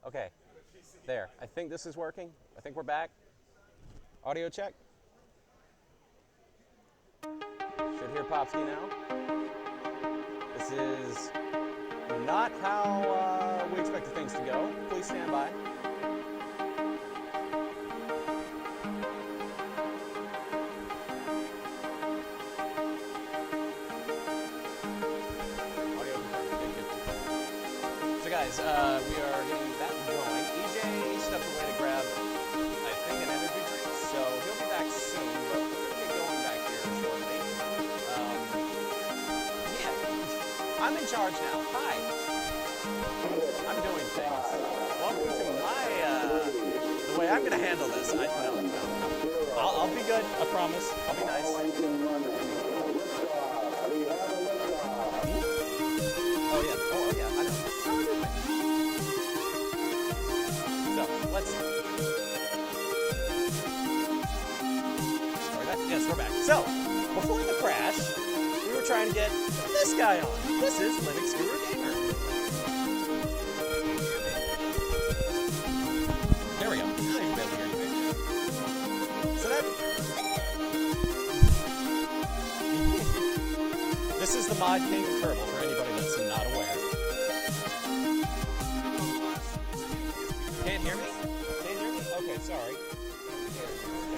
Okay, there. I think this is working. I think we're back. Audio check. Should hear Popsky now. This is not how we expected things to go. Please stand by. So guys, we are getting that going. EJ stepped away to grab, I think, an energy drink, so he'll be back soon, but we're going to get going back here shortly. Yeah, I'm in charge now. Hi. I'm doing things. Welcome to my, the way I'm going to handle this. No. I'll be good, I promise. I'll be nice. Oh yeah, I know. So, let's see. Yes, we're back. So, before the crash, we were trying to get this guy on. This is Linux Guru Gamer. There we go. Now you can barely hear you. So this is the Mod King of Kerbal, for anybody that's not aware. Can't hear me? Can't hear me? Okay, sorry.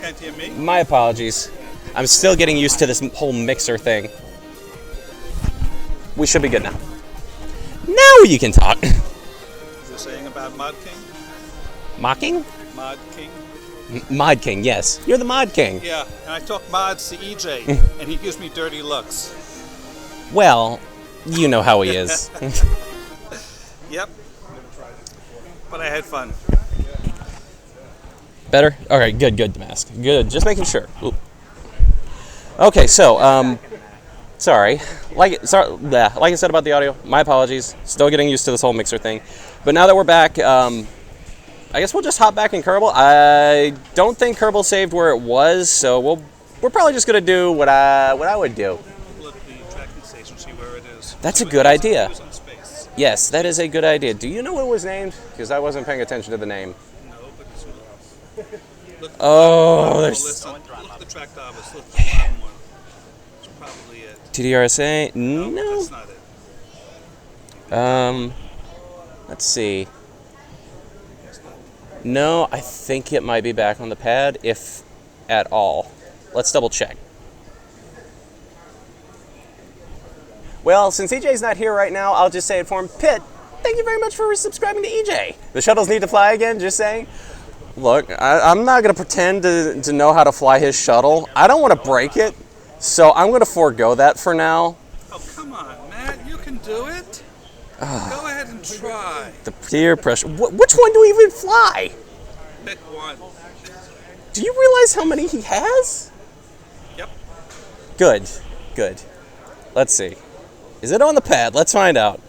Can't hear me? My apologies. I'm still getting used to this whole mixer thing. We should be good now. Now you can talk. You're saying about Mod King? Mocking? Mod King? Mod King, yes. You're the Mod King. Yeah, and I talk mods to EJ, and he gives me dirty looks. Well, you know how he is. Yep. But I had fun. Better? All right, good, Damask. Good, just making sure. Ooh. Okay, so, sorry. Like I said about the audio, my apologies. Still getting used to this whole mixer thing. But now that we're back, I guess we'll just hop back in Kerbal. I don't think Kerbal saved where it was, so we're probably just gonna do what I would do. Look at the tracking station, see where it is. That's a good idea. Yes, that is a good idea. Do you know what it was named? Because I wasn't paying attention to the name. No, but it's look, there's... Look at the track dials. Look at the bottom one. That's probably it. TDRSA? No, No. that's not it. Let's see. No, I think it might be back on the pad, if at all. Let's double check. Well, since EJ's not here right now, I'll just say it for him. Pitt, thank you very much for resubscribing to EJ. The shuttles need to fly again, just saying. Look, I'm not going to pretend to know how to fly his shuttle. I don't want to break it, so I'm going to forego that for now. Oh, come on, Matt. You can do it. Go ahead and try. The peer pressure. Which one do we even fly? Pick one. Do you realize how many he has? Yep. Good. Let's see. Is it on the pad? Let's find out.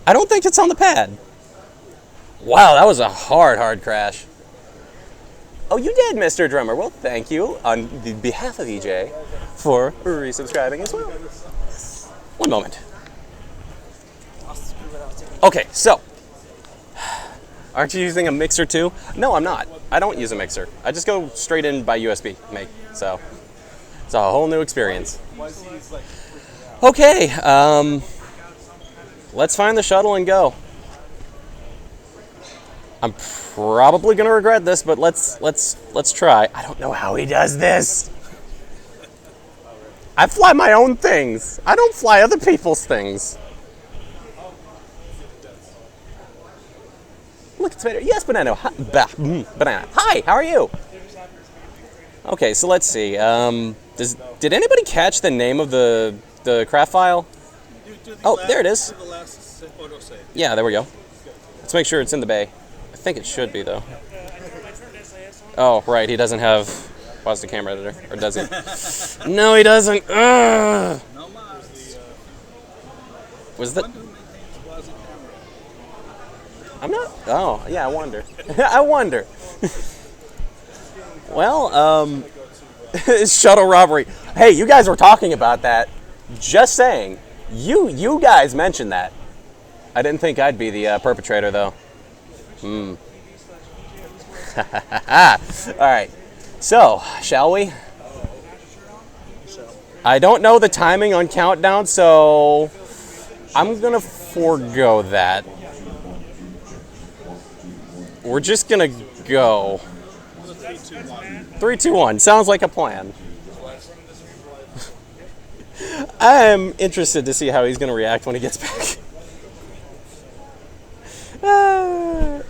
I don't think it's on the pad. Wow, that was a hard crash. Oh, you did, Mr. Drummer. Well, thank you on the behalf of EJ for resubscribing as well. One moment. Okay, so, aren't you using a mixer too? No, I'm not. I don't use a mixer. I just go straight in by USB, so it's a whole new experience. Okay, let's find the shuttle and go. I'm probably gonna regret this, but let's try. I don't know how he does this. I fly my own things. I don't fly other people's things. Look, it's better. Yes, Banana. Banana. Hi, how are you? Okay, so let's see. Did anybody catch the name of the craft file? There it is. Yeah, there we go. Let's make sure it's in the bay. I think it should be, though. Oh, right, he doesn't have pause the camera editor, or does he? No, he doesn't. Ugh. Was that... I'm not... Oh, yeah, I wonder. I wonder. Well, shuttle robbery. Hey, you guys were talking about that. Just saying. You guys mentioned that. I didn't think I'd be the perpetrator, though. Alright. So, shall we? I don't know the timing on countdown, so I'm gonna forego that. We're just gonna go. 3, 2, 1. Sounds like a plan. I'm interested to see how he's gonna react when he gets back.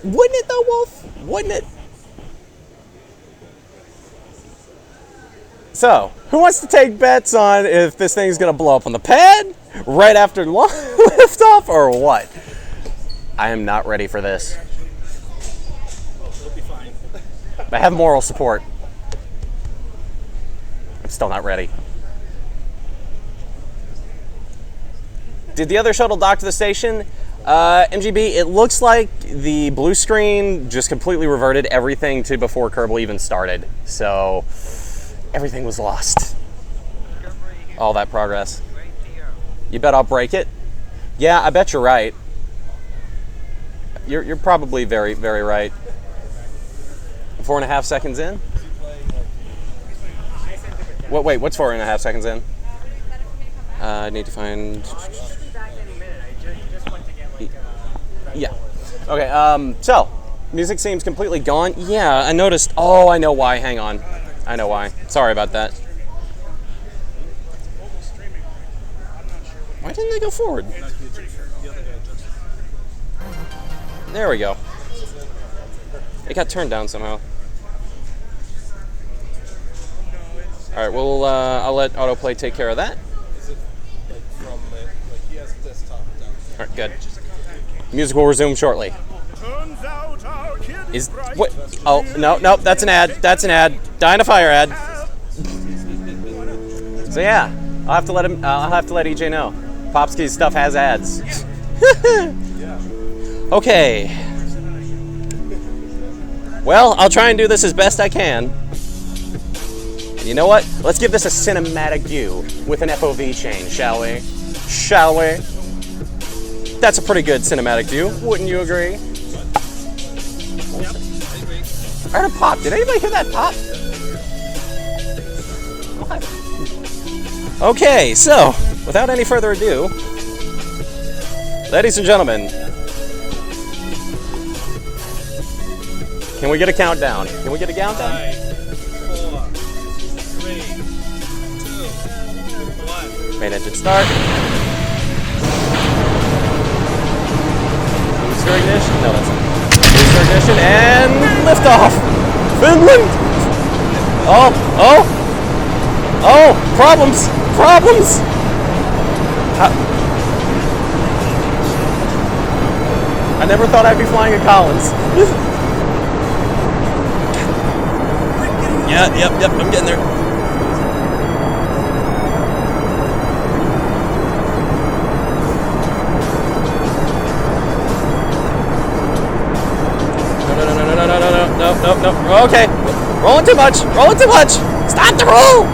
Wouldn't it though, Wolf? Wouldn't it? So, who wants to take bets on if this thing's gonna blow up on the pad right after liftoff or what? I am not ready for this. I have moral support. I'm still not ready. Did the other shuttle dock to the station? MGB, it looks like the blue screen just completely reverted everything to before Kerbal even started. So, everything was lost. All that progress. You bet I'll break it? Yeah, I bet you're right. You're probably very, very right. 4.5 seconds in? Wait, what's 4.5 seconds in? I need to find... Yeah. Okay, so, music seems completely gone. Yeah, I noticed. Oh, I know why. Hang on. I know why. Sorry about that. Why didn't they go forward? There we go. It got turned down somehow. Alright, well, I'll let autoplay take care of that. Alright, good. Music will resume shortly. Is what? Oh no, that's an ad. That's an ad. Die in a fire ad. So yeah, I'll have to let him. I'll have to let EJ know. Popsky's stuff has ads. Okay. Well, I'll try and do this as best I can. And you know what? Let's give this a cinematic view with an FOV change, shall we? Shall we? That's a pretty good cinematic view, wouldn't you agree? I heard a pop. Did anybody hear that pop? Okay, so, without any further ado, ladies and gentlemen, can we get a countdown? Can we get a countdown? 5, 4, 3, 2, 1. Main engine start. Booster ignition? No, that's not. Booster ignition and liftoff! Finland! Oh, problems! Problems! I never thought I'd be flying a Collins. Yep, I'm getting there. No. Okay. Rolling too much. Stop the roll.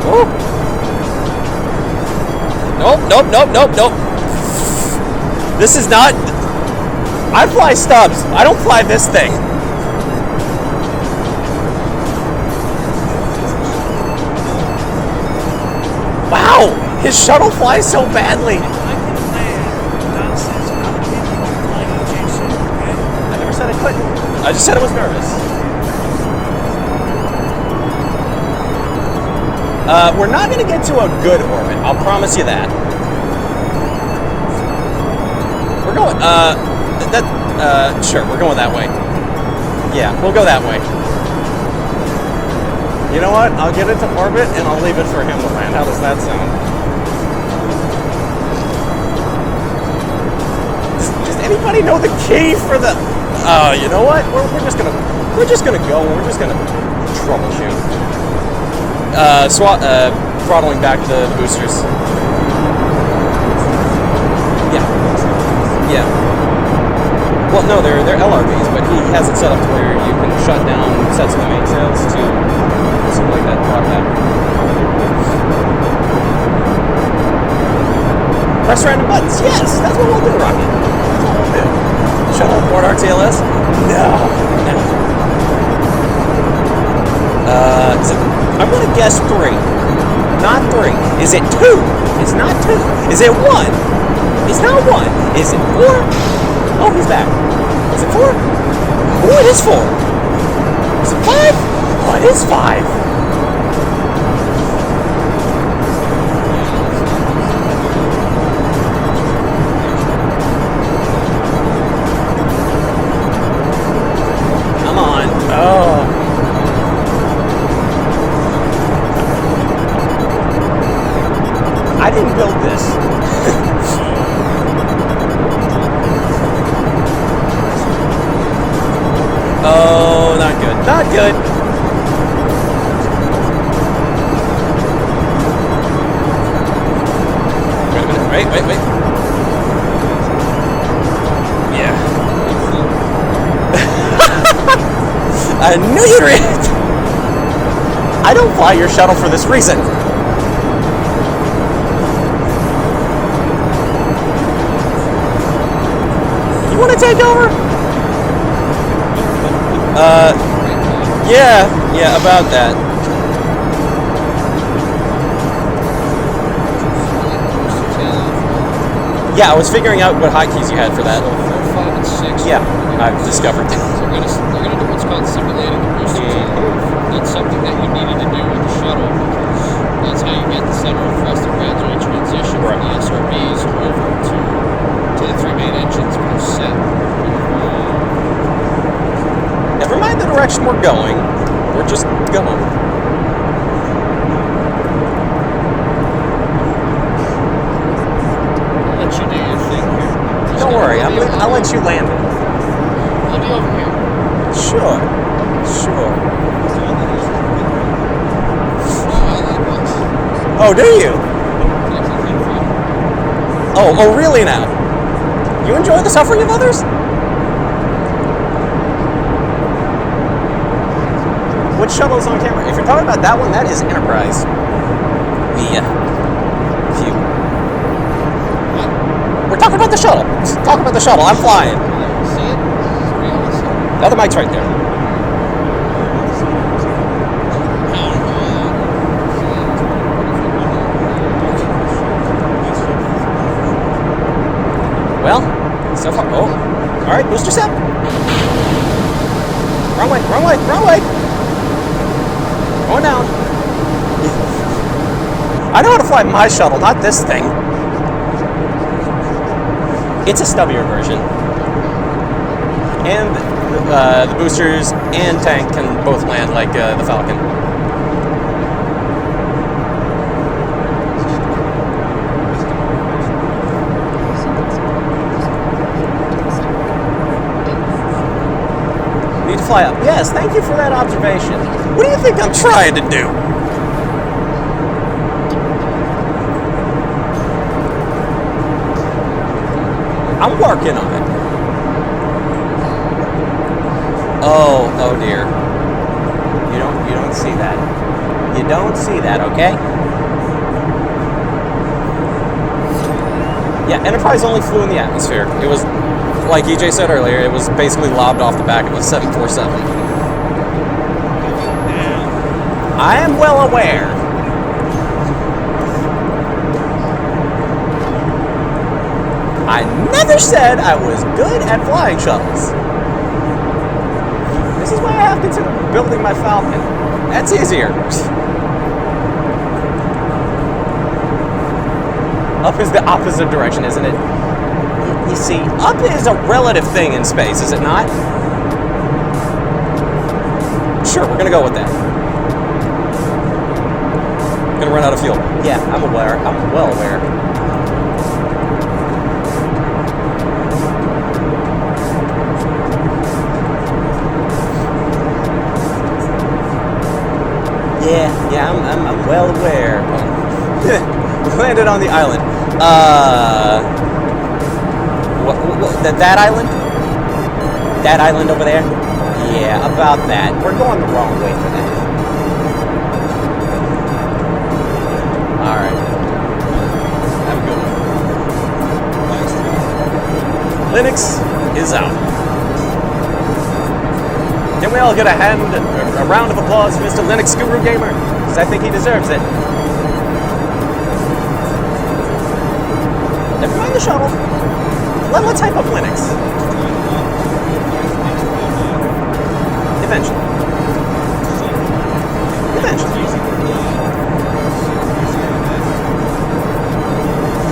Oh. Nope. This is not... I fly stubs. I don't fly this thing. Wow. His shuttle flies so badly. I couldn't. I just said I was nervous. We're not going to get to a good orbit. I'll promise you that. We're going, sure, we're going that way. Yeah, we'll go that way. You know what? I'll get into orbit and I'll leave it for him to land. How does that sound? Does anybody know the key for the... you know what? We're just gonna go. We're just gonna troubleshoot. Throttling back the boosters. Yeah. Well, no, they're LRBs, but he has it set up to where you can shut down sets of the mainsails to something like that. Press random buttons. Yes, that's what we'll do, Rocket. Abort RTLS? No. Is it, I'm gonna guess 3. Not 3. Is it 2? It's not 2. Is it 1? It's not 1. Is it 4? Oh, he's back. Is it 4? Oh, it is 4. Is it 5? Oh, it is 5. I didn't build this. Oh, not good. Not good. Wait a minute. Wait. Yeah. I knew you'd react. I don't fly your shuttle for this reason. You want to take over? Yeah, about that. Yeah, I was figuring out what hotkeys you had for that. 4, 5, and 6. Yeah, I've discovered. So they're gonna do what's called simulating the booster tail. That's something that you needed to do with the shuttle. That's how you get the center of thrust to gradually transition from the SRBs over to the 3 main engines per set. Never mind the direction we're going. We're just going. I'll let you do your thing here. Don't worry, I'll let you land it. I'll be over here. Sure. Oh, do you? Oh, really now? You enjoy the suffering of others? Which shuttle is on camera? If you're talking about that one, that is Enterprise. Yeah. Phew. What? We're talking about the shuttle. Talk about the shuttle. I'm flying. See it? The other mic's right there. Well, so far. Oh, all right. Booster set. Wrong way. Going down. I know how to fly my shuttle, not this thing. It's a stubbier version. And the boosters and tank can both land like the Falcon. Need to fly up. Yes, thank you for that observation. What do you think I'm trying to do? I'm working on it. Oh dear. You don't see that. You don't see that, okay? Yeah, Enterprise only flew in the atmosphere. It was, like EJ said earlier, it was basically lobbed off the back of a 747. I am well aware. I never said I was good at flying shuttles. This is why I have considered building my Falcon. That's easier. Up is the opposite direction, isn't it? You see, up is a relative thing in space, is it not? Sure, we're gonna go with that. Gonna run out of fuel. Yeah, I'm aware. I'm well aware. Yeah, I'm well aware. We landed on the island. That island? That island over there? Yeah, about that. We're going the wrong way for that. Alright. Have a good one. Linux is out. we all get a round of applause for Mr. Linux Guru Gamer? Because I think he deserves it. Never mind the shuttle. Let's hype up Linux. Eventually.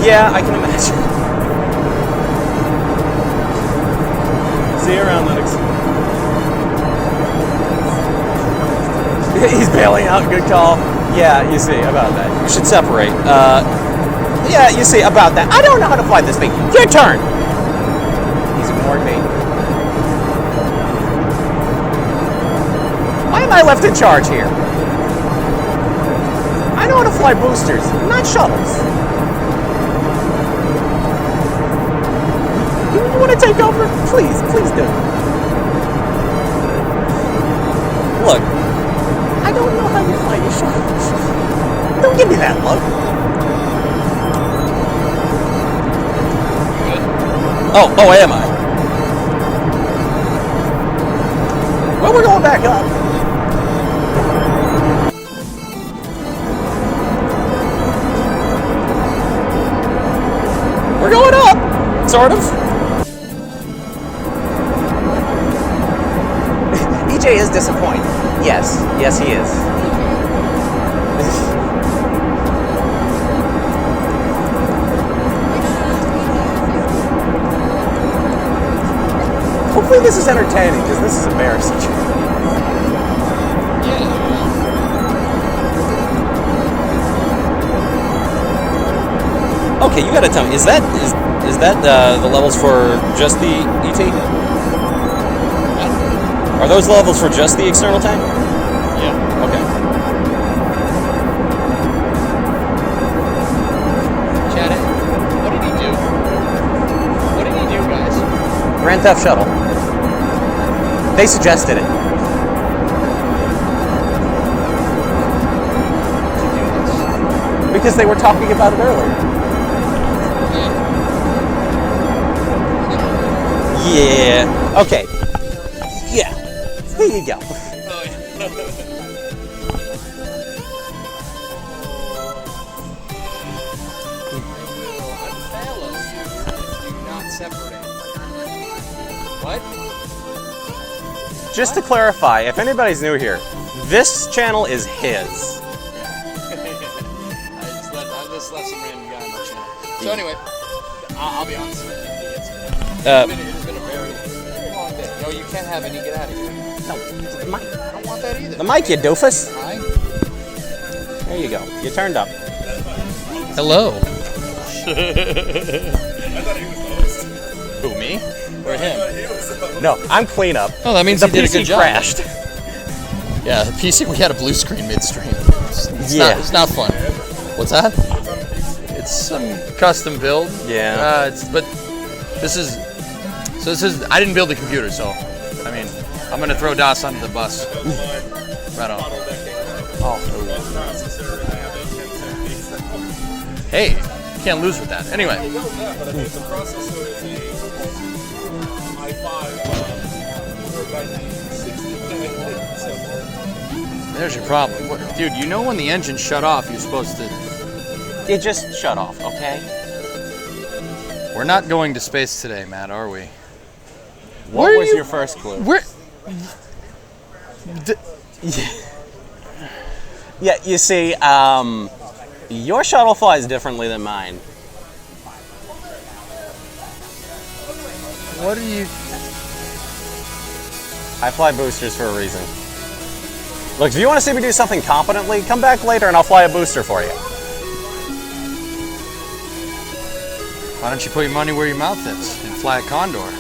Yeah, I can imagine. See you around, Linux. He's bailing out. Good call. Yeah, you see, about that. You should separate. Yeah, you see, about that. I don't know how to fly this thing. Your turn. He's ignored me. Why am I left in charge here? I know how to fly boosters, not shuttles. You want to take over? Please do. Look, I don't know how you fly your shuttles. Don't give me that look. Oh, am I? Well, we're going back up. We're going up, sort of. EJ is disappointed. Yes, he is. Hopefully this is entertaining, because this is embarrassing. Okay, you gotta tell me, is that the levels for just the ET? What? Are those levels for just the external tank? Yeah. Okay. Chad, what did he do? What did he do, guys? Grand Theft Shuttle. They suggested it. Because they were talking about it earlier. Yeah. Okay. Yeah. There you go. What? Just to clarify, if anybody's new here, this channel is his. I just left some random guy on my channel. So anyway, I'll be honest with you. It's been a very long day. No, you can't have any. Get out of here. No, the mic. I don't want that either. The mic, you doofus. Hi. There you go. You turned up. Hello. I thought he was the host. Who, me? Or him? No, I'm cleanup. Oh, that means the he did a PC good job. crashed. Yeah, the PC, we had a blue screen midstream. It's not fun. What's that? It's some custom build. Yeah. But this is, I didn't build the computer, so, I mean, I'm going to throw DOS under the bus. Right on. Oh. Hey, you can't lose with that. Anyway. The processor is a i5 There's your problem. Dude, you know when the engine shut off, you're supposed to... It just shut off, okay? We're not going to space today, Matt, are we? What was your first clue? Yeah, you see, your shuttle flies differently than mine. What are you... I fly boosters for a reason. Look, if you want to see me do something competently, come back later and I'll fly a booster for you. Why don't you put your money where your mouth is and fly a Condor?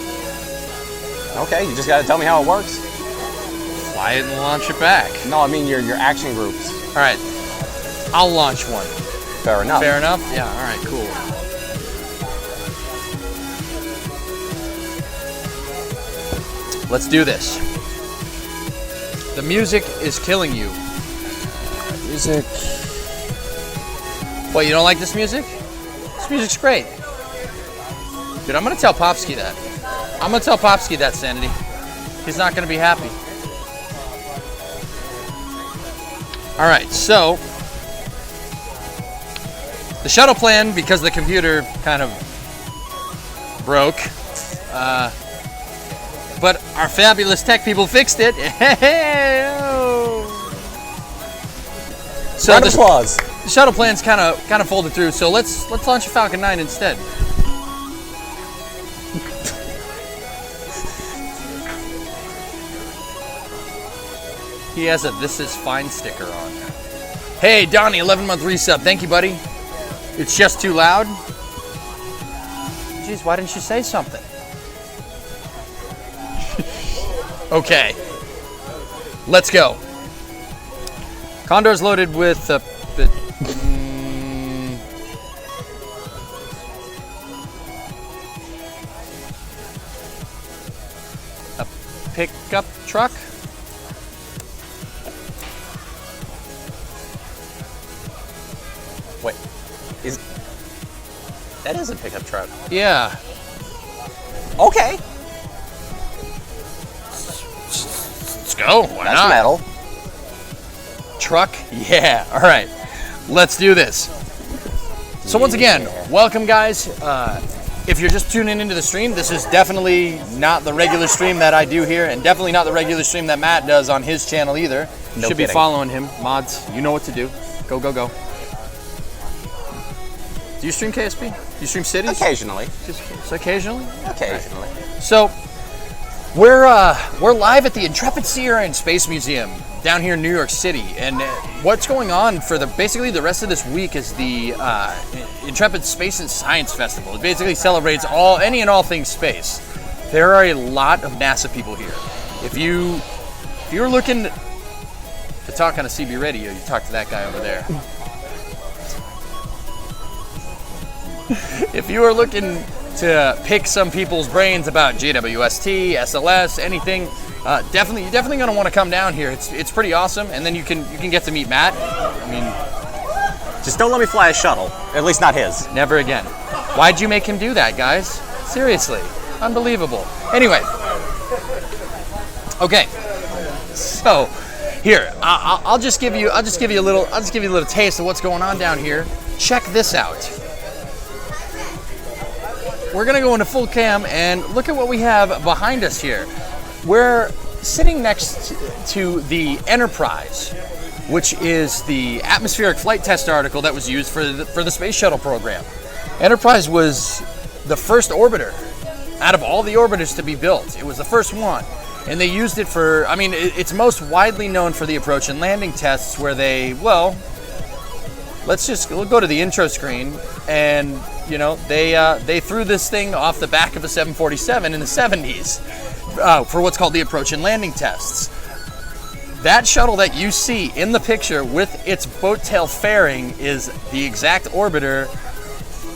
Okay, you just got to tell me how it works. Fly it and launch it back. No, I mean your action groups. All right, I'll launch one. Fair enough. Fair enough? Yeah, all right, cool. Let's do this. The music is killing you. Music. What, you don't like this music? This music's great. Dude, I'm gonna tell Popsky that. I'm gonna tell Popsky that, Sanity. He's not gonna be happy. All right, so the shuttle plan, because the computer kind of broke, but our fabulous tech people fixed it. So Round of applause. the shuttle plan's kind of folded through. So let's launch a Falcon 9 instead. He has a "This is fine" sticker on. Hey, Donnie, 11-month resub. Thank you, buddy. It's just too loud. Jeez, why didn't you say something? Okay, let's go. Condor's loaded with a pickup truck. Wait, that is a pickup truck. Yeah. Okay. Let's go. Why That's not? metal. Truck? Yeah. All right. Let's do this. So once again, welcome, guys. If you're just tuning into the stream, this is definitely not the regular stream that I do here, and definitely not the regular stream that Matt does on his channel either. No Should be kidding. following him. Mods, you know what to do. Go, go, go. Do you stream KSP? Do you stream Cities? Occasionally. Just occasionally? Occasionally. So we're live at the Intrepid Sierra and Space Museum down here in New York City, and what's going on for basically the rest of this week is the Intrepid Space and Science Festival. It basically celebrates any and all things space. There are a lot of NASA people here. If you're looking to talk on a CB radio, you talk to that guy over there. If you are looking to pick some people's brains about GWST, SLS, anything, you're definitely going to want to come down here. It's pretty awesome, and then you can get to meet Matt. I mean, Just don't let me fly a shuttle. At least not his. never again. Why'd you make him do that, guys? Seriously, unbelievable. Anyway, okay. So here, I'll just give you a little taste of what's going on down here. Check this out. We're gonna go into full cam and look at what we have behind us here. We're sitting next to the Enterprise, which is the atmospheric flight test article that was used for the space shuttle program. Enterprise was the first orbiter out of all the orbiters to be built. It was the first one, and they used it for. I mean, it's most widely known for the approach and landing tests, where we'll go to the intro screen, and they threw this thing off the back of a 747 in the 70s for what's called the approach and landing tests. That shuttle that you see in the picture with its boat tail fairing is the exact orbiter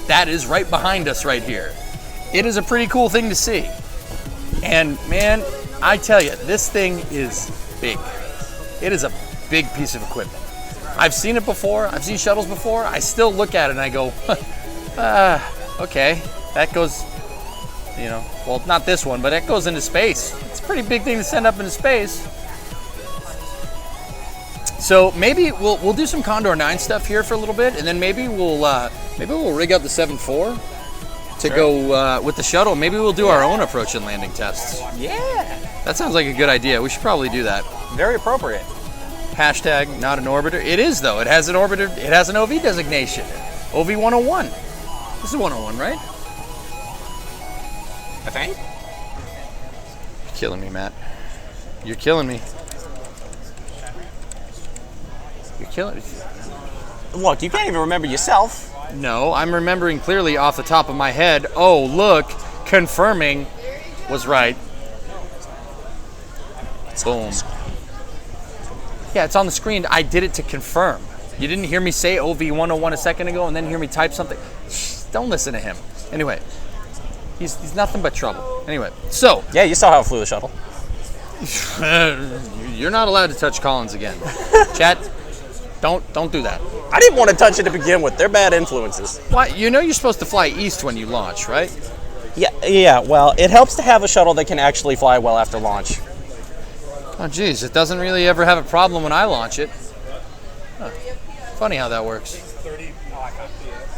that is right behind us right here. It is a pretty cool thing to see. And man, I tell you, this thing is big. It is a big piece of equipment. I've seen it before. I've seen shuttles before. I still look at it and I go, okay, that goes, well, not this one, but that goes into space. It's a pretty big thing to send up into space. So maybe we'll do some Condor 9 stuff here for a little bit, and then maybe we'll rig up the 7.4 to go with the shuttle. Maybe we'll do our own approach and landing tests. Yeah. That sounds like a good idea. We should probably do that. Very appropriate. Hashtag not an orbiter. It is, though. It has an orbiter. It has an OV designation. OV 101. This is 101, right? I think. You're killing me, Matt. You're killing me. You're killing me. Look, you can't even remember yourself. No, I'm remembering clearly off the top of my head. Oh, look. Confirming was right. Boom. Yeah, it's on the screen. I did it to confirm. You didn't hear me say OV 101 a second ago and then hear me type something. Shh, don't listen to him. Anyway, he's nothing but trouble. Anyway, so. Yeah, you saw how it flew the shuttle. You're not allowed to touch Collins again. Chat, don't do that. I didn't want to touch it to begin with. They're bad influences. Why? You're supposed to fly east when you launch, right? Yeah. Well, it helps to have a shuttle that can actually fly well after launch. Oh, geez, it doesn't really ever have a problem when I launch it. Funny how that works.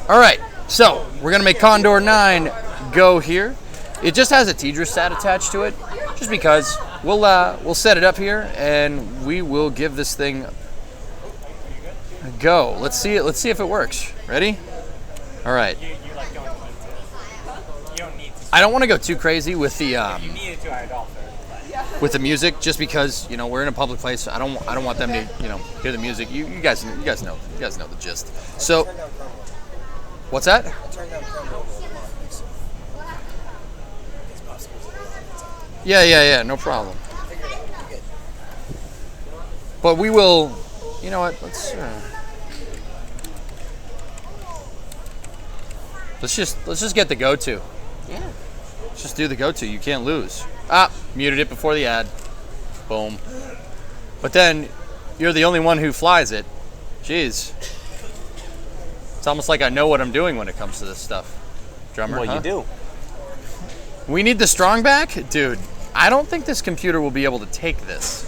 All right, so we're gonna make Condor 9 go here. It just has a Tidra stat attached to it, just because. We'll set it up here and we will give this thing a go. Let's see it. Let's see if it works. Ready? All right. I don't want to go too crazy with the music, just because we're in a public place. I don't want them to hear the music. You guys know the gist. So, what's that? Yeah, no problem. But we will, you know what? Let's just get the go-to. Yeah. Let's just do the go-to. You can't lose. Muted it before the ad. Boom. But then you're the only one who flies it. Jeez. It's almost like I know what I'm doing when it comes to this stuff. Drummer, Well, you do. We need the strong back? Dude, I don't think this computer will be able to take this.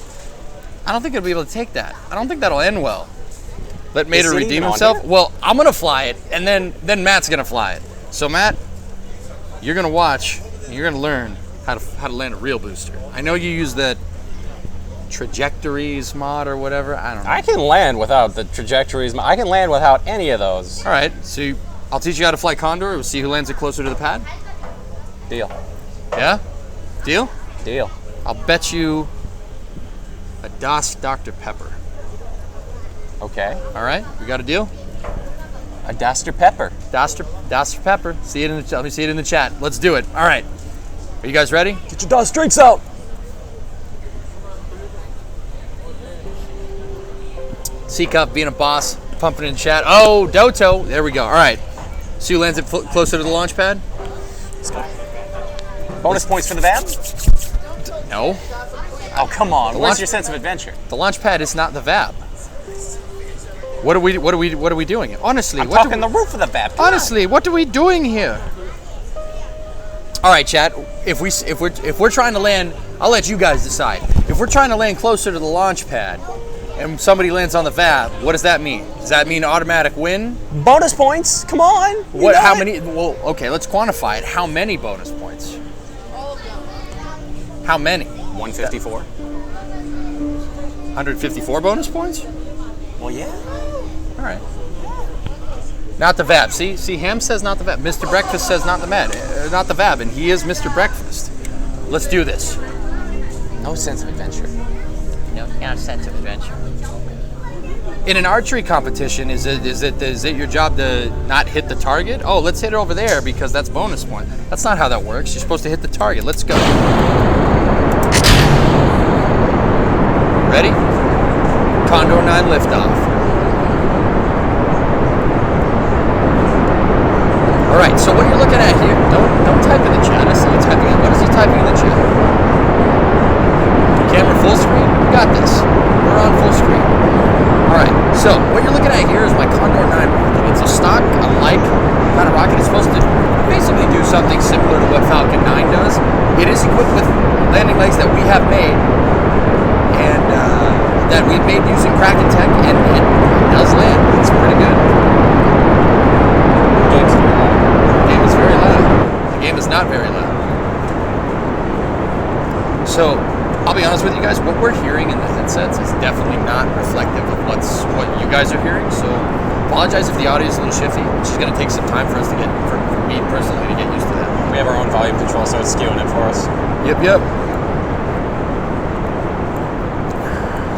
I don't think it'll be able to take that. I don't think that'll end well. Let Mater Is it redeem even on himself? here? Well, I'm going to fly it, and then Matt's going to fly it. So, Matt, you're going to watch, and you're going to learn how to land a real booster. I know you use that trajectories mod or whatever. I don't know. I can land without the trajectories. I can land without any of those. All right, so I'll teach you how to fly Condor. We'll see who lands it closer to the pad. Deal. Yeah? Deal? Deal. I'll bet you a DOS Dr. Pepper. Okay. All right, we got a deal? A Duster Pepper. Dr. Pepper. See it in the. Let me see it in the chat. Let's do it. All right. Are you guys ready? Get your DOS drinks out. C-Cup being a boss, pumping in chat. Oh, Doto. There we go. All right. Sue lands it closer to the launch pad. Bonus points for the VAB? No. Oh, come on. Where's launch- your sense of adventure? The launch pad is not the VAB. What are we doing? Honestly, I'm what talking the roof of the VAB. Come Honestly, what are we doing here? All right, chat. If we're trying to land, I'll let you guys decide. If we're trying to land closer to the launch pad, and somebody lands on the VAB, what does that mean? Does that mean automatic win? on. Bonus points. Come on. You What? know How it. many? Well, okay. Let's quantify it. How many bonus points? How many? 154. 154 bonus points? Well, yeah. All right. Not the VAB. See, Ham says not the VAB. Mr. Breakfast says not the VAB, and he is Mr. Breakfast. Let's do this. No sense of adventure. No sense of adventure. In an archery competition, is it your job to not hit the target? Oh, let's hit it over there because that's bonus point. That's not how that works. You're supposed to hit the target. Let's go. Ready? Condor 9 liftoff. All right. So what you're looking at here? Don't type in the chat. I see you typing in. What is he typing in the chat? Camera full screen? We got this. We're on full screen. Alright, so what you're looking at here is my Condor 9 rocket. It's a stock, unlike kind of rocket. It's supposed to basically do something similar to what Falcon 9 does. It is equipped with landing legs that we have made, and that we've made using Kraken tech, and it does land. It's pretty good. The game is very loud. The game is not very loud. So, I'll be honest with you guys, what we're hearing in the headsets is definitely not reflective of what you guys are hearing, so apologize if the audio is a little shifty. It's just going to take some time for us to for me personally to get used to that. We have our own volume control, so it's skewing it for us. Yep.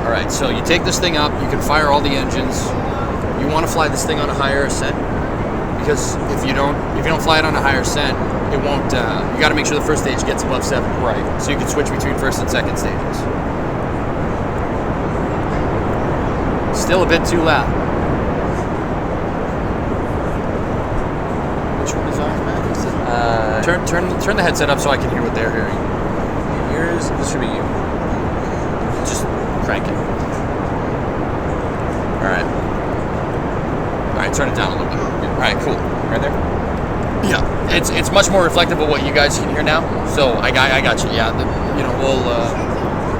Alright, so you take this thing up, you can fire all the engines. You want to fly this thing on a higher ascent, because if you don't fly it on a higher ascent, it won't, you got to make sure the first stage gets above 7. Right. So you can switch between first and second stages. Still a bit too loud. Which one is off, Matt? Turn the headset up so I can hear what they're hearing. This should be you. Just crank it. All right, turn it down a little bit. All right, cool. Right there? Yeah, it's much more reflective of what you guys can hear now. So I got you. Yeah, we'll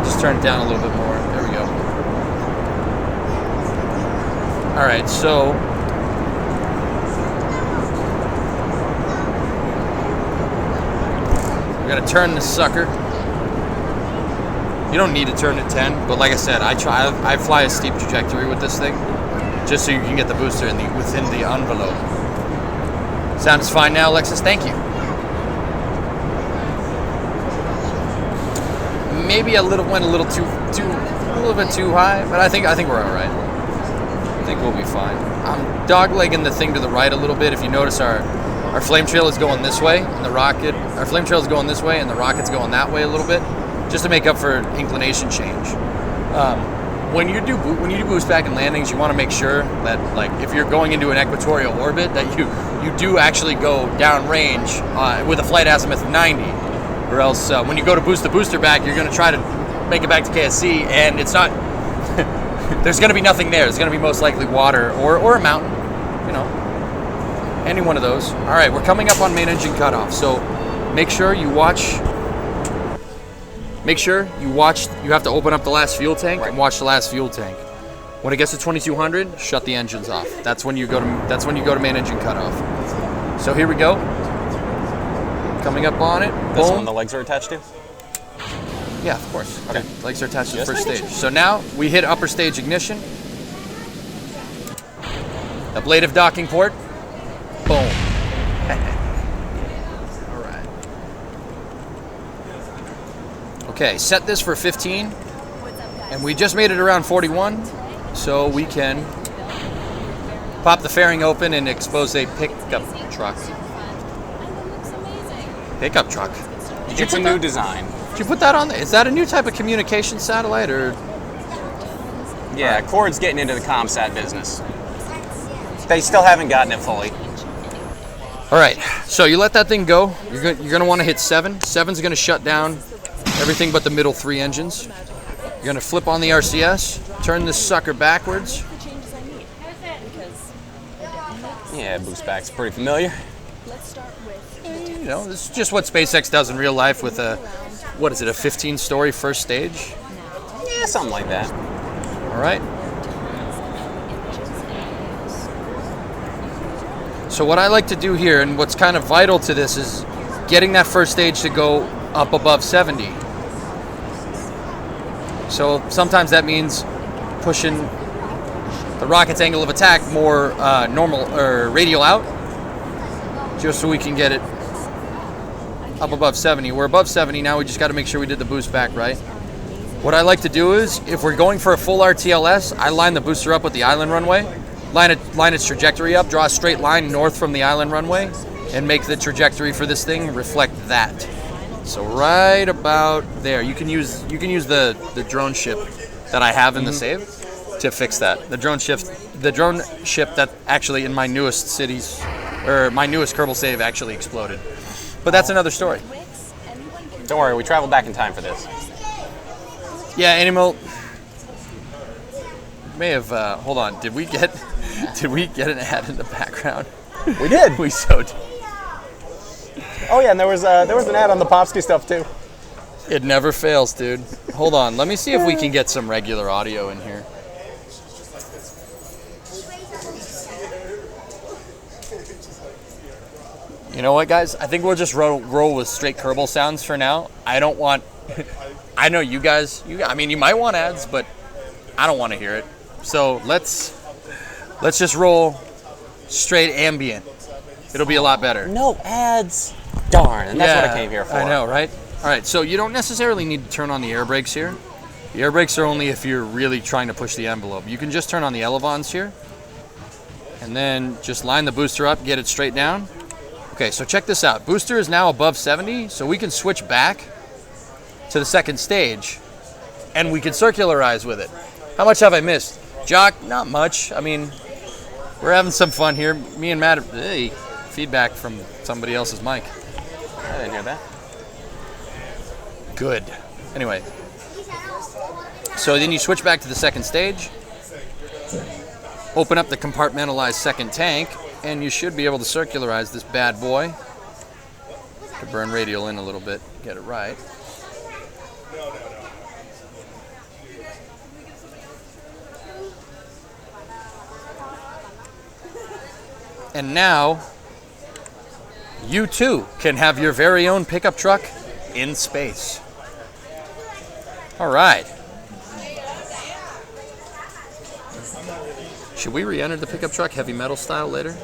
just turn it down a little bit more. There we go. All right, so we're gonna turn this sucker. You don't need to turn it 10, but like I said, I fly a steep trajectory with this thing, just so you can get the booster within the envelope. Sounds fine now, Alexis. Thank you. Maybe went a little bit too high, but I think we're all right. I think we'll be fine. I'm doglegging the thing to the right a little bit. If you notice, our flame trail is going this way, and our flame trail is going this way, and the rocket's going that way a little bit, just to make up for inclination change. When you do boost back and landings, you want to make sure that, like, if you're going into an equatorial orbit, that you do actually go downrange with a flight azimuth of 90, or else when you go to boost the booster back, you're going to try to make it back to KSC, and it's not. There's going to be nothing there. There's going to be most likely water or a mountain, any one of those. All right, we're coming up on main engine cutoff, so make sure you watch. Make sure you watch. You have to open up the last fuel tank and watch the last fuel tank. When it gets to 2200, shut the engines off. That's when you go to main engine cutoff. So here we go. Coming up on it. This Boom. one the legs are attached to? Yeah, of course. Okay. The legs are attached to the Just first making stage. sure. So now we hit upper stage ignition. Ablative docking port. Boom. All right. Okay, set this for 15. And we just made it around 41. So we can pop the fairing open and expose a pickup truck. Pickup truck. It's a new design. Did you put that on there? Is that a new type of communication satellite, or? Yeah, Chord's getting into the ComSat business. They still haven't gotten it fully. All right, so you let that thing go. You're gonna want to hit 7. 7's gonna shut down everything but the middle 3 engines. You're gonna flip on the RCS, turn this sucker backwards. Yeah, boost back's pretty familiar. This is just what SpaceX does in real life with a 15-story first stage? Yeah, something like that. All right. So what I like to do here, and what's kind of vital to this, is getting that first stage to go up above 70. So sometimes that means pushing the rocket's angle of attack more normal or radial out, just so we can get it up above 70. We're above 70 now. We just got to make sure we did the boost back right. What I like to do is, if we're going for a full RTLS, I line the booster up with the island runway, line its trajectory up, draw a straight line north from the island runway, and make the trajectory for this thing reflect that. So right about there. You can use the drone ship that I have in the save to fix that. The drone ship that actually in my newest cities, or my newest Kerbal save, actually exploded. But that's another story. Don't worry, we traveled back in time for this. Yeah, Animal may have. Hold on. Did we get an ad in the background? We did. We so did. Oh yeah, and there was an ad on the Popsky stuff too. It never fails, dude. Hold on. Let me see if we can get some regular audio in here. You know what, guys? I think we'll just roll with straight Kerbal sounds for now. I don't want. I know you guys. You might want ads, but I don't want to hear it. So let's just roll straight ambient. It'll be a lot better. No ads. Darn, and that's what I came here for. I know, right? All right. So you don't necessarily need to turn on the air brakes here. The air brakes are only if you're really trying to push the envelope. You can just turn on the elevons here, and then just line the booster up, get it straight down. Okay, so check this out. Booster is now above 70, so we can switch back to the second stage, and we can circularize with it. How much have I missed? Jock, not much. I mean, we're having some fun here. Me and Matt, hey, feedback from somebody else's mic. I didn't hear that. Good. Anyway, so then you switch back to the second stage, open up the compartmentalized second tank, and you should be able to circularize this bad boy. To burn radial in a little bit, get it right. And now, you too can have your very own pickup truck in space. All right. Should we re-enter the pickup truck heavy metal style later?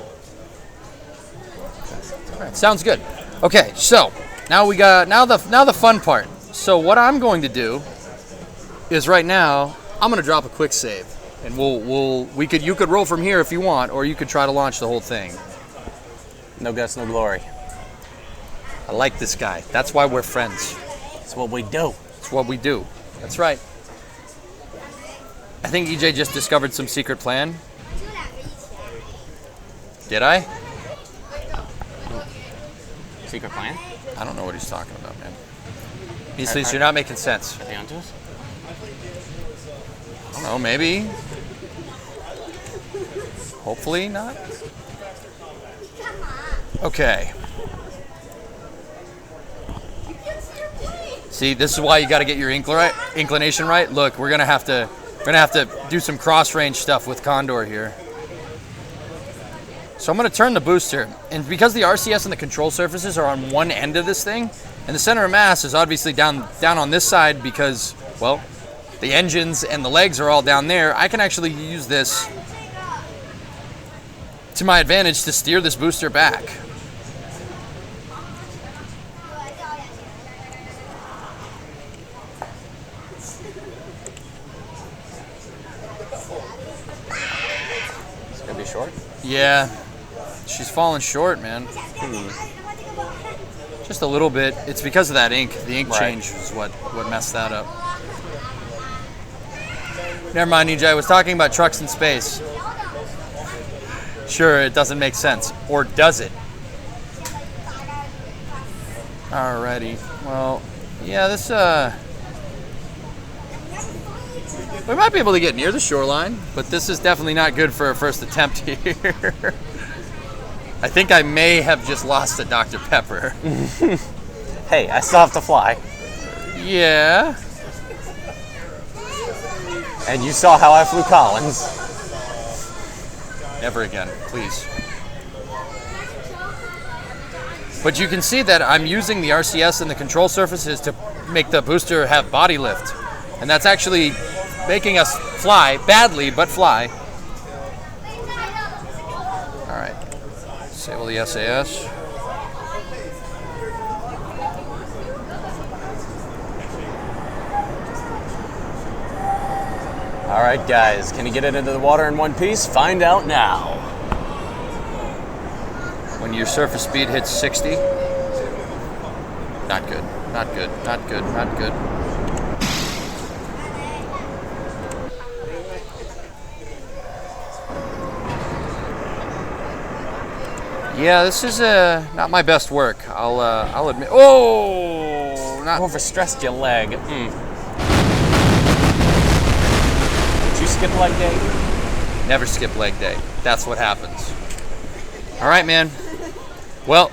All right, sounds good. Okay, so now we got now the fun part. So what I'm going to do is right now I'm going to drop a quick save, and you could roll from here if you want, or you could try to launch the whole thing. No guts, no glory. I like this guy. That's why we're friends. It's what we do. It's what we do. That's right. I think EJ just discovered some secret plan. Did I? Secret plan? I don't know what he's talking about, man. Beastlies, you're not making sense. Are they onto us? I don't know, maybe. Hopefully not. Okay. See, this is why you got to get your inclination right. Look, we're gonna have to do some cross-range stuff with Condor here. So I'm gonna turn the booster, and because the RCS and the control surfaces are on one end of this thing, and the center of mass is obviously down on this side because, well, the engines and the legs are all down there, I can actually use this to my advantage to steer this booster back. It's gonna be short. Yeah, she's falling short, man. Just a little bit. It's because of that ink. The ink change is what messed that up. Never mind, EJ. I was talking about trucks in space. Sure, it doesn't make sense. Or does it? Alrighty. Well, yeah, this, we might be able to get near the shoreline, but this is definitely not good for a first attempt here. I think I may have just lost a Dr. Pepper. Hey, I still have to fly. Yeah. And you saw how I flew Collins. Never again, please. But you can see that I'm using the RCS and the control surfaces to make the booster have body lift. And that's actually making us fly, badly, but fly. All right. Disable the SAS. All right, guys, can you get it into the water in one piece? Find out now. When your surface speed hits 60. Not good, not good, not good, not good. Yeah, this is not my best work. I'll admit. Oh, not Overstressed your leg. Did you skip leg day? Never skip leg day. That's what happens. All right, man. Well,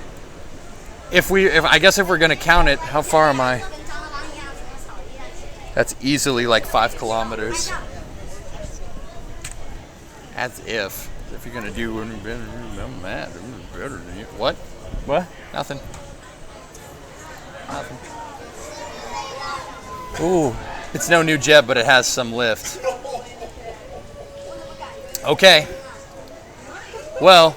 if we're gonna count it, how far am I? That's easily like 5 kilometers. As if you're gonna do better than you. What? What? Nothing. Nothing. Ooh. It's no new Jeb, but it has some lift. Okay. Well,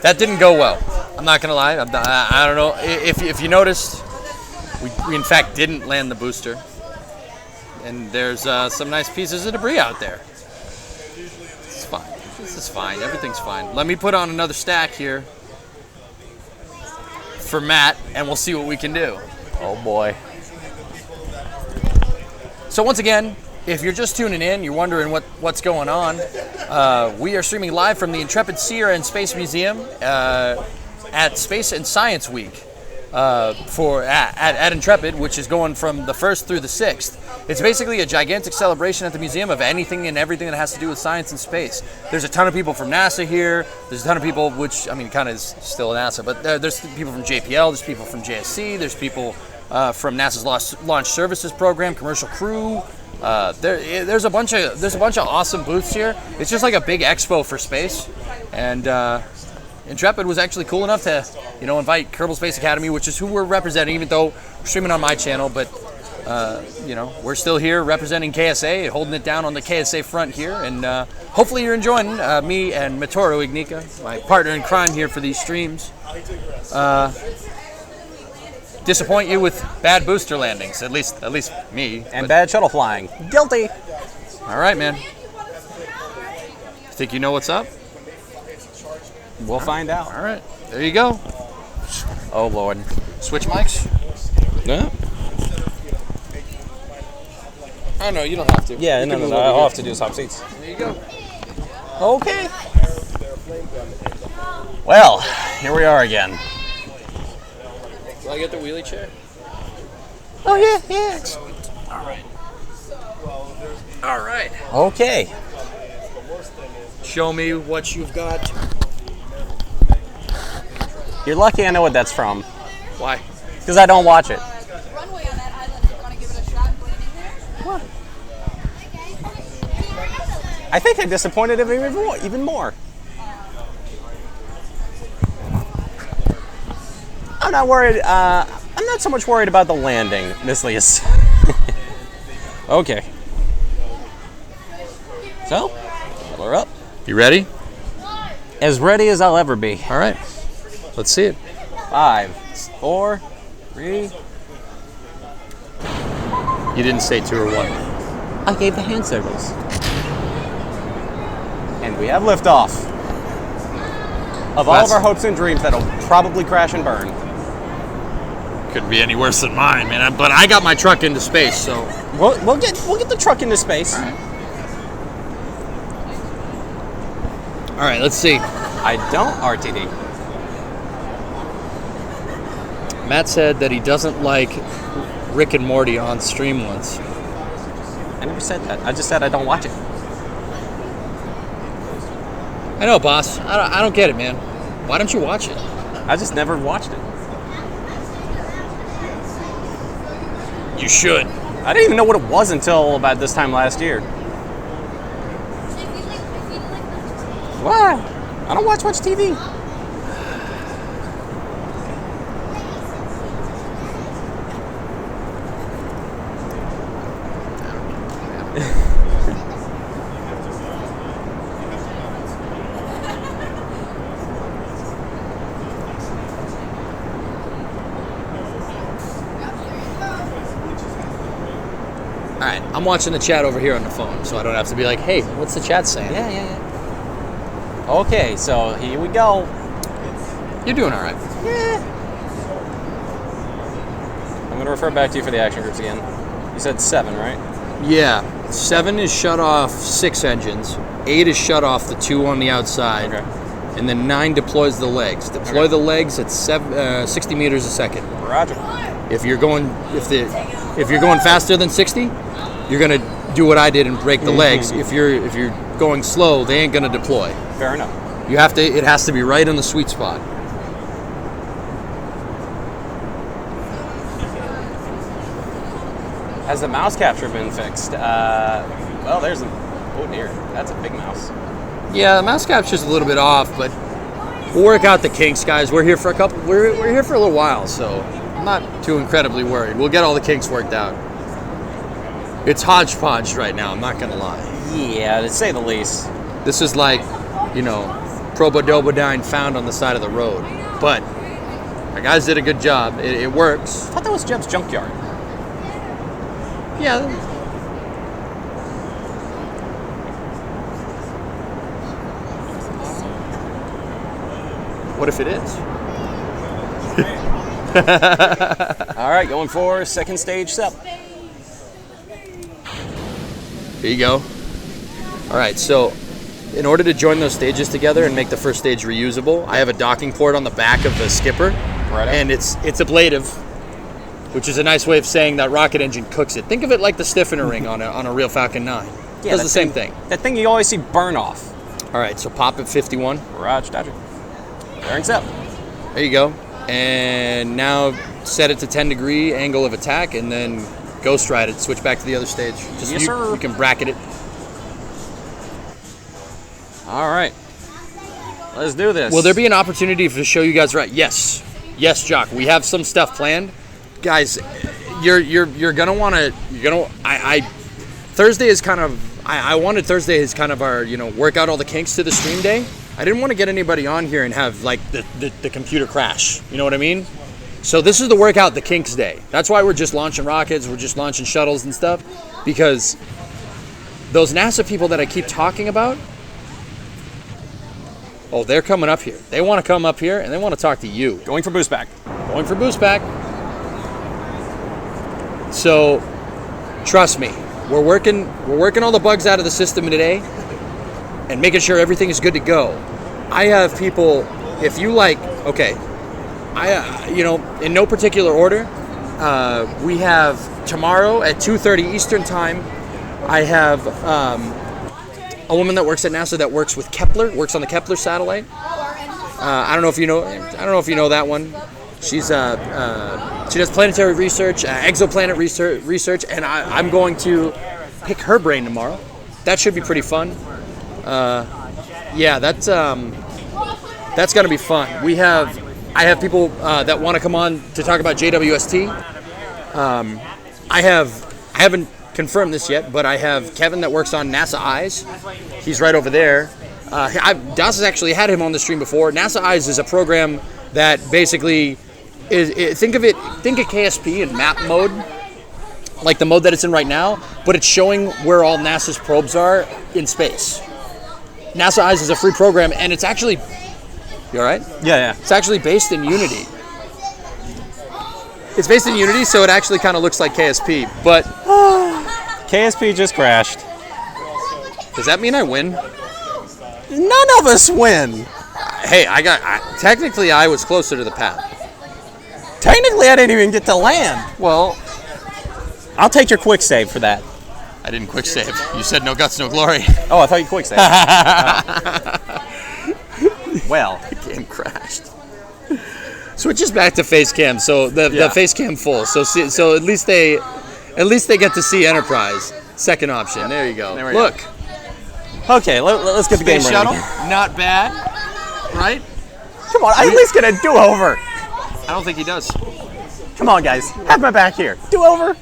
that didn't go well. I'm not gonna lie. I don't know if you noticed. We in fact didn't land the booster, and there's some nice pieces of debris out there. It's fine. This is fine. Everything's fine. Let me put on another stack here for Matt, and we'll see what we can do. Oh boy. So once again, if you're just tuning in, you're wondering what's going on, we are streaming live from the Intrepid Sierra and Space Museum at Space and Science Week at Intrepid, which is going from the 1st through the 6th. It's basically a gigantic celebration at the museum of anything and everything that has to do with science and space. There's a ton of people from NASA here. There's a ton of people, which, I mean, kind of is still NASA, but there's people from JPL, there's people from JSC, there's people from NASA's Launch Services Program, commercial crew. There's a bunch of awesome booths here. It's just like a big expo for space, and Intrepid was actually cool enough to invite Kerbal Space Academy, which is who we're representing, even though we're streaming on my channel, but we're still here representing KSA, holding it down on the KSA front here, and hopefully you're enjoying me and Matoru Ignika, my partner in crime here for these streams. Disappoint you with bad booster landings, at least me. And bad shuttle flying. Guilty. All right, man. Think you know what's up? We'll find out. All right, there you go. Oh, Lord. Switch mics? No. Oh, no, you don't have to. Yeah, You no, can no, move no. over I'll here. have to do swap seats. There you go. Okay. Well, here we are again. Will I get the wheelie chair? Oh, yeah. All right. Okay. Show me what you've got. You're lucky I know what that's from, Why? because I don't watch it. Runway on that island if you want to give it a shot and land in there. I think I disappointed him even more. I'm not worried. I'm not so much worried about the landing, Miss Leas. Okay. So, we're up. You ready? As ready as I'll ever be. All right. Let's see it. 5, 4, 3. You didn't say 2 or 1. I gave the hand signals. And we have liftoff. Of all of our hopes and dreams that'll probably crash and burn. Couldn't be any worse than mine, man. But I got my truck into space, so. We'll get the truck into space. All right, let's see. I don't RTD. Matt said that he doesn't like Rick and Morty on stream once. I never said that. I just said I don't watch it. I know, boss. I don't get it, man. Why don't you watch it? I just never watched it. You should. I didn't even know what it was until about this time last year. What? I don't watch much TV. All right, I'm watching the chat over here on the phone, so I don't have to be like, hey, what's the chat saying? Yeah. Okay, so here we go. You're doing all right. I'm going to refer back to you for the action groups again. You said 7, right? Yeah, 7 is shut off 6 engines. 8 is shut off the 2 on the outside. Okay. And then 9 deploys the legs. Deploy the legs at 60 meters a second. Roger. If you're going faster than 60, you're gonna do what I did and break the legs. If you're going slow, they ain't gonna deploy. Fair enough. You have to. It has to be right on the sweet spot. Has the mouse capture been fixed? Well, there's a... Oh, dear. That's a big mouse. Yeah, the mouse capture's a little bit off, but we'll work out the kinks, guys. We're here for a couple. We're here for a little while, so I'm not too incredibly worried. We'll get all the kinks worked out. It's hodgepodge right now. I'm not gonna lie. Yeah, to say the least. This is like, Probodobodine found on the side of the road. But our guys did a good job. It works. I thought that was Jeb's junkyard. Yeah. What if it is? All right, going for second stage step. Here you go. All right, so in order to join those stages together and make the first stage reusable, I have a docking port on the back of the skipper, and it's ablative, which is a nice way of saying that rocket engine cooks it. Think of it like the stiffener ring on a real Falcon 9. Yeah, Does the same thing. That thing you always see burn off. All right, so pop at 51. Roger, dodger. Bearings up. There you go. And now set it to 10 degree angle of attack, and then ghost ride it, switch back to the other stage. Just Yes, sir. You can bracket it. All right. Let's do this. Will there be an opportunity to show you guys right? Yes, Jock. We have some stuff planned, guys. You're gonna want to. Thursday is kind of. I wanted Thursday as kind of our work out all the kinks to the stream day. I didn't want to get anybody on here and have like the computer crash. You know what I mean? So this is the workout the kinks day. That's why we're just launching rockets. We're just launching shuttles and stuff, because those NASA people that I keep talking about. Oh, they're coming up here. They want to come up here, and they want to talk to you. Going for boost back. Going for boost back. So, trust me, we're working all the bugs out of the system today, and making sure everything is good to go. I have people. If you like, okay, in no particular order. We have tomorrow at 2:30 Eastern time. I have. A woman that works at NASA that works with Kepler, works on the Kepler satellite. I don't know if you know that one. She does planetary research, exoplanet research, and I'm going to pick her brain tomorrow. That should be pretty fun. That's gonna be fun. I have people that want to come on to talk about JWST. I haven't confirmed this yet, but I have Kevin that works on NASA Eyes. He's right over there. Das has actually had him on the stream before. NASA Eyes is a program that basically think of KSP in map mode, like the mode that it's in right now, but it's showing where all NASA's probes are in space. NASA Eyes is a free program, and it's actually, you all right? Yeah. It's actually based in Unity. It's based in Unity, so it actually kind of looks like KSP, but KSP just crashed. does that mean I win? None of us win. Hey, technically I was closer to the path. Technically, I didn't even get to land. Well, I'll take your quick save for that. I didn't quick save. You said no guts, no glory. Oh, I thought you quick saved. Well, The game crashed. Switches back to face cam, so the face cam full. So at least they get to see Enterprise. Second option. There you go. There we Look, go. Okay, let's get the game Space running. Shuttle, not bad, right? Come on, I at least get a do-over. I don't think he does. Come on, guys, have my back here. Do-over.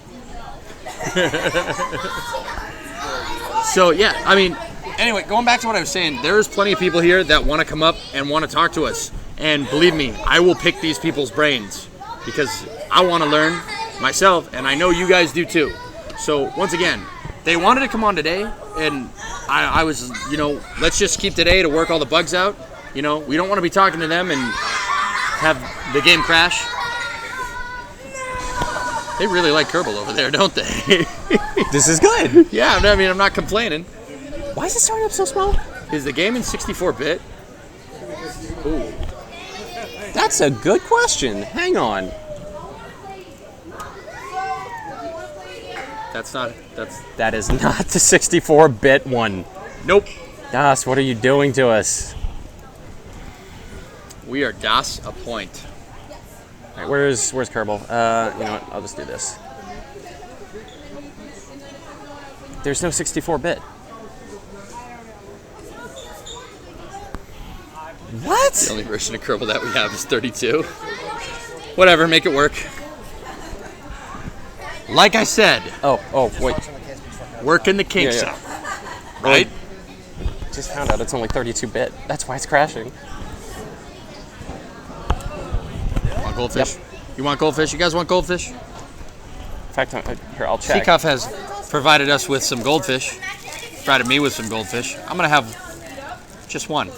So yeah, I mean, anyway, going back to what I was saying, there's plenty of people here that want to come up and want to talk to us. And believe me, I will pick these people's brains because I want to learn myself, and I know you guys do too. So once again, they wanted to come on today, and I was, let's just keep today to work all the bugs out. We don't want to be talking to them and have the game crash. They really like Kerbal over there, don't they? This is good. Yeah, I mean, I'm not complaining. Why is it starting up so small? Is the game in 64-bit? Ooh. That's a good question. Hang on. That is not the 64-bit one. Nope. Das, what are you doing to us? We are DOS a point. All right, where's Kerbal? You know what? I'll just do this. There's no 64-bit. What? The only version of Kerbal that we have is 32. Whatever, make it work. Like I said. Oh, wait. Working the kinks Yeah. out. Right? Just found out it's only 32-bit. That's why it's crashing. Want goldfish? Yep. You want goldfish? You guys want goldfish? In fact, here, I'll check. Seacoff has provided us with some goldfish. Provided me with some goldfish. I'm going to have just one.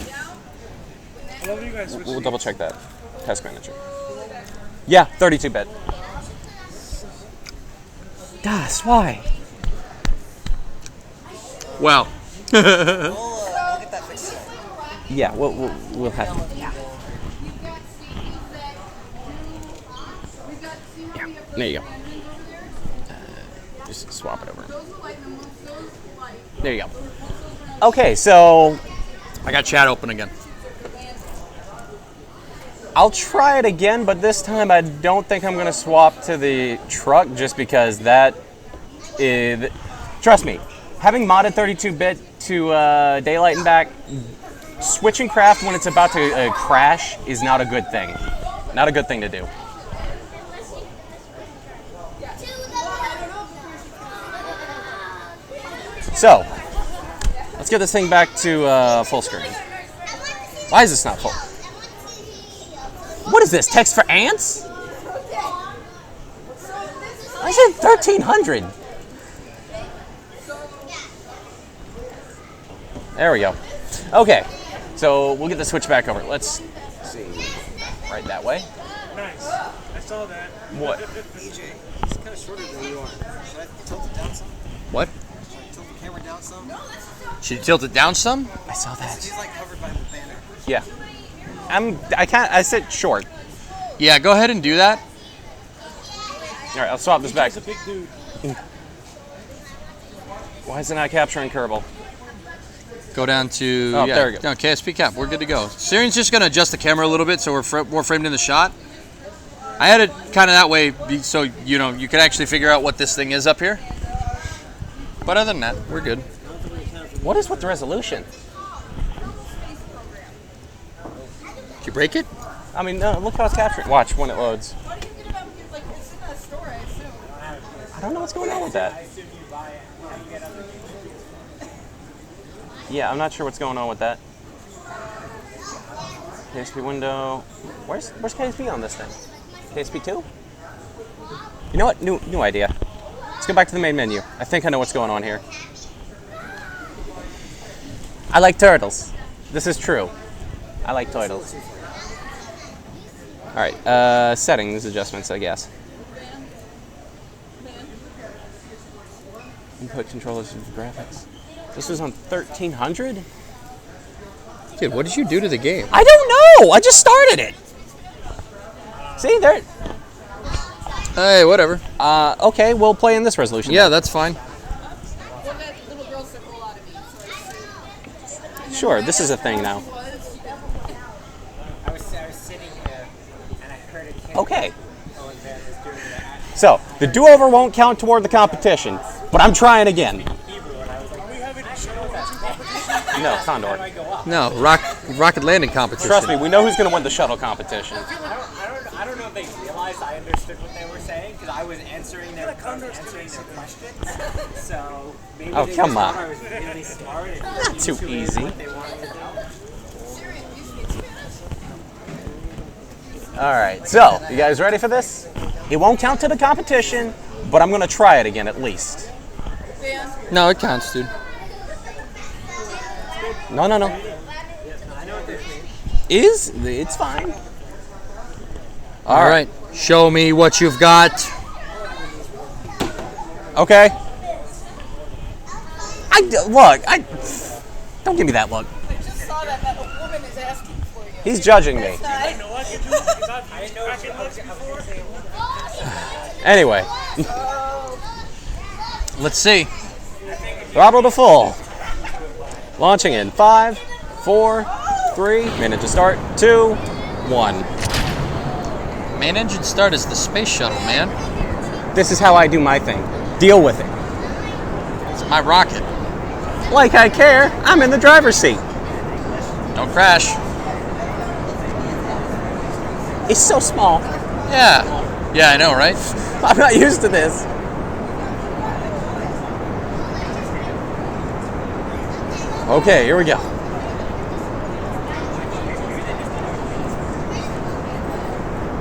We'll double check that. Task manager. Yeah, 32-bit. Das, why? Well. Yeah, we'll have to. Yeah. There you go. Just swap it over. There you go. Okay, so I got chat open again. I'll try it again, but this time I don't think I'm going to swap to the truck just because that Trust me, having modded 32-bit to daylight and back, switching craft when it's about to crash is not a good thing. Not a good thing to do. So, let's get this thing back to full screen. Why is this not full? What is this, text for ants? I said 1,300. There we go. Okay, so we'll get the switch back over. Let's see. Right that way. Nice. I saw that. What? EJ, it's kind of shorter than you are. Should I tilt it down some? What? Should I tilt the camera down some? Should you tilt it down some? I saw that. He's like covered by the banner. Yeah. I sit short. Yeah, go ahead and do that. All right, I'll swap this back. He's a big dude. Why is it not capturing Kerbal? Go down to Oh, there we go. No, KSP cap. We're good to go. Syrian's just gonna adjust the camera a little bit so we're more framed in the shot. I had it kind of that way so you could actually figure out what this thing is up here. But other than that, we're good. What is with the resolution? Did you break it? I mean, no, look how it's capturing. Watch when it loads. What do you think about because like it's in a store, I assume. I don't know what's going on with that. Yeah, I'm not sure what's going on with that. KSP window. Where's KSP on this thing? KSP 2? You know what? New idea. Let's go back to the main menu. I think I know what's going on here. I like turtles. This is true. I like turtles. All right, settings adjustments, I guess. Input controllers and graphics. This was on 1300? Dude, what did you do to the game? I don't know. I just started it. See, there. Hey, whatever. Okay, we'll play in this resolution. Yeah, that's fine. Well, that little girl took a lot of me. So Sure, this is a thing now. I was sitting here and I heard a kid. Okay. Going there and was doing that. So, the do-over won't count toward the competition, but I'm trying again. Hebrew and I was like, we haven't shown that. No, Condor. No, rocket landing competition. Trust me, we know who's going to win the shuttle competition. I don't know if they realized I understood what they were saying because I was answering their questions. So maybe Oh, they come just thought on. I was really smart and Not too easy. what they wanted to know. All right, so, you guys ready for this? It won't count to the competition, but I'm going to try it again at least. Dan, No, it counts, dude. No. It's fine. All right. Show me what you've got. Okay. Don't give me that look. I just saw that a woman is asking for you. He's judging me. I know I can do it because I've used tracking looks before. Anyway, Let's see. throttle to full. Launching in 5, 4, 3, minute to start, 2, 1. Main engine start is the space shuttle, man. This is how I do my thing. Deal with it. It's my rocket. Like I care, I'm in the driver's seat. Don't crash. It's so small. Yeah. Yeah, I know, right? I'm not used to this. Okay, here we go.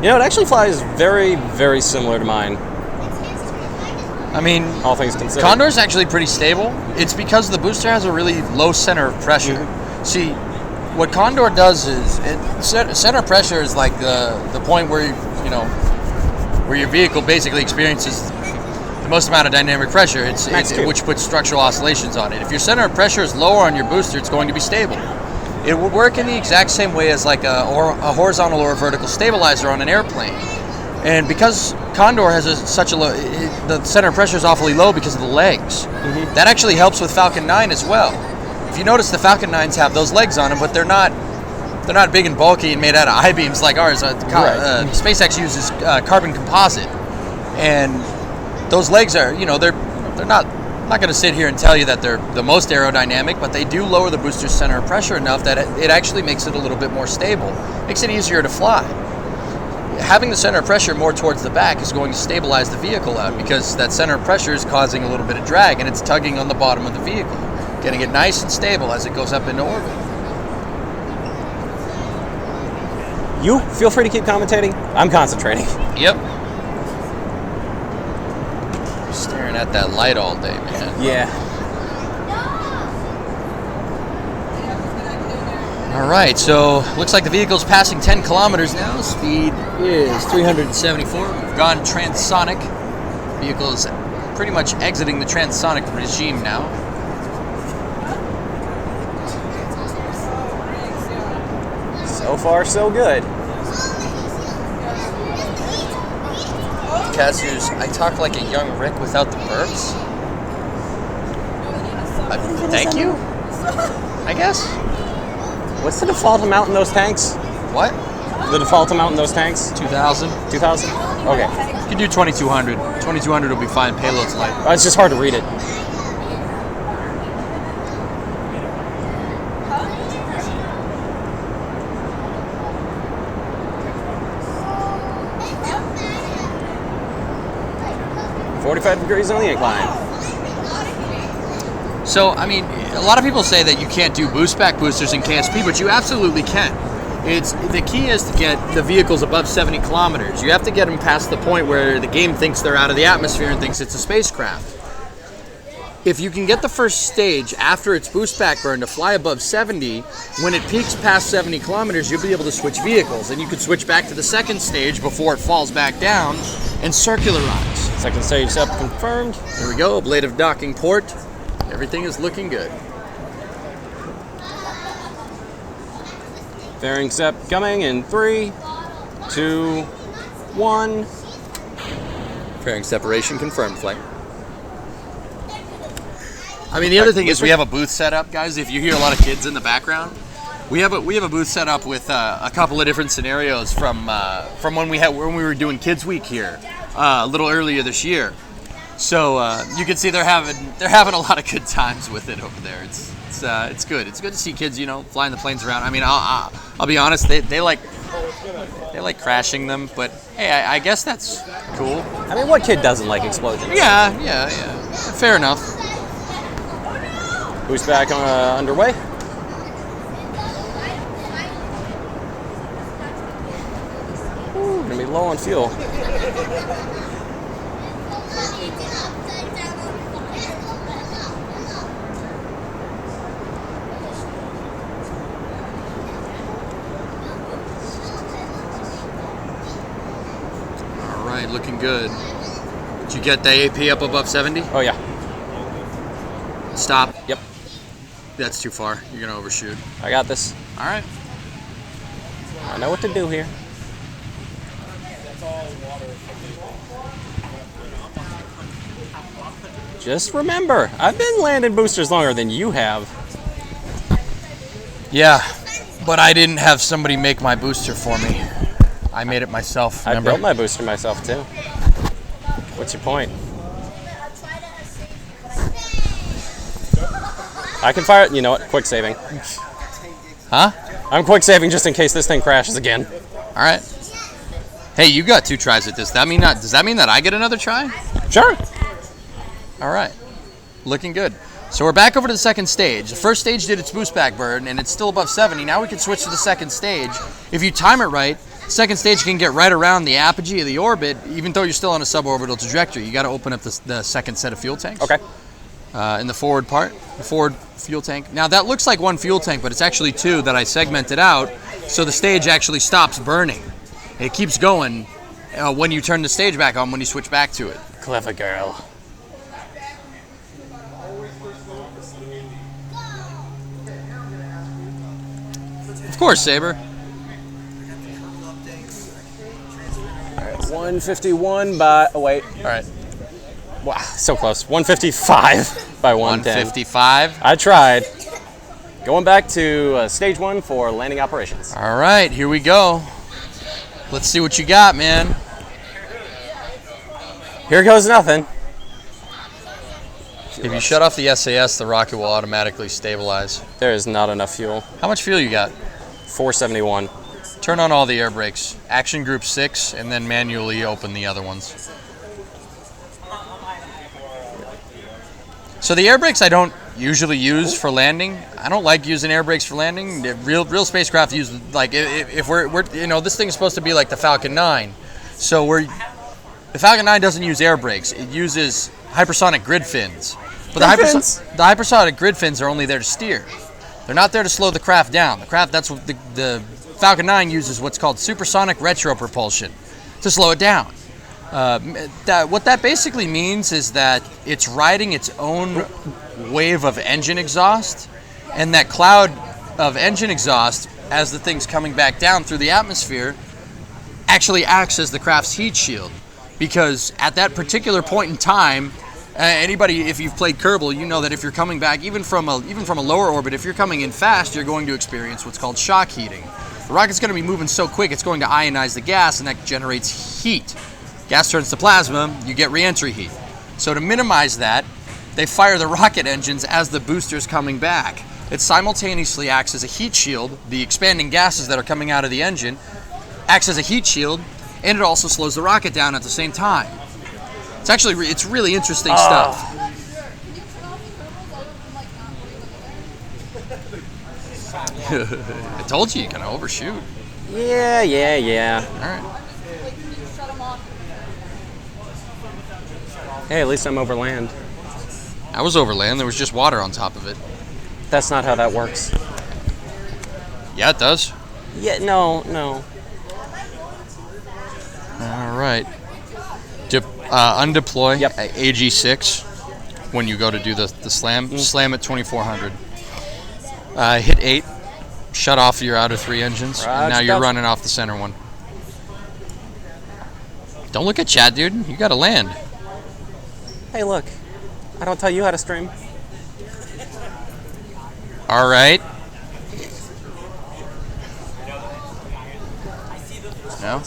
You know, it actually flies very, very similar to mine, I mean, all things considered. Condor's actually pretty stable. It's because the booster has a really low center of pressure. See, what Condor does is center of pressure is like the point where where your vehicle basically experiences the most amount of dynamic pressure. It's which puts structural oscillations on it. If your center of pressure is lower on your booster, it's going to be stable. It will work in the exact same way as like a horizontal or a vertical stabilizer on an airplane. And because Condor has such a low, the center of pressure is awfully low because of the legs. Mm-hmm. That actually helps with Falcon 9 as well. If you notice, the Falcon 9s have those legs on them, but they're not big and bulky and made out of I-beams like ours. SpaceX uses carbon composite, and those legs are they're they're not. I'm not going to sit here and tell you that they're the most aerodynamic, but they do lower the booster's center of pressure enough that it actually makes it a little bit more stable. Makes it easier to fly. Having the center of pressure more towards the back is going to stabilize the vehicle out because that center of pressure is causing a little bit of drag and it's tugging on the bottom of the vehicle, getting it nice and stable as it goes up into orbit. You feel free to keep commentating. I'm concentrating. Yep. Staring at that light all day, man. Yeah. All right, so looks like the vehicle's passing 10 kilometers now. Speed is 374. We've gone transonic. Vehicle is pretty much exiting the transonic regime now. So far, so good. Cassius, I talk like a young Rick without the burps. Thank you, I guess. What's the default amount in those tanks? What? The default amount in those tanks? 2,000. 2,000? Okay. You can do 2,200. 2,200 will be fine. Payload's light. It's just hard to read it. .45 degrees on the incline. So, I mean, a lot of people say that you can't do boost back boosters in KSP, but you absolutely can. The key is to get the vehicles above 70 kilometers. You have to get them past the point where the game thinks they're out of the atmosphere and thinks it's a spacecraft. If you can get the first stage after its boost back burn to fly above 70, when it peaks past 70 kilometers, you'll be able to switch vehicles, and you could switch back to the second stage before it falls back down and circularize. Second stage SEP confirmed. There we go, ablative docking port. Everything is looking good. Fairing SEP coming in 3, 2, 1. Fairing separation confirmed, flight. I mean, the other thing is we have a booth set up, guys. If you hear a lot of kids in the background, we have a booth set up with a couple of different scenarios from when we were doing Kids Week here a little earlier this year. So you can see they're having a lot of good times with it over there. It's good. It's good to see kids, flying the planes around. I mean, I'll be honest, they like crashing them, but hey, I guess that's cool. I mean, what kid doesn't like explosions? Yeah. Fair enough. Boost back underway. Ooh, gonna be low on fuel. All right, looking good. Did you get the AP up above 70? Oh yeah. Stop. Yep. That's too far. You're gonna overshoot. I got this. All right. I know what to do here. Just remember, I've been landing boosters longer than you have. Yeah, but I didn't have somebody make my booster for me. I made it myself. Remember? I built my booster myself too. What's your point? I can fire it. You know what? Quick saving. Huh? I'm quick saving just in case this thing crashes again. All right. Hey, you got 2 tries at this. Does that mean that I get another try? Sure. All right. Looking good. So we're back over to the second stage. The first stage did its boost back burn, and it's still above 70. Now we can switch to the second stage. If you time it right, the second stage can get right around the apogee of the orbit, even though you're still on a suborbital trajectory. You got to open up the second set of fuel tanks. Okay. In the forward part, the forward fuel tank. Now that looks like 1 fuel tank, but it's actually 2 that I segmented out, so the stage actually stops burning. It keeps going when you turn the stage back on, when you switch back to it. Clever girl. Of course, Saber. All right, 151 by. Oh wait. All right. Wow, so close. 155 by 110. 155. I tried. Going back to stage 1 for landing operations. All right, here we go. Let's see what you got, man. Here goes nothing. If you shut off the SAS, the rocket will automatically stabilize. There is not enough fuel. How much fuel you got? 471. Turn on all the air brakes. Action group 6, and then manually open the other ones. So the air brakes I don't usually use for landing. I don't like using air brakes for landing. Real spacecraft use, like, if we're you know, this thing is supposed to be like the Falcon 9. So the Falcon 9 doesn't use air brakes. It uses hypersonic grid fins. But the hypersonic grid fins are only there to steer. They're not there to slow the craft down. That's what the Falcon 9 uses what's called supersonic retropropulsion to slow it down. What that basically means is that it's riding its own wave of engine exhaust, and that cloud of engine exhaust, as the thing's coming back down through the atmosphere, actually acts as the craft's heat shield. Because at that particular point in time, anybody, if you've played Kerbal, you know that if you're coming back, even from a lower orbit, if you're coming in fast, you're going to experience what's called shock heating. The rocket's going to be moving so quick, it's going to ionize the gas, and that generates heat. Gas turns to plasma, you get re-entry heat. So to minimize that, they fire the rocket engines as the booster's coming back. It simultaneously acts as a heat shield. The expanding gases that are coming out of the engine acts as a heat shield, and it also slows the rocket down at the same time. It's really interesting stuff. I told you can overshoot. Yeah. All right. Hey, at least I'm over land. I was over land. There was just water on top of it. That's not how that works. Yeah, it does. Yeah, no. All right. Undeploy Yep. at AG6 when you go to do the slam. Slam at 2400. Hit 8. Shut off your outer 3 engines. And now you're running off the center one. Don't look at chat, dude. You got to land. Hey, look. I don't tell you how to stream. All right. No?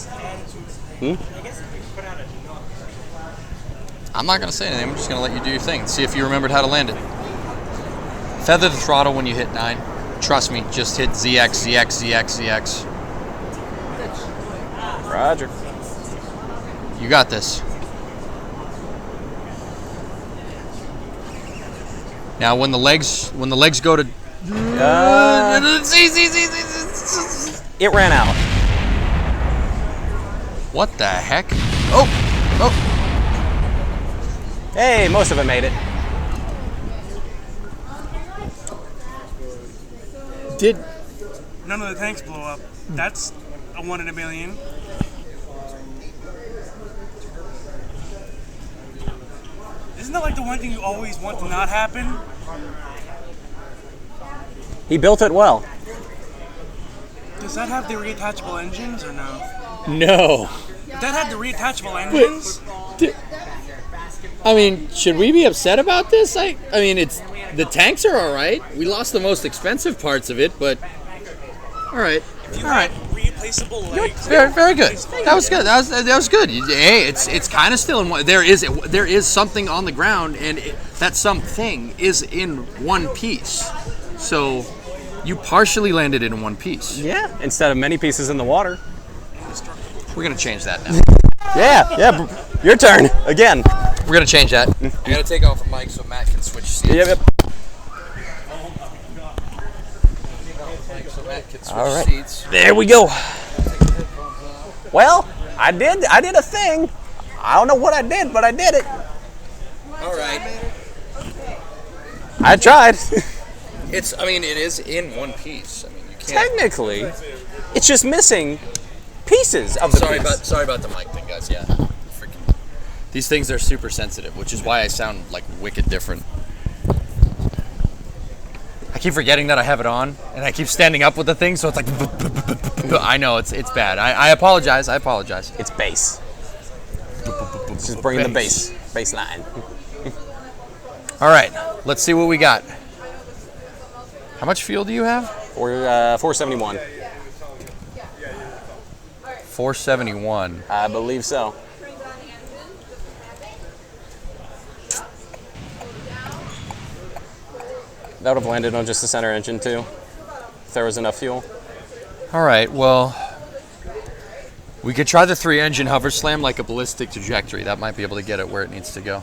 I'm not going to say anything. I'm just going to let you do your thing and see if you remembered how to land it. Feather the throttle when you hit 9. Trust me, just hit ZX, ZX, ZX, ZX. Roger. You got this. Now when the legs go to It ran out. What the heck? Oh. Hey, most of it made it. None of the tanks blow up. That's a 1 in a million. Isn't that like the one thing you always want to not happen? He built it well. Does that have the reattachable engines or no? No. If that had the reattachable engines, I mean, should we be upset about this? I mean, the tanks are all right. We lost the most expensive parts of it, but all right. if you had replaceable legs, Very, very good. That was good. That was good. Hey, it's kind of still in one. There is something on the ground, and that something is in one piece. So you partially landed in one piece. Yeah, instead of many pieces in the water. We're gonna change that now. Yeah. Your turn again. We're gonna change that. I gotta take off the mic so Matt can switch seats. Yep. So Matt can switch All right. seats. There we go. Well, I did a thing. I don't know what I did, but I did it. All right. I tried. It is in one piece. I mean, you can't. Technically, it's just missing pieces of the piece. Sorry about the mic thing, guys. Yeah. Freaking. These things are super sensitive, which is why I sound like wicked different. I keep forgetting that I have it on, and I keep standing up with the thing, so it's like. I know it's bad. I apologize. It's bass. It's just bringing the bass line. All right, let's see what we got. How much fuel do you have? Or 471. 471. I believe so. That would have landed on just the center engine too, if there was enough fuel. All right, well, we could try the 3-engine hover slam like a ballistic trajectory. That might be able to get it where it needs to go.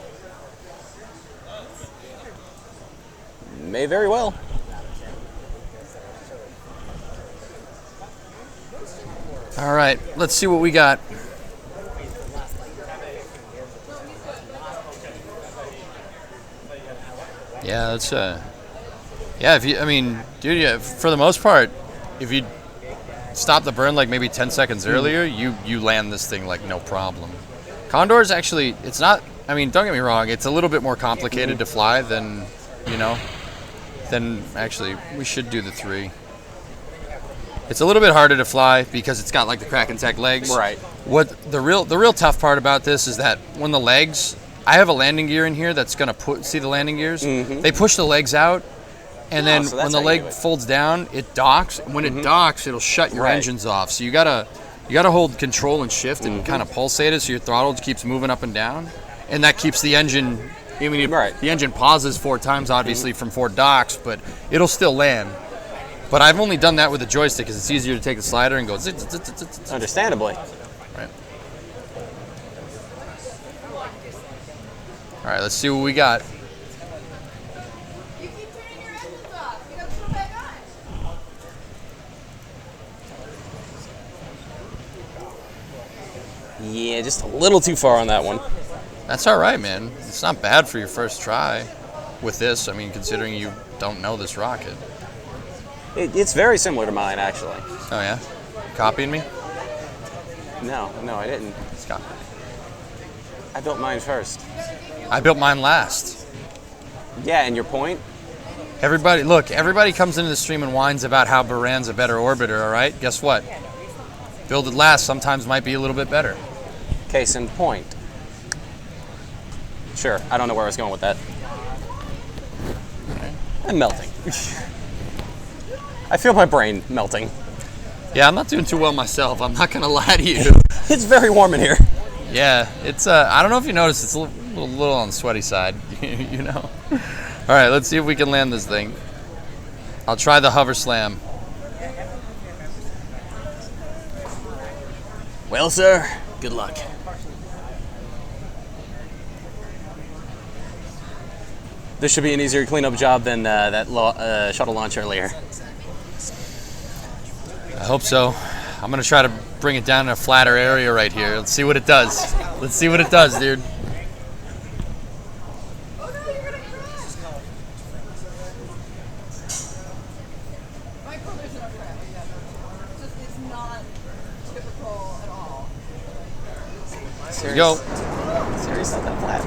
May very well. All right, let's see what we got. Yeah, that's yeah. Dude, yeah, for the most part, if you stop the burn like maybe 10 seconds earlier, you land this thing like no problem. Condor's actually, it's not. I mean, don't get me wrong, it's a little bit more complicated to fly than, actually we should do the 3. It's a little bit harder to fly because it's got like the crack and tack legs. Right. What the real tough part about this is that when the legs, I have a landing gear in here that's gonna see the landing gears. They push the legs out, and then so when that's the how you leg do it. folds down, it docks. When it docks, it'll shut your Right. engines off. So you gotta hold control and shift and kind of pulsate it so your throttle keeps moving up and down, and that keeps the engine. I mean, Right. the engine pauses 4 times, obviously, from 4 docks, but it'll still land. But I've only done that with the joystick because it's easier to take the slider and go. Zit, zit, zit, zit, zit, zit. Understandably. Right. All right, let's see what we got. You keep turning your engines off. You gotta put it back on. Yeah, just a little too far on that one. That's all right, man. It's not bad for your first try with this. I mean, considering you don't know this rocket. It's very similar to mine, actually. Oh, yeah? Copying me? No, I didn't. It's copy. I built mine first. I built mine last. Yeah, and your point? Everybody comes into the stream and whines about how Baran's a better orbiter, all right? Guess what? Build it last sometimes might be a little bit better. Case in point. Sure, I don't know where I was going with that. I'm melting. I feel my brain melting. Yeah, I'm not doing too well myself. I'm not gonna lie to you. It's very warm in here. Yeah, it's. I don't know if you noticed. It's a little on the sweaty side. You know. All right, let's see if we can land this thing. I'll try the hover slam. Well, sir, good luck. This should be an easier cleanup job than that shuttle launch earlier. I hope so. I'm gonna try to bring it down in a flatter area right here. Let's see what it does. Let's see what it does, dude. Oh no, you're gonna crash! My collision of crap. Yeah, it's not typical at all. Here we go. Seriously, not that flat.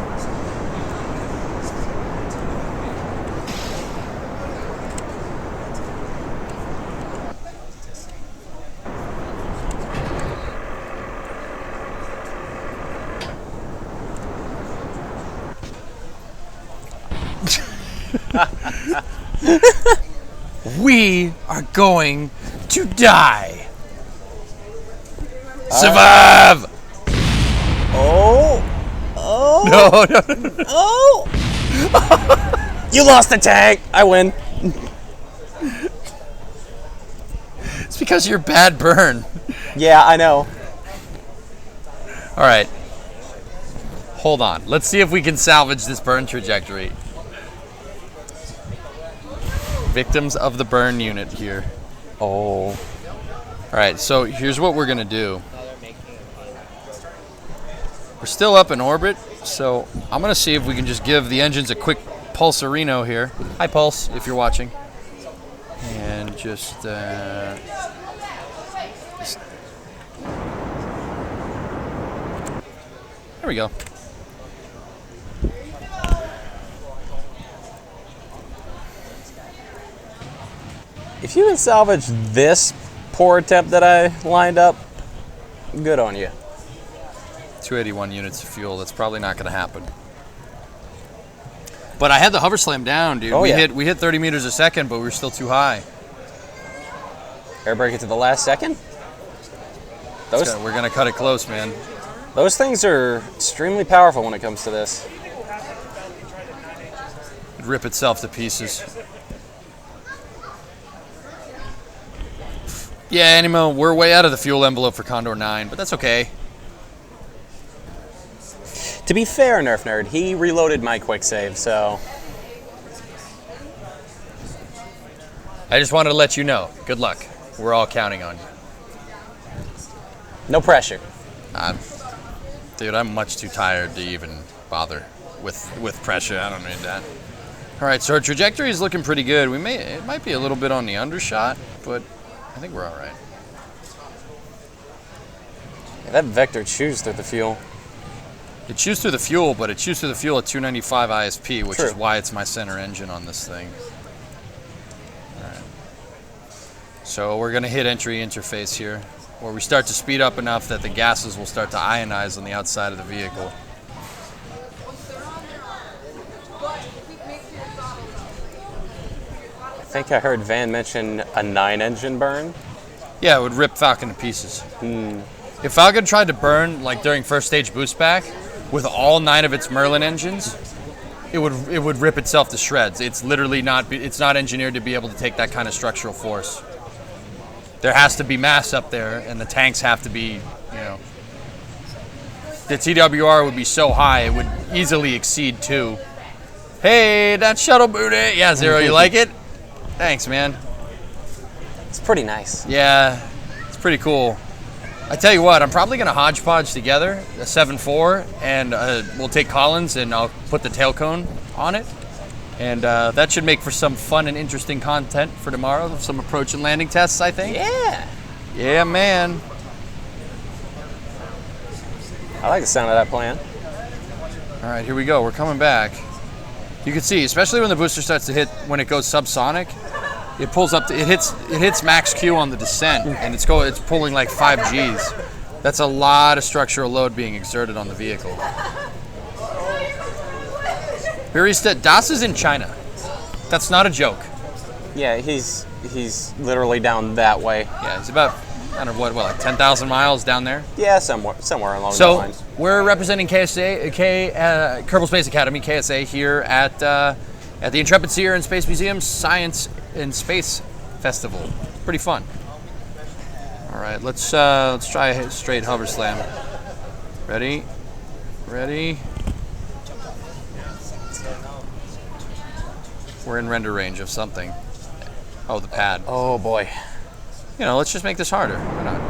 We are going to die. Survive! Oh! No. Oh! You lost the tank! I win. It's because you're bad burn. Yeah, I know. All right. Hold on. Let's see if we can salvage this burn trajectory. Victims of the burn unit here. Oh. All right, so here's what we're going to do. We're still up in orbit, so I'm going to see if we can just give the engines a quick pulserino here. Hi, Pulse, if you're watching. And just there we go. If you can salvage this poor attempt that I lined up, good on you. 281 units of fuel. That's probably not going to happen. But I had the hover slam down, dude. Oh, we yeah. hit 30 meters a second, but we were still too high. Air brake it to the last second. We're going to cut it close, man. Those things are extremely powerful when it comes to this. It'd rip itself to pieces. Yeah, Animo, we're way out of the fuel envelope for Condor 9, but that's okay. To be fair, Nerf Nerd, he reloaded my quick save, so... I just wanted to let you know. Good luck. We're all counting on you. No pressure. Dude, I'm much too tired to even bother with pressure. I don't need that. All right, so our trajectory is looking pretty good. It might be a little bit on the undershot, but I think we're all right. Yeah, that Vector chews through the fuel. It chews through the fuel, but it chews through the fuel at 295 ISP, which True. is why it's my center engine on this thing. All right. So we're gonna hit entry interface here, where we start to speed up enough that the gases will start to ionize on the outside of the vehicle. I think I heard Van mention a 9-engine burn. Yeah, it would rip Falcon to pieces. If Falcon tried to burn, like during first stage boost back, with all 9 of its Merlin engines, it would rip itself to shreds. It's literally not engineered to be able to take that kind of structural force. There has to be mass up there, and the tanks have to be, the TWR would be so high it would easily exceed 2. Hey, that shuttle booty. Yeah, Zero, you like it? Thanks, man. It's pretty nice. Yeah, it's pretty cool. I tell you what, I'm probably going to hodgepodge together a 7.4, and we'll take Collins and I'll put the tail cone on it. And that should make for some fun and interesting content for tomorrow. Some approach and landing tests, I think. Yeah. Yeah, man. I like the sound of that plan. All right, here we go. We're coming back. You can see, especially when the booster starts to hit, when it goes subsonic, it pulls up. It hits max Q on the descent, and it's pulling like 5 Gs. That's a lot of structural load being exerted on the vehicle. Barista, Das is in China. That's not a joke. Yeah, he's literally down that way. Yeah, he's about, I don't know what, like 10,000 miles down there. Yeah, somewhere along those So lines. we're representing KSA, Kerbal Space Academy, KSA, here at the Intrepid Sierra and Space Museum Science and Space Festival. Pretty fun. All right, let's try a straight hover slam. Ready? We're in render range of something. Oh, the pad. Oh boy. Let's just make this harder. Why not?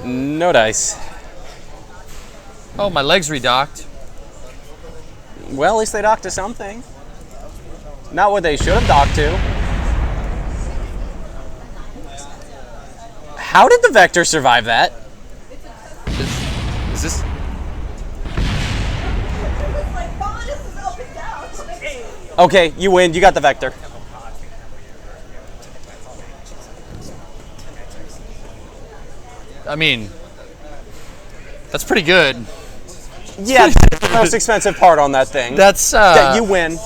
No dice. Oh, my legs redocked. Well, at least they docked to something. Not what they should have docked to. How did the Vector survive that? Is this? Okay, you win. You got the Vector. I mean, that's pretty good. Yeah, that's the most expensive part on that thing. That's Yeah, you win.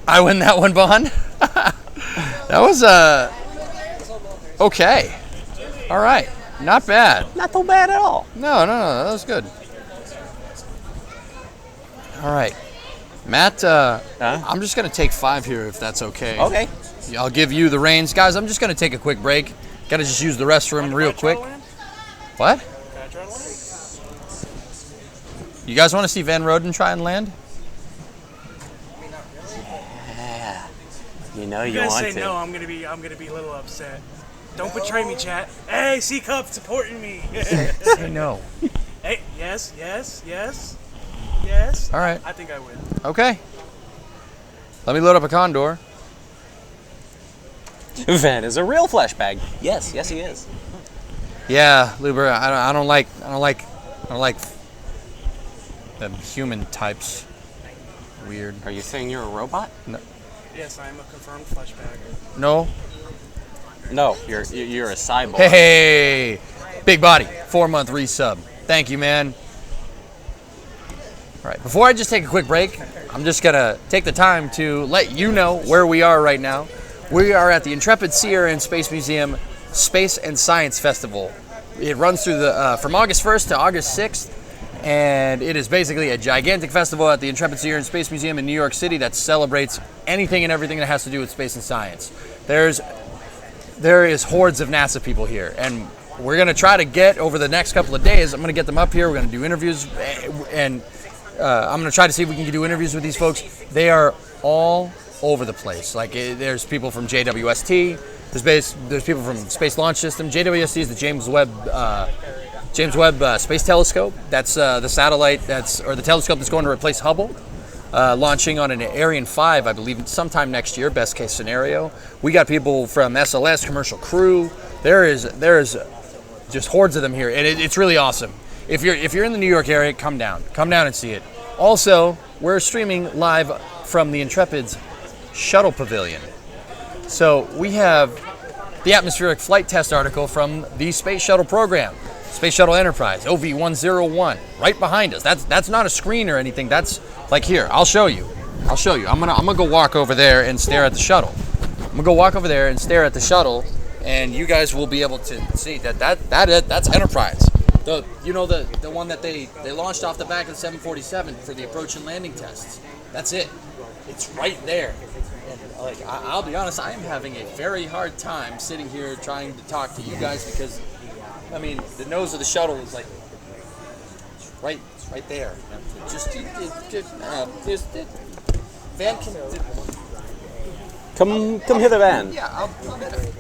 I win that one, Bond. That was okay. All right, not bad. Not so bad at all. No, that was good. All right, Matt. I'm just gonna take 5 here if that's okay. Okay. I'll give you the reins, guys. I'm just gonna take a quick break. Gotta just use the restroom real quick. What? You guys want to see Van Roden try and land? You know You you guys want say to. no, I'm gonna be a little upset. Don't betray me, chat. Hey, C-Cup supporting me. Say no. Hey, yes. All right. I think I win. Okay. Let me load up a Condor. Van is a real flesh bag. Yes, he is. Yeah, Luber. I don't like them human types. Weird. Are you saying you're a robot? Yes, I am a confirmed flesh bag. No. No, you're a cyborg. Hey, big body, 4-month resub. Thank you, man. All right, before I just take a quick break, I'm just going to take the time to let you know where we are right now. We are at the Intrepid Sea and Space Museum Space and Science Festival. It runs through from August 1st to August 6th, and it is basically a gigantic festival at the Intrepid Sea and Space Museum in New York City that celebrates anything and everything that has to do with space and science. There is hordes of NASA people here, and we're going to try to get, over the next couple of days, I'm going to get them up here, we're going to do interviews, and I'm going to try to see if we can do interviews with these folks. They are all over the place. Like, there's people from JWST, there's people from Space Launch System. JWST is the James Webb Space Telescope. That's the satellite or the telescope that's going to replace Hubble, launching on an Ariane 5, I believe, sometime next year, best case scenario. We got people from SLS, Commercial Crew. There is just hordes of them here, and it's really awesome. If you're in the New York area, come down and see it. Also, we're streaming live from the Intrepid's Shuttle Pavilion. So we have the atmospheric flight test article from the Space Shuttle program, Space Shuttle Enterprise, OV-101, right behind us. That's not a screen or anything. That's like here. I'll show you. I'm gonna go walk over there and stare at the shuttle. And you guys will be able to see that's Enterprise. The one that they launched off the back of the 747 for the approach and landing tests. That's it. It's right there. And I'll be honest, I am having a very hard time sitting here trying to talk to you guys because, I mean, the nose of the shuttle is like it's right there. Van can Come hither, Van. Yeah, I'll get it.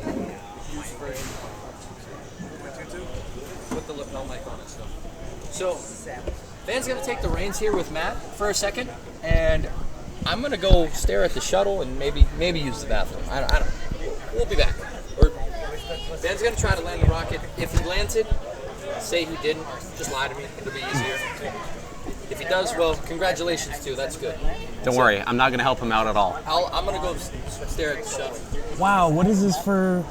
Put the lapel mic on it. So, Van's gonna take the reins here with Matt for a second, and I'm gonna go stare at the shuttle and maybe use the bathroom. I don't know. We'll be back. Or Van's gonna try to land the rocket. If he lands it, say he didn't. Just lie to me. It'll be easier. If he does, well, congratulations too. That's good. Don't worry, I'm not going to help him out at all. I'm gonna go stare at the shuttle. Wow, what is this for?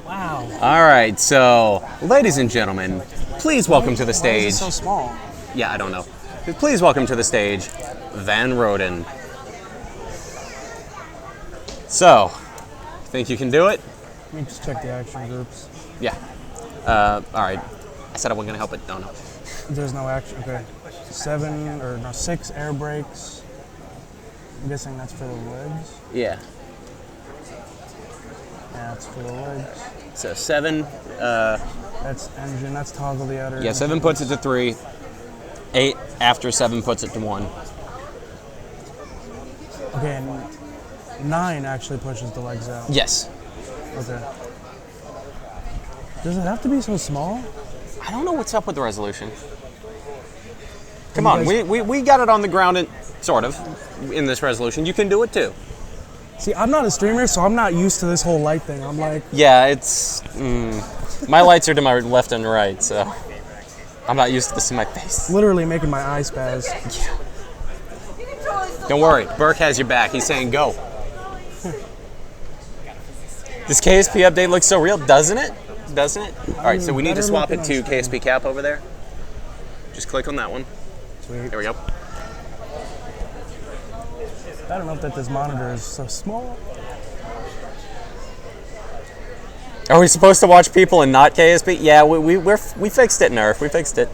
Wow. All right, so, ladies and gentlemen, please welcome to the stage. Why is it so small? Yeah, I don't know. Please welcome to the stage, Van Roden. So, think you can do it? Let me just check the action groups. Yeah. All right. I said I wasn't going to help it. No. There's no action. Okay. 6 air brakes. I'm guessing that's for the legs. Yeah. Yeah, it's for the legs. So 7. That's engine. That's toggle the outer. Yeah, 7 puts it to 3. 8 after 7 puts it to 1. Okay, and 9 actually pushes the legs out. Yes. Okay. Does it have to be so small? I don't know what's up with the resolution. Come on, we got it on the ground, sort of, in this resolution. You can do it too. See, I'm not a streamer, so I'm not used to this whole light thing. I'm like... Yeah, it's... my lights are to my left and right, so... I'm not used to this in my face. Literally making my eyes spaz. Yeah. Don't worry, Burke has your back. He's saying go. This KSP update looks so real, doesn't it? Doesn't it? All right, so we need to swap it to KSP cap over there. Just click on that one. Sweet. There we go. I don't know if this monitor is so small. Are we supposed to watch people and not KSP? Yeah, we fixed it, Nerf. We fixed it.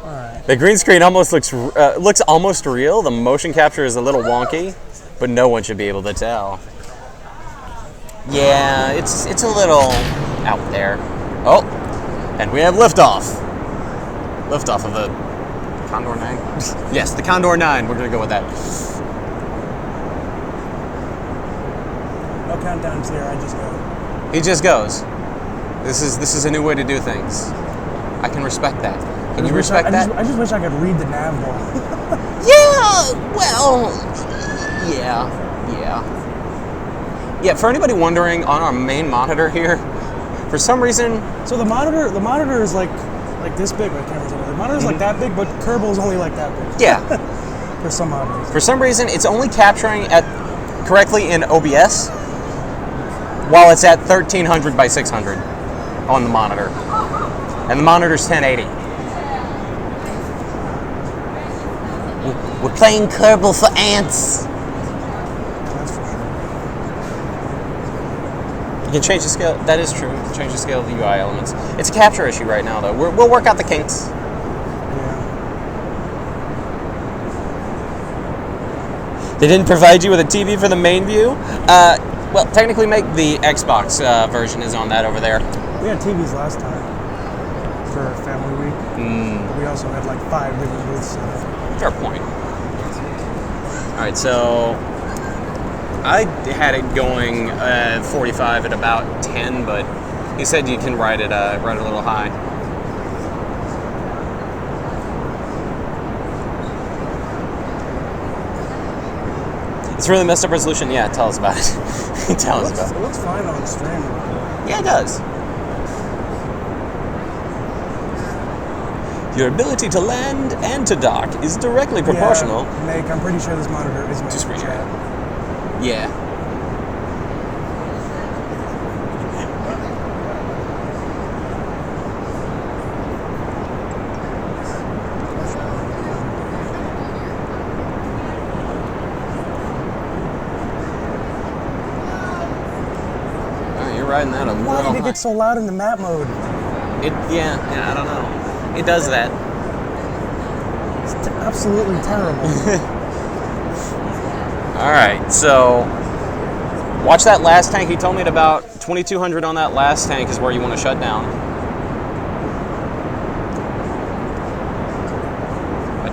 All right. The green screen almost looks almost real. The motion capture is a little wonky, but no one should be able to tell. Yeah, it's a little out there. Oh, and we have liftoff. Liftoff of the Condor 9? Yes, the Condor 9. We're going to go with that. No countdowns here, I just go. He just goes. This is a new way to do things. I can respect that. Can you respect that? I just wish I could read the nav bar. Yeah, well, yeah. Yeah, for anybody wondering, on our main monitor here, for some reason... So the monitor is like this big. My camera's over there. The monitor's like that big, but Kerbal's only like that big. Yeah. For some odd reason. For some reason, it's only capturing correctly in OBS, while it's at 1300 by 600 on the monitor. And the monitor's 1080. We're playing Kerbal for ants. That's for sure. You can change the scale. That is true. You can change the scale of the UI elements. It's a capture issue right now, though. We'll work out the kinks. Yeah. They didn't provide you with a TV for the main view? Well, technically, the Xbox version is on that over there. We had TVs last time for Family Week. We also had like 5 different booths set up. Fair point. All right, so I had it going 45 at about 10, but he said you can ride it a little high. It's really messed up resolution. Yeah, tell us about it. Tell us about it. It looks fine on stream. Yeah, it does. Your ability to land and to dock is directly proportional. Yeah, Nick, I'm pretty sure this monitor is made for chat. Yeah. Oh, you're riding that a Why little did it high. get so loud in the map mode? Yeah, I don't know. It does that. It's absolutely terrible. All right, so watch that last tank. He told me at about 2,200 on that last tank is where you want to shut down. I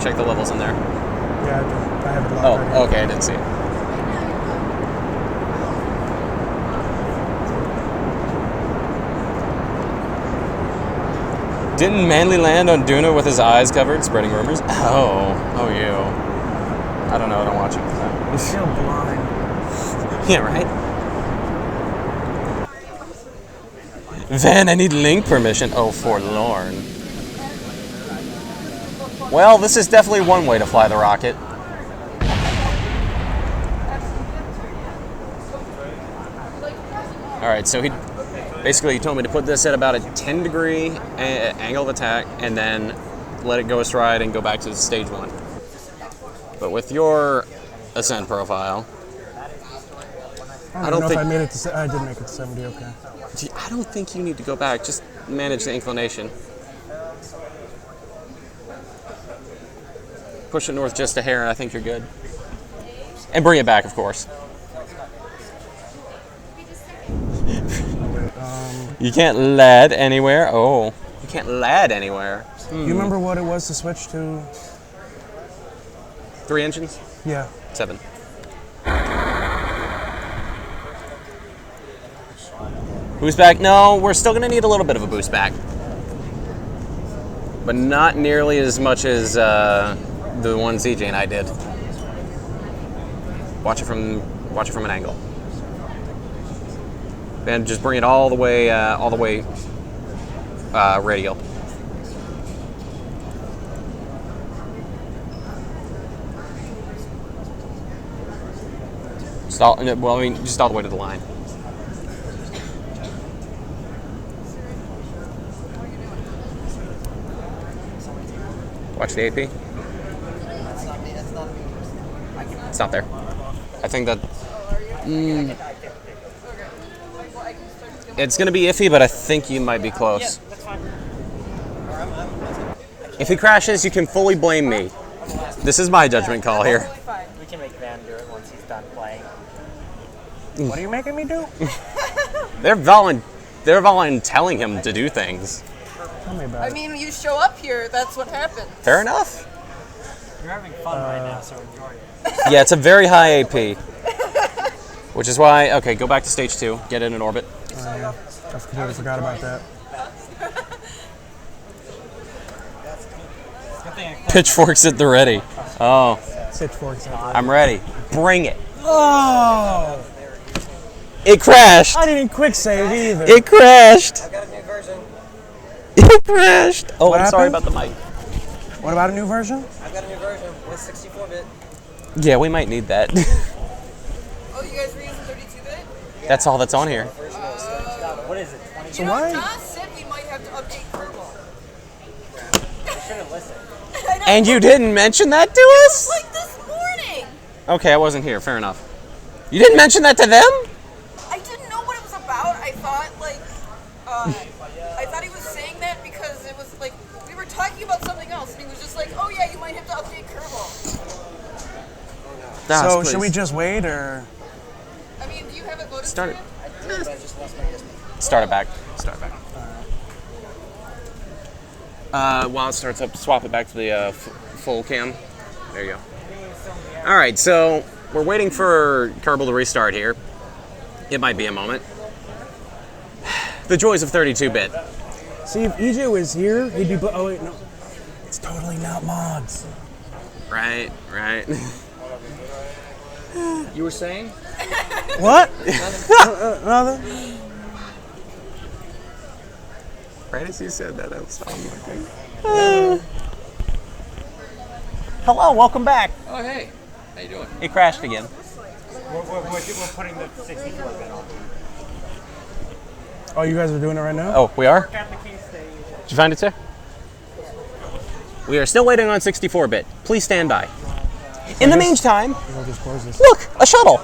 checked the levels in there. Yeah, I have it locked right Oh, okay, I didn't see it. Didn't Manly land on Duna with his eyes covered, spreading rumors? Oh, you. I don't know, I don't watch it. I feel blind. Yeah, right? Van, I need link permission. Oh, forlorn. Well, this is definitely one way to fly the rocket. Alright, so he told me to put this at about a 10-degree angle of attack and then let it go astride and go back to stage 1. But with your ascent profile, I don't know if I made it to. I did make it to 70. Okay. gee, I don't think you need to go back. Just manage the inclination. Push it north just a hair, and I think you're good. And bring it back, of course. You can't lad anywhere. Oh, you can't lad anywhere. You remember what it was to switch to? 3 engines? Yeah. 7. Boost back? No, we're still going to need a little bit of a boost back. But not nearly as much as the one CJ and I did. Watch it from an angle. Then just bring it all the way radial. Just all the way to the line. Watch the AP. It's not there. I think that. It's going to be iffy, but I think you might be close. If he crashes, you can fully blame me. This is my judgment call here. We can make Van do it once he's done playing. What are you making me do? They're telling him to do things. Tell me about I it. mean, you show up here, that's what happens. Fair enough. You're having fun right now, so enjoy it. Yeah, it's a very high AP. Which is why, okay, go back to stage 2. Get it in orbit. Yeah, I completely forgot about that. Pitchforks at the ready. Oh, Pitchforks. I'm ready. Bring it. Oh! It crashed. I didn't quick save either. It crashed. I've got a new version. It crashed. Oh, What I'm sorry happened? about the mic. What about a new version? I've got a new version with 64-bit. Yeah, we might need that. Oh, you guys were using 32-bit? That's all that's on here. What is it? 20? So why? Josh said we might have to update shouldn't listen. I know. And you didn't mention that to us? Like this morning. Okay, I wasn't here. Fair enough. You didn't mention that to them? I didn't know what it was about. I thought I thought he was saying that because it was like we were talking about something else, and he was just like, "Oh yeah, you might have to update Kerbal." So should we just wait or? I mean, do you have it loaded? Start it. for you? Start it back. Start it back. While it starts up, swap it back to the full cam. There you go. All right, so we're waiting for Kerbal to restart here. It might be a moment. The joys of 32-bit. See, if EJ was here, he'd be. Oh wait, no. It's totally not mods. Right. You were saying? What? Nothing. Right as you said that, I stopped looking. Hello, welcome back. Oh, hey. How you doing? It crashed again. We're putting the 64 bit on. Oh, you guys are doing it right now? Oh, we are? At the case stage. Did you find it, sir? We are still waiting on 64-bit. Please stand by. In the meantime, I'll just close this. look, a shuttle.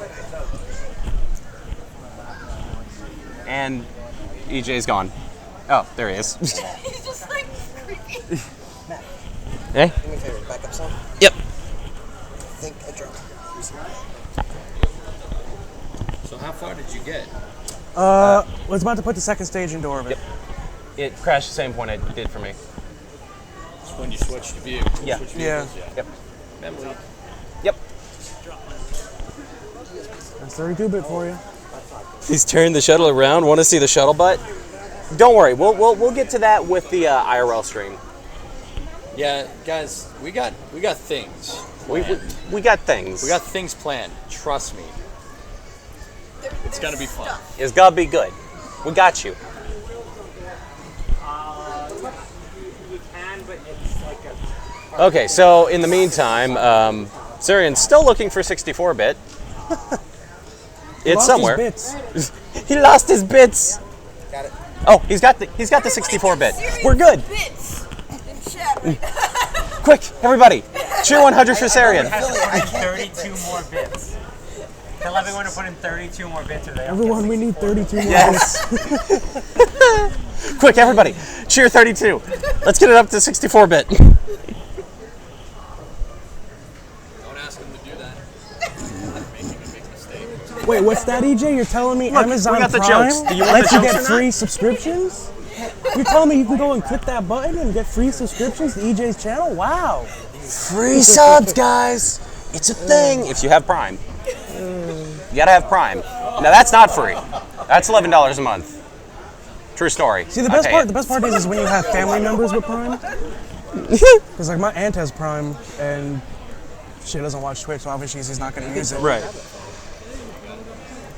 And EJ's gone. Oh, there he is. He's just like creepy. Hey? Do me a favor, back up some. Yep. I think I dropped it. So how far did you get? Was about to put the second stage into orbit. It crashed the same point it did for me. It's when you switched to view. Yeah. Switched Yeah. vehicles, Yep. Memory. Yep. That's 32-bit for you. He's turned the shuttle around. Want to see the shuttle butt? Don't worry. We'll get to that with the IRL stream. Yeah, guys, we got things. We got things. We got things planned. Trust me. It's gonna be fun. It's gotta be good. We got you. You can, but it's like a. Okay, so in the meantime, Syrian's still looking for 64-bit. It's Lost somewhere. his bits. He lost his bits. Got it. Oh, he's got the 64-bit. We're good. Bits in chat right now. Quick, everybody, cheer 100 for Syrian. Has to put in 32 more bits. Tell everyone to put in 32 more bits or they don't Everyone, we need 32 more. Yes. Quick, everybody, cheer 32. Let's get it up to 64-bit. Don't ask him to do that. Making a big mistake. Wait, what's that, EJ? You're telling me Look, Amazon we got the Prime jokes. Do you want lets the you jokes get or not? free subscriptions? You're telling me you can go and click that button and get free subscriptions to EJ's channel? Wow. Free subs, guys. It's a thing. If you have Prime. You gotta have Prime. Now that's not free. That's $11 a month. True story. See, the I best pay part, it. the best part is when you have family members with Prime. Because like my aunt has Prime and she doesn't watch Twitch, so obviously she's not going to use it. Right.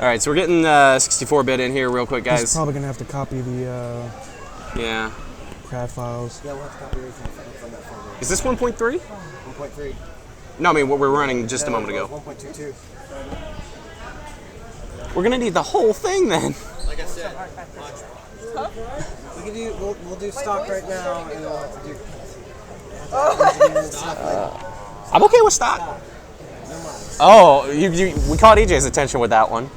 All right, so we're getting 64-bit in here real quick, He's guys. probably going to have to copy the Yeah. CRAD files. Yeah, we'll have to copy everything from that folder. Is this 1.3? 1.3. No, I mean what we're running just a moment ago. 1.22. We're gonna need the whole thing then. Like I said, We can do. We'll do stock right now, and then we'll have to do. I'm okay with stock. Oh, we caught EJ's attention with that one.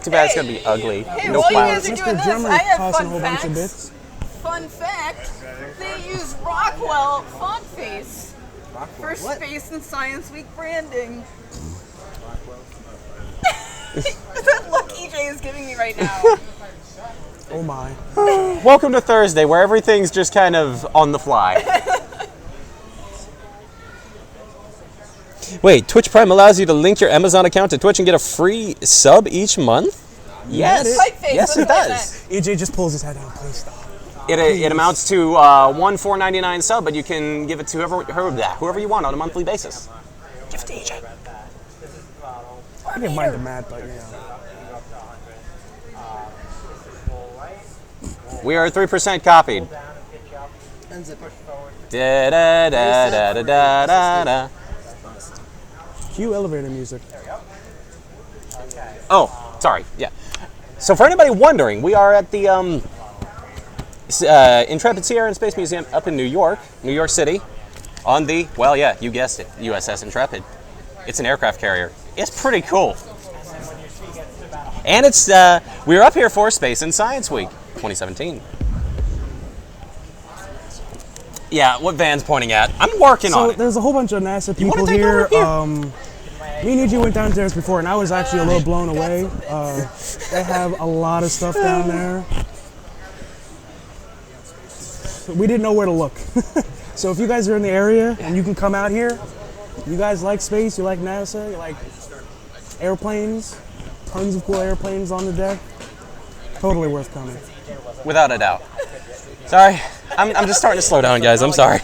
Too bad it's gonna be ugly. Hey, No while you guys flowers. are Mr. doing this, Drummer I have tossing a fun whole bunch of facts. bits. Fun fact, they use Rockwell font face for Space and Science Week branding. That look EJ is giving me right now. Oh my. Welcome to Thursday, where everything's just kind of on the fly. Wait, Twitch Prime allows you to link your Amazon account to Twitch and get a free sub each month? Yes. Typeface, Yes, it that's what I does. EJ just pulls his head down. Please stop. It amounts to one $4.99 sub, but you can give it to whoever you want on a monthly basis. Give it to EJ. I didn't mind the Matt, but yeah. We are 3% copied. Da da da da da da da da. Cue elevator music. Oh, sorry. Yeah. So for anybody wondering, we are at the Intrepid Sierra and Space Museum up in New York City, on the, well, yeah, you guessed it, USS Intrepid. It's an aircraft carrier. It's pretty cool. And it's, we were up here for Space and Science Week 2017. Yeah, what Van's pointing at. I'm working on So it. there's a whole bunch of NASA You wanna people take here. over Me and EJ went downstairs before, and I was actually a little blown away. They have a lot of stuff down there. We didn't know where to look. So if you guys are in the area and you can come out here, you guys like space, you like NASA, you like airplanes, tons of cool airplanes on the deck, totally worth coming. Without a doubt. Sorry, I'm just starting to slow down, guys. I'm sorry.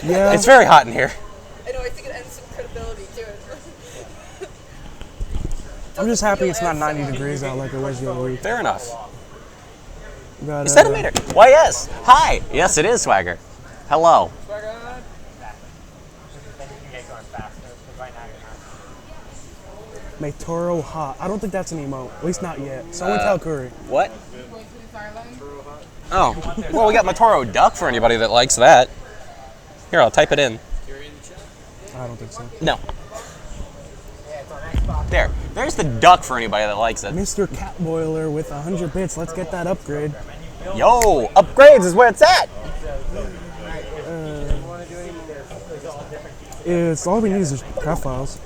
Yeah. It's very hot in here. I know, I think it adds some credibility to it. I'm just happy it's not 90 degrees out like it was the other week. Fair enough. Got, Is that a meter? Why, yes. Hi. Yes, it is, Swagger. Hello. Make Toro hot. I don't think that's an emote. At least not yet. Someone tell Curry. What? Oh, well, we got Matoro Duck for anybody that likes that. Here, I'll type it in. I don't think so. No. There's the duck for anybody that likes it. Mr. Cat Boiler with 100 bits. Let's get that upgrade. Yo, upgrades is where it's at. It's all we need is craft files.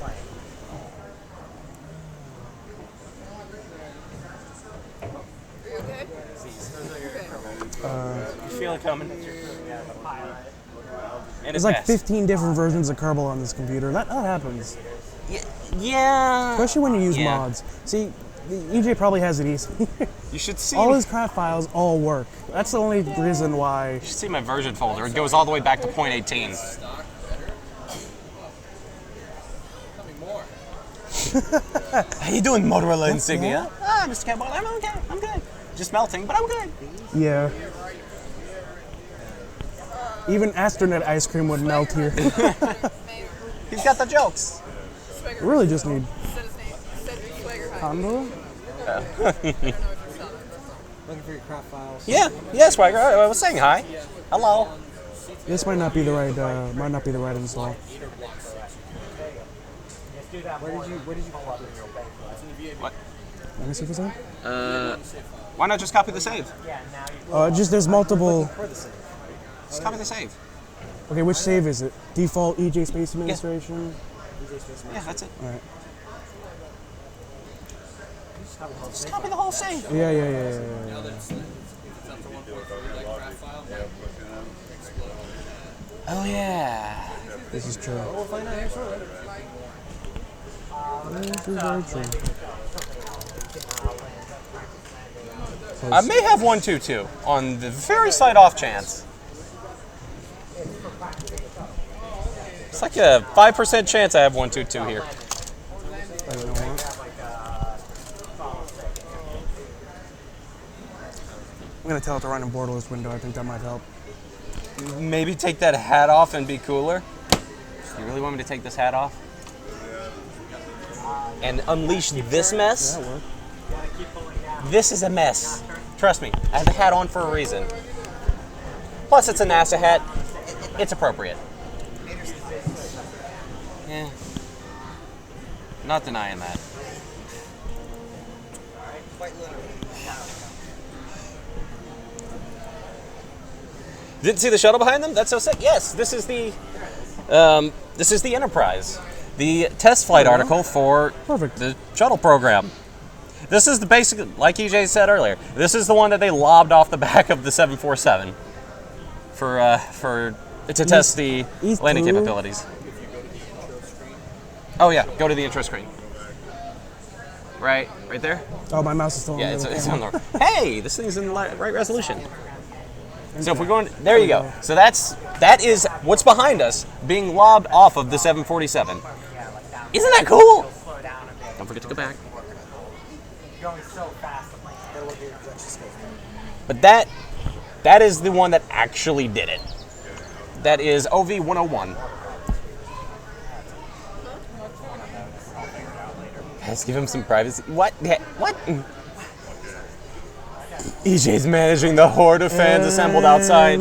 You feel it coming. And There's like 15 different versions of Kerbal on this computer. That happens. Yeah. Especially when you use Yeah. mods. See, EJ probably has it easy. You should see. All his craft files all work. That's the only reason why. You should see my version folder. It goes all the way back to 0.18. How you doing, Motorola Insignia? Ah, Mr. Catboy, I'm okay. I'm good. Just melting, but I'm good. Yeah. Even astronaut ice cream would melt here. He's got the jokes. We really just need Said his name. Said Swagger High. Condor. Looking for your craft files. Yeah, Swagger. I was saying hi. Hello. This might not be the right install. Where did you copy? What? Let me see for a second. Why not just copy the save? Just there's multiple. Just copy the save. Okay, which save is it? Default EJ Space Administration. Yeah, that's it. All right. Just copy the whole save. Yeah. Oh yeah. This is true. We'll find out here shortly. This is very true. I may have 122 on the very slight off chance. It's like a 5% chance I have 122 here. You know what? I'm gonna tell it to run in borderless window. I think that might help. Maybe take that hat off and be cooler. You really want me to take this hat off? And unleash this mess? That work. This is a mess. Trust me, I have the hat on for a reason. Plus, it's a NASA hat. It's appropriate. Yeah. Not denying that. Didn't see the shuttle behind them? That's so sick. Yes, this is the Enterprise, the test flight article for the shuttle program. This is the basic, like EJ said earlier. This is the one that they lobbed off the back of the 747 to test the landing capabilities. Oh yeah, go to the intro screen. Right there. Oh, my mouse is still on. Yeah, the it's on the. Hey, this thing's in the right resolution. So if we're going, there you go. So that is what's behind us being lobbed off of the 747. Isn't that cool? Don't forget to go back. But that is the one that actually did it. That is OV-101. Let's give him some privacy. What? What? EJ's managing the horde of fans assembled outside.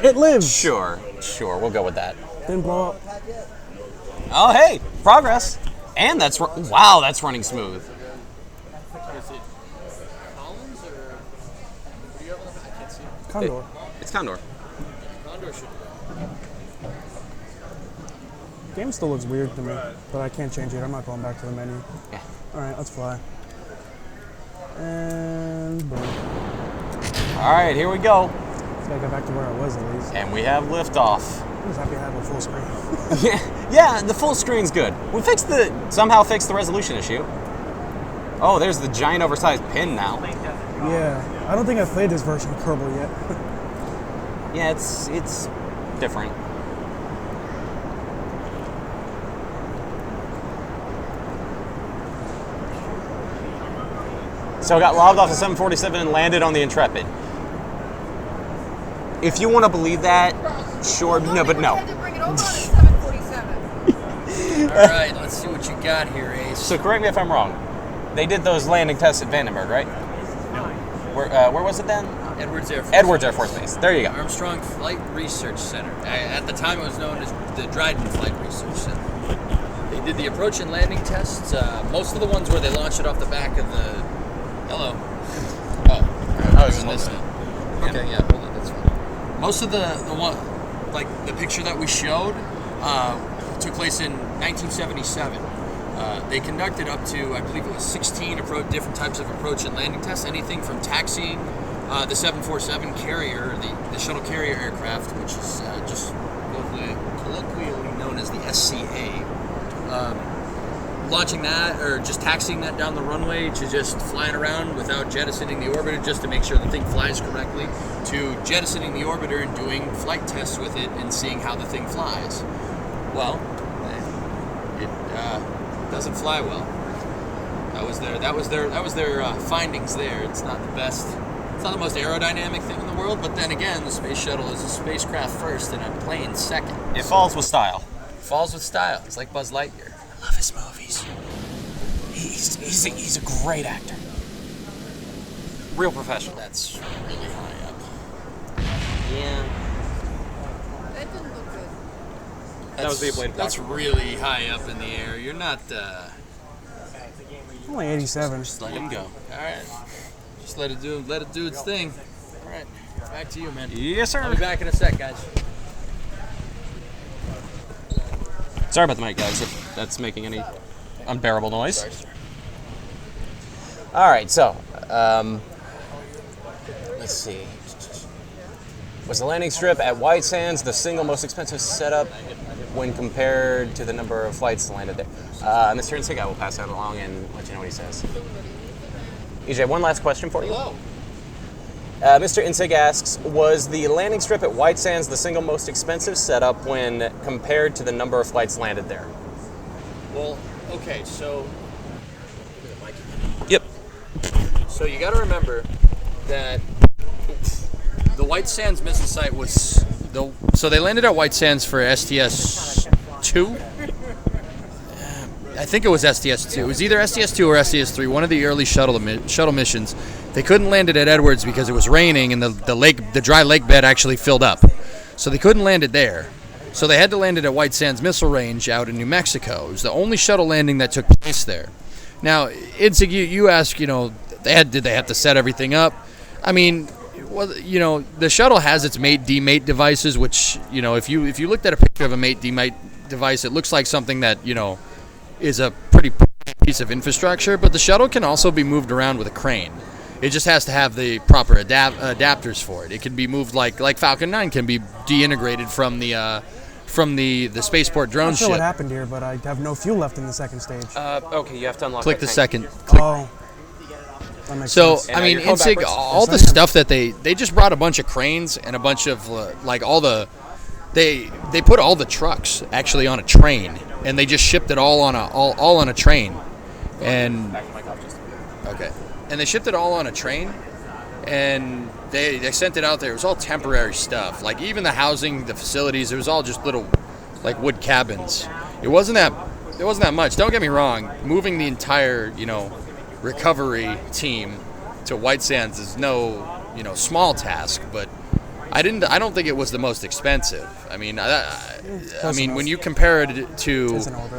It lives. Sure, we'll go with that. Didn't blow up. Oh, hey, progress. And that's running smooth. Is it Collins or do you have on the back? I can't see it. Condor. It's Condor. Condor should Game still looks weird to me, but I can't change it. I'm not going back to the menu. Yeah. All right, let's fly. And boom. All right, here we go. Gotta get back to where I was at least. And we have liftoff. I'm just happy I have a full screen. Yeah, the full screen's good. We somehow fixed the resolution issue. Oh, there's the giant oversized pin now. Yeah, I don't think I've played this version of Kerbal yet. Yeah, it's different. So I got lobbed off the 747 and landed on the Intrepid. If you want to believe that, sure, no, but no. You had to bring it over on a 747. All right, let's see what you got here, Ace. So correct me if I'm wrong. They did those landing tests at Vandenberg, right? Where was it then? Edwards Air Force. Edwards Air Force Base. There you go. Armstrong Flight Research Center. At the time, it was known as the Dryden Flight Research Center. They did the approach and landing tests. Most of the ones where they launched it off the back of the. Hello. Oh, I was doing this. listening. Okay, yeah, hold on, that's fine. Most of the one, like the picture that we showed, took place in 1977. They conducted up to, I believe it was 16 different types of approach and landing tests, anything from taxiing the 747 carrier, the shuttle carrier aircraft, which is just colloquially known as the SCA, launching that or just taxiing that down the runway to just flying around without jettisoning the orbiter just to make sure the thing flies correctly, to jettisoning the orbiter and doing flight tests with it and seeing how the thing flies. Well, it doesn't fly well. That was their findings there. It's not the best. It's not the most aerodynamic thing in the world, but then again, the space shuttle is a spacecraft first and a plane second. It falls with style. Falls with style. It's like Buzz Lightyear. I love his movies. He's a great actor. Real professional. That's really high up. Yeah. That didn't look good. That was the blade. That's really high up in the air. You're not. Only 87. Just let him go. All right. Just let it do its thing. All right. Back to you, man. Yes, sir. I'll be back in a sec, guys. Sorry about the mic, guys, if that's making any unbearable noise. Sorry, sir. All right, so let's see. Was the landing strip at White Sands the single most expensive setup when compared to the number of flights landed there? Mr. Insig, I will pass that along and let you know what he says. EJ, one last question for you. Hello. Mr. Insig asks, was the landing strip at White Sands the single most expensive setup when compared to the number of flights landed there? Well, okay, so. Yep. So you got to remember that the White Sands missile site was. So they landed at White Sands for STS-2? I think it was STS-2. It was either STS-2 or STS-3, one of the early shuttle missions. They couldn't land it at Edwards because it was raining and the dry lake bed actually filled up. So they couldn't land it there. So they had to land it at White Sands Missile Range out in New Mexico. It was the only shuttle landing that took place there. Now, Idsig, you ask, did they have to set everything up? I mean, well, the shuttle has its mate-demate devices, which, if you looked at a picture of a mate-demate device, it looks like something that, is a pretty piece of infrastructure, but the shuttle can also be moved around with a crane. It just has to have the proper adapters for it. It can be moved like Falcon 9 can be deintegrated from the spaceport drone I'm not sure ship. what happened here, but I have no fuel left in the second stage. Okay, you have to unlock Click that the tank. second. Oh. That makes So, sense. And I now mean, you're going Insig, backwards. all the Yes, I am. stuff that they just brought a bunch of cranes and a bunch of, they put all the trucks actually on a train, and they just shipped it all on a train. And, okay. And they shipped it all on a train, and they sent it out there. It was all temporary stuff. Like, even the housing, the facilities, it was all just little, wood cabins. It wasn't that much. Don't get me wrong. Moving the entire, recovery team to White Sands is no, small task, but I don't think it was the most expensive. I mean, when you compare it to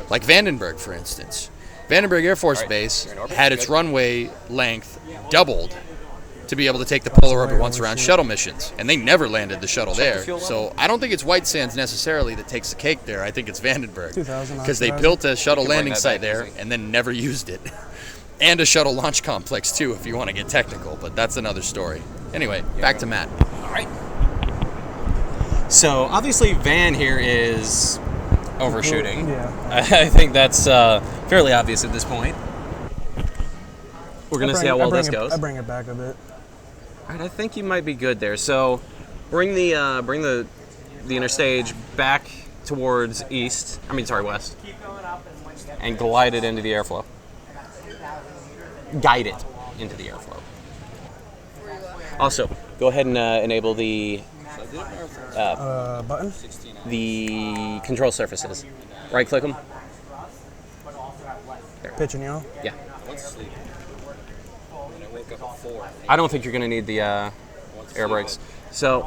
like Vandenberg, for instance, Vandenberg Air Force Base had its runway length doubled to be able to take the polar orbit once around shuttle missions, and they never landed the shuttle there. So I don't think it's White Sands necessarily that takes the cake there. I think it's Vandenberg, because they built a shuttle landing site there and then never used it, and a shuttle launch complex too, if you want to get technical. But that's another story. Anyway, back to Matt. All right. So obviously Van here is overshooting. Yeah. I think that's fairly obvious at this point. We're gonna see how well this goes. I bring it back a bit. All right, I think you might be good there. So bring the inner stage back towards west, and glide it into the airflow. Guide it into the airflow. Also, go ahead and enable the Button? the control surfaces. Right click them. Pitch and yaw? Yeah. I don't think you're going to need the air brakes. So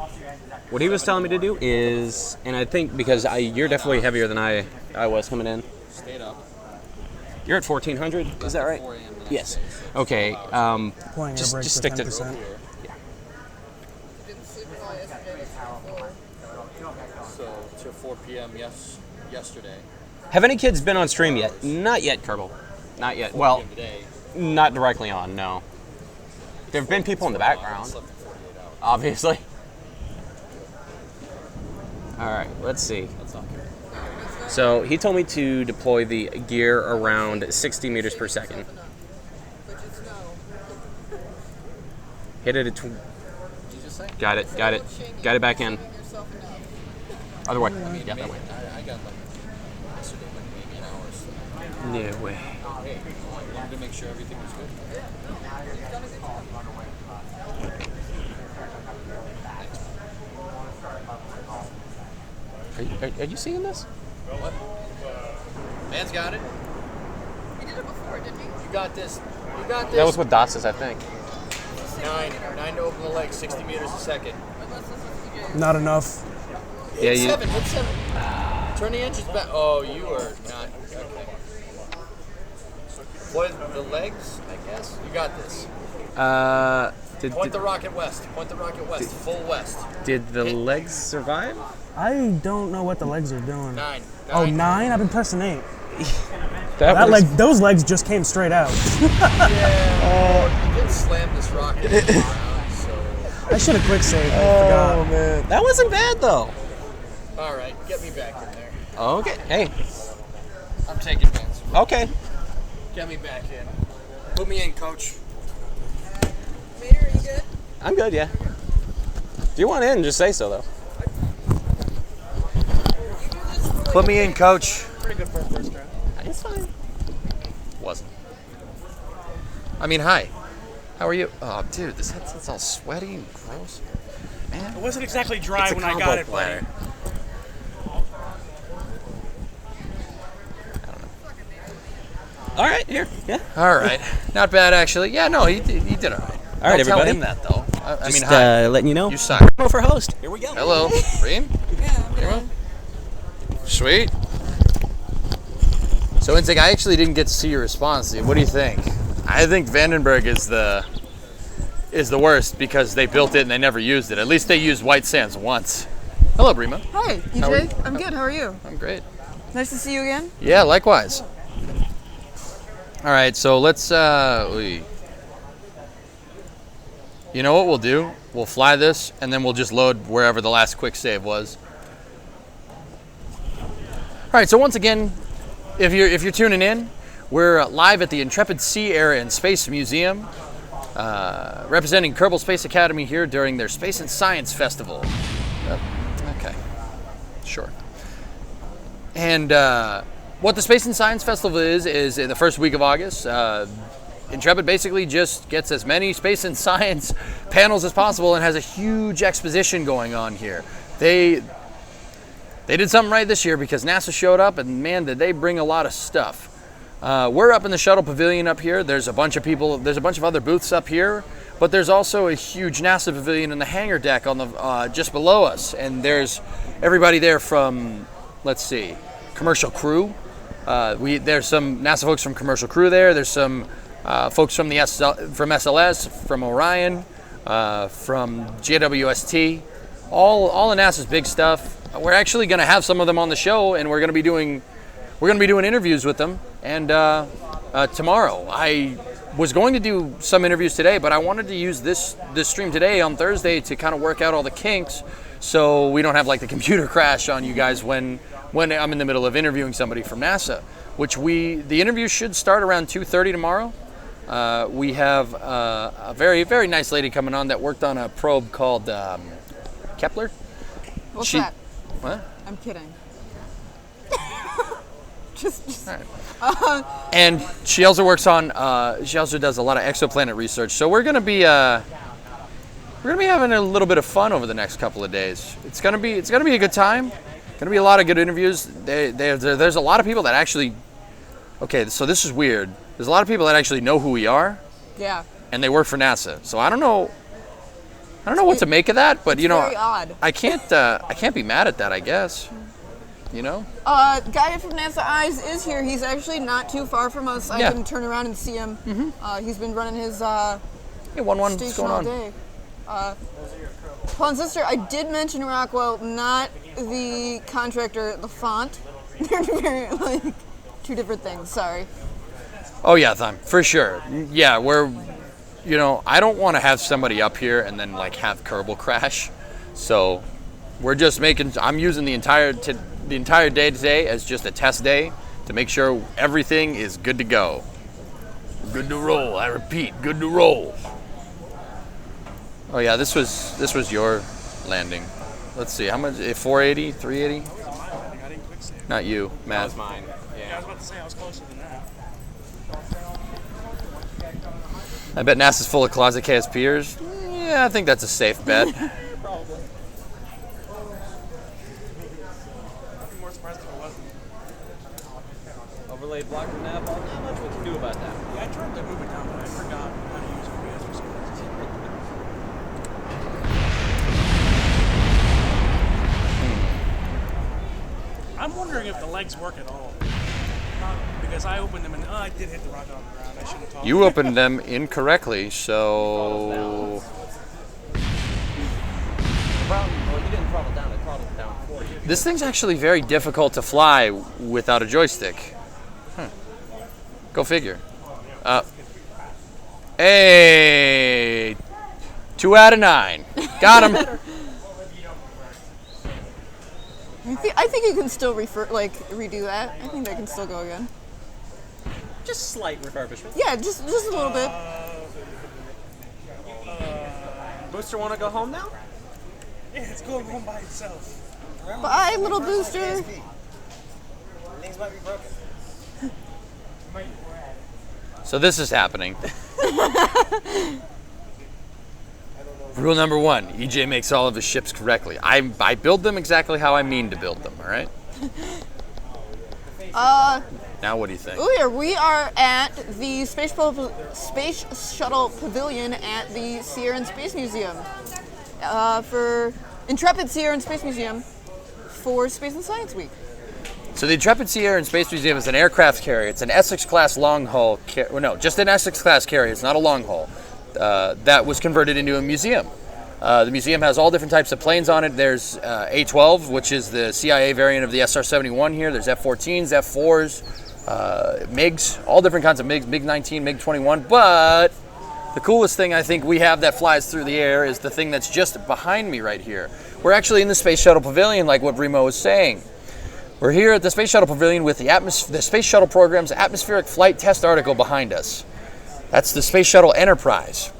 what he was telling me to do is, and I think because you're definitely heavier than I was coming in. Stayed up. You're at 1400, is that right? 4 a.m. Yes. Okay. Just stick to. 10%. Yeah. So to 4 p.m. yesterday. Have any kids been on stream yet? Not yet, Kerbal. Not yet. Well, Today. not directly on. No. There have been people in the background, obviously. All right, let's see. So he told me to deploy the gear around 60 meters per second. Hit it at got it back in. Other way. Yeah, that way. I got like yesterday, maybe an hour. No way. Hey, I wanted to make sure everything was good. Are you seeing this? What? Man's got it. He did it before, didn't he? You got this. You got this. That was with DOSes, I think. 9 to open the leg, 60 meters a second. Not enough. Yeah, Hit you. 7, hit 7. Turn the engines back. Oh, you are not. Okay. What, the legs, I guess? You got this. Point the rocket west. Point the rocket west. Full west. Did the legs survive? I don't know what the legs are doing. 9. Oh, 9? I've been pressing 8. That Leg, those legs just came straight out. Yeah. You did slam this rocket around, so. I should have quick saved. I forgot. Man, that wasn't bad though. All right, get me back in there. Okay. Hey. I'm taking Vance. Okay. Get me back in. Put me in, coach. Mater, are you good? I'm good. Yeah. If you want in, just say so though. Put me in, coach. Pretty good for a first round. It's fine. Wasn't. I mean, hi. How are you? Oh, dude, this headset's all sweaty and gross. Man. It wasn't exactly dry It's a when I combo got it, buddy. platter. All right. Here. Yeah. All right. Not bad, actually. Yeah, no, he did all right. All right, Don't tell everybody. him that, though. I mean, Just, hi. letting you know. You suck. Go for host. Here we go. Hello. Reem? Yeah, Here we go. Sweet. So, Intig, I actually didn't get to see your response. What do you think? I think Vandenberg is the worst because they built it and they never used it. At least they used White Sands once. Hello, Brima. Hi, How are you? EJ. I'm good. How are you? I'm great. Nice to see you again. Yeah, likewise. All right, so let's, you know what we'll do? We'll fly this, and then we'll just load wherever the last quick save was. All right, so once again, if you're tuning in, we're live at the Intrepid Sea, Air, and Space Museum, representing Kerbal Space Academy here during their Space and Science Festival. Okay, sure. And what the Space and Science Festival is in the first week of August. Intrepid basically just gets as many space and science panels as possible and has a huge exposition going on here. They did something right this year because NASA showed up and man, did they bring a lot of stuff. We're up in the Shuttle Pavilion up here. There's a bunch of people, there's a bunch of other booths up here. but there's also a huge NASA pavilion in the hangar deck on the just below us, and there's everybody there from, let's see, commercial crew. There's some NASA folks from commercial crew there. There's some folks from from SLS, from Orion, from JWST, all of NASA's big stuff. We're actually going to have some of them on the show, and we're going to be doing interviews with them. And tomorrow, I was going to do some interviews today, but I wanted to use this stream today on Thursday to kind of work out all the kinks, so we don't have like the computer crash on you guys when I'm in the middle of interviewing somebody from NASA. The interview should start around 2:30 tomorrow. We have a very, very nice lady coming on that worked on a probe called Kepler. What's that? What? I'm kidding. just. Right. And she also works on. She also does a lot of exoplanet research. So we're gonna be having a little bit of fun over the next couple of days. It's gonna be a good time. Gonna be a lot of good interviews. There's a lot of people that actually. Okay, so this is weird. There's a lot of people that actually know who we are. Yeah. And they work for NASA. So I don't know what to make of that, but you know, very odd. I can't be mad at that, I guess. You know? Guy from NASA Eyes is here. He's actually not too far from us. I Yeah. can turn around and see him. Mm-hmm. He's been running his Hey, 1-1, what's station going all on? day. Paul and Sister, I did mention Rockwell, not the contractor, the font. They're very two different things. Sorry. Oh yeah, for sure. Yeah, I don't want to have somebody up here and then have Kerbal crash. So we're just I'm using the entire day today as just a test day to make sure everything is good to go. Good to roll. I repeat, good to roll. Oh yeah, this was your landing. Let's see, how much? 480, 380? Not you, Matt. That was mine. I was about to say I was closer than that. I bet NASA's full of closet KSPers. Yeah, I think that's a safe bet. Probably. I'd be more surprised if it wasn't. Overlaid block from nav. Not much we can do about that. Yeah, I tried to move it down, but I forgot how to use OBS for some reason. I'm wondering if the legs work at all. Because I opened them and I did hit the rock on the ground. I shouldn't have talked. You opened them incorrectly, so... Well, you didn't throttle down. I throttled down for you. This thing's actually very difficult to fly without a joystick. Go figure. Hey! 2 out of 9. Got him. I think you can still redo that. I think that can still go again. Just slight refurbishment. Yeah, just a little bit. Booster want to go home now? Yeah, it's going home by itself. Bye, little booster. Things might be broken. So this is happening. Rule number 1, EJ makes all of his ships correctly. I build them exactly how I mean to build them, all right? Now what do you think? We are at the Space Shuttle Pavilion at the Sierra and Space Museum. For Intrepid Sierra and Space Museum for Space and Science Week. So the Intrepid Sierra and Space Museum is an aircraft carrier. It's an Essex-class long-haul just an Essex-class carrier. It's not a long-haul. That was converted into a museum. The museum has all different types of planes on it. There's A-12, which is the CIA variant of the SR-71 here. There's F-14s, F-4s, MiGs, all different kinds of MiGs, MiG-19, MiG-21. But the coolest thing I think we have that flies through the air is the thing that's just behind me right here. We're actually in the Space Shuttle Pavilion, like what Remo was saying. We're here at the Space Shuttle Pavilion with the Space Shuttle program's atmospheric flight test article behind us. That's the Space Shuttle Enterprise.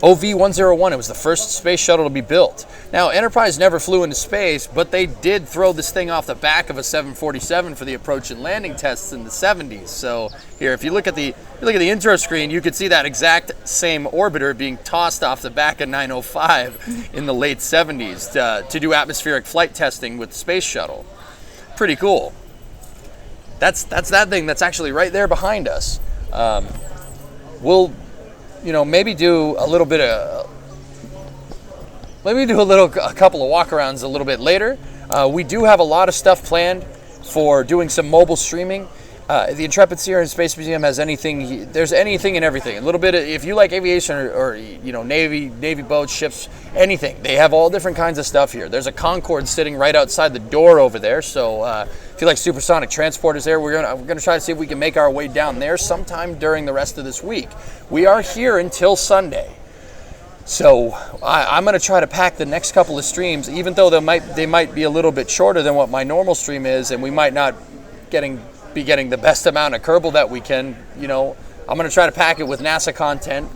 OV-101, it was the first space shuttle to be built. Now, Enterprise never flew into space, but they did throw this thing off the back of a 747 for the approach and landing tests in the 70s. So here, if you look at the intro screen, you could see that exact same orbiter being tossed off the back of 905 in the late 70s to do atmospheric flight testing with the space shuttle. Pretty cool. That's that thing that's actually right there behind us. maybe do a little bit of, a couple of walkarounds a little bit later. We do have a lot of stuff planned for doing some mobile streaming. The Intrepid Sea and Space Museum has there's anything and everything. A little bit of, if you like aviation or Navy boats, ships, anything. They have all different kinds of stuff here. There's a Concorde sitting right outside the door over there. So if you like supersonic transporters there, we're gonna try to see if we can make our way down there sometime during the rest of this week. We are here until Sunday. So I'm going to try to pack the next couple of streams, even though they might be a little bit shorter than what my normal stream is, and we might not be getting the best amount of Kerbal that we can. I'm going to try to pack it with NASA content.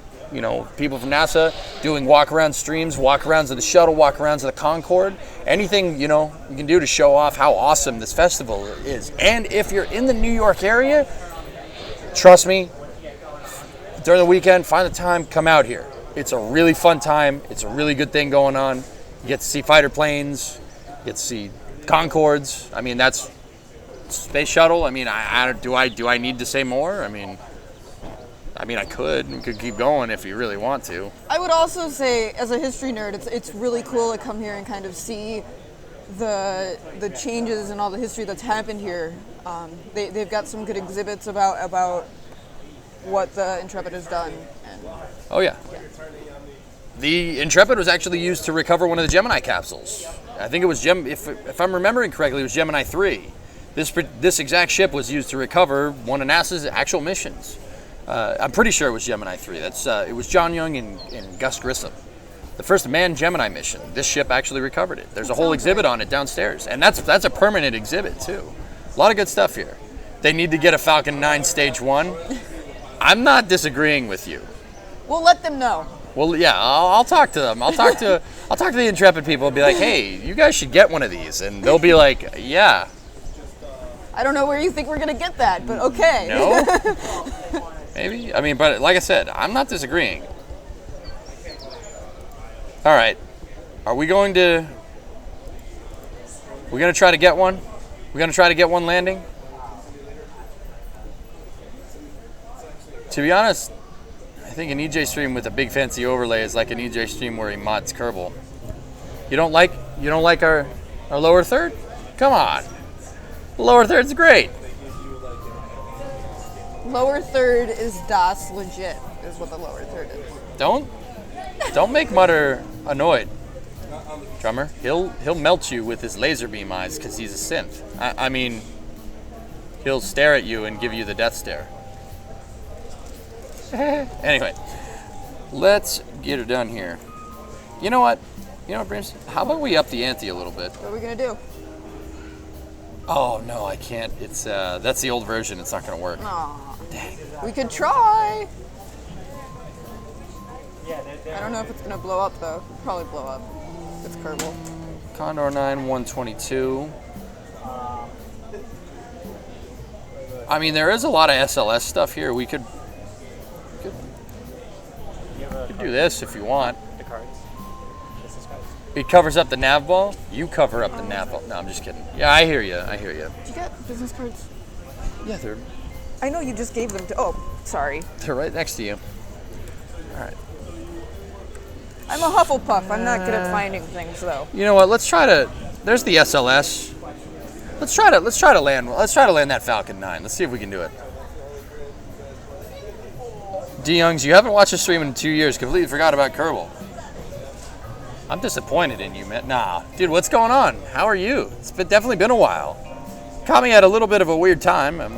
People from NASA doing walk-around streams, walk-arounds of the shuttle, walk-arounds of the Concorde, anything you can do to show off how awesome this festival is. And if you're in the New York area, trust me, during the weekend, find the time, come out here. It's a really fun time. It's a really good thing going on. You get to see fighter planes. You get to see Concordes. I mean, that's space shuttle. I mean, do I need to say more? I mean, I could keep going if you really want to. I would also say, as a history nerd, it's really cool to come here and kind of see the changes and all the history that's happened here. They've got some good exhibits about what the Intrepid has done. Oh yeah. The Intrepid was actually used to recover one of the Gemini capsules. I think it was if I'm remembering correctly, it was Gemini 3. This exact ship was used to recover one of NASA's actual missions. I'm pretty sure it was Gemini 3. It was John Young and Gus Grissom. The first manned Gemini mission. This ship actually recovered it. There's a whole exhibit on it downstairs, and that's a permanent exhibit too. A lot of good stuff here. They need to get a Falcon 9 Stage 1. I'm not disagreeing with you. We'll let them know. Well, yeah, I'll talk to them. I'll talk to the Intrepid people and be like, hey, you guys should get one of these, and they'll be like, yeah. I don't know where you think we're gonna get that, but okay. No. Maybe. I mean, but like I said, I'm not disagreeing. All right. We're going to try to get one? We're going to try to get one landing? To be honest, I think an EJ stream with a big fancy overlay is like an EJ stream where he mods Kerbal. You don't like our lower third? Come on. The lower third's great. Lower third is DOS legit, is what the lower third is. Don't make Mutter annoyed, drummer. He'll melt you with his laser beam eyes because he's a synth. I mean, he'll stare at you and give you the death stare. Anyway, let's get it done here. You know what, Brims? How about we up the ante a little bit? What are we gonna do? Oh no, I can't. It's that's the old version. It's not gonna work. Aw. Dang. We could try. I don't know if it's gonna blow up though. It'll probably blow up. It's Kerbal. Condor 9 122. I mean, there is a lot of SLS stuff here. We could do this if you want. The cards. This is cards. It covers up the nav ball. You cover up the nav ball. No, I'm just kidding. Yeah, I hear you. Did you get business cards? Yeah, they're I know you just gave them to. Oh, sorry. right next to you. All right. I'm a Hufflepuff. I'm not good at finding things though. You know what? Let's try to. There's the SLS. Let's try to land that Falcon 9. Let's see if we can do it. D Youngs, you haven't watched a stream in 2 years. Completely forgot about Kerbal. I'm disappointed in you, man. Nah, dude, what's going on? How are you? It's definitely been a while. Caught me at a little bit of a weird time. I'm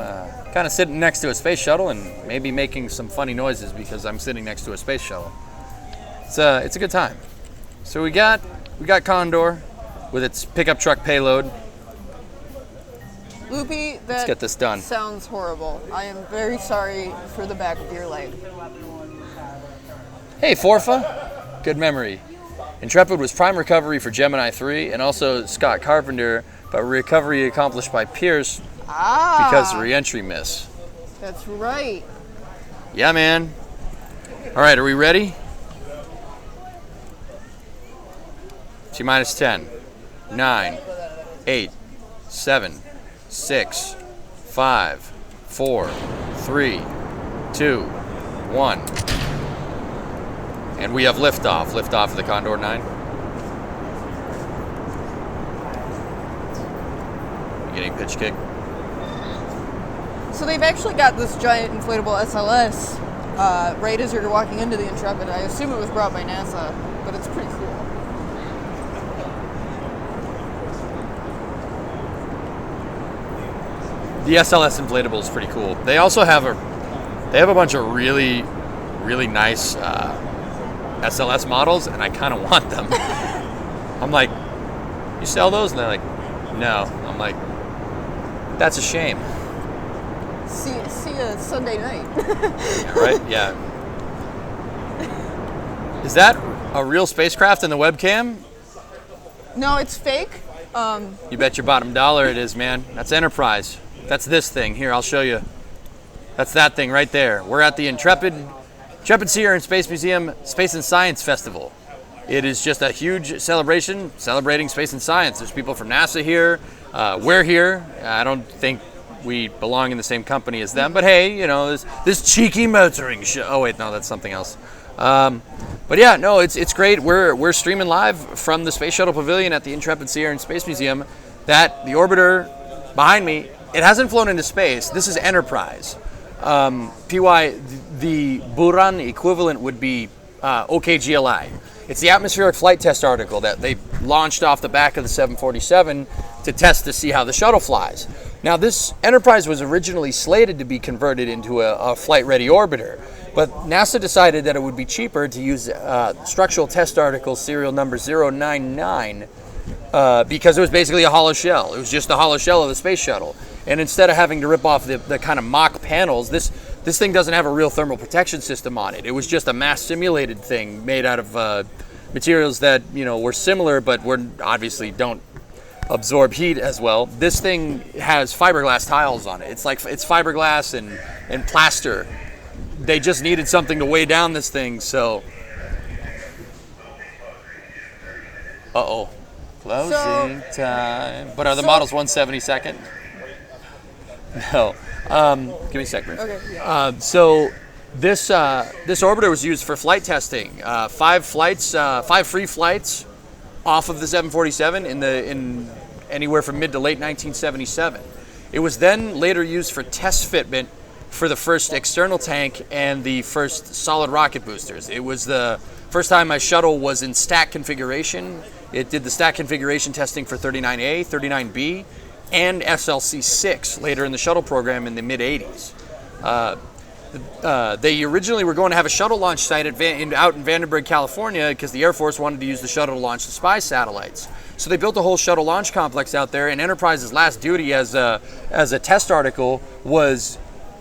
kind of sitting next to a space shuttle and maybe making some funny noises because I'm sitting next to a space shuttle. It's a good time. So we got Condor with its pickup truck payload. Loopy, that Let's get this done. sounds horrible. I am very sorry for the back of your leg. Hey, Forfa. Good memory. Intrepid was prime recovery for Gemini 3 and also Scott Carpenter, but recovery accomplished by Pierce because of re-entry miss. That's right. Yeah, man. All right, are we ready? T-minus 10, 9, 8, 7, 6, 5, 4, 3, 2, 1. And we have liftoff. Liftoff of the Condor 9. Getting pitch kick. So they've actually got this giant inflatable SLS right as you're walking into the Intrepid. I assume it was brought by NASA, but it's pretty cool. The SLS inflatable is pretty cool. They also have a bunch of really, really nice SLS models, and I kind of want them. I'm like, you sell those? And they're like, no. I'm like, that's a shame. See you Sunday night. Yeah, right? Yeah. Is that a real spacecraft in the webcam? No, it's fake. You bet your bottom dollar it is, man. That's Enterprise. That's this thing. Here, I'll show you. That's that thing right there. We're at the Intrepid Sierra and Space Museum Space and Science Festival. It is just a huge celebration celebrating space and science. There's people from NASA here. We're here. I don't think we belong in the same company as them, but hey, you know, this cheeky motoring show. Oh wait, no, that's something else. But yeah, no, it's great. We're streaming live from the Space Shuttle Pavilion at the Intrepid Sierra and Space Museum. That the orbiter behind me, it hasn't flown into space. This is Enterprise. PY, the Buran equivalent would be OKGLI. It's the atmospheric flight test article that they launched off the back of the 747 to test to see how the shuttle flies. Now, this Enterprise was originally slated to be converted into a flight-ready orbiter, but NASA decided that it would be cheaper to use structural test article serial number 099 because it was basically a hollow shell. It was just the hollow shell of the space shuttle. And instead of having to rip off the kind of mock panels, this thing doesn't have a real thermal protection system on it. It was just a mass simulated thing made out of materials that, you know, were similar, but obviously don't absorb heat as well. This thing has fiberglass tiles on it. It's fiberglass and plaster. They just needed something to weigh down this thing, so. Closing time. But are the models 1/72nd? No. Give me a second. Okay. Yeah. So this orbiter was used for flight testing. 5 free flights off of the 747 in anywhere from mid to late 1977. It was then later used for test fitment for the first external tank and the first solid rocket boosters. It was the first time my shuttle was in stack configuration. It did the stack configuration testing for 39A, 39B, and SLC-6 later in the shuttle program in the mid-'80s. They originally were going to have a shuttle launch site out in Vandenberg, California, because the Air Force wanted to use the shuttle to launch the spy satellites. So they built a whole shuttle launch complex out there, and Enterprise's last duty as a test article was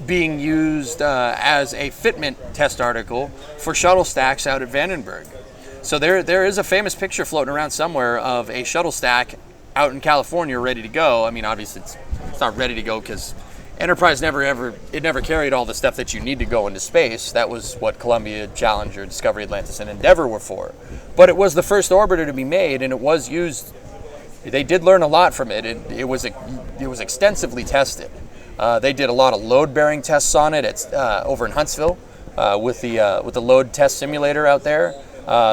being used as a fitment test article for shuttle stacks out at Vandenberg. So there is a famous picture floating around somewhere of a shuttle stack out in California ready to go. I mean, obviously it's not ready to go because Enterprise never carried all the stuff that you need to go into space. That was what Columbia, Challenger, Discovery, Atlantis, and Endeavour were for. But it was the first orbiter to be made, and it was used. They did learn a lot from it. It was extensively tested. They did a lot of load-bearing tests on it. It's over in Huntsville with the load test simulator out there.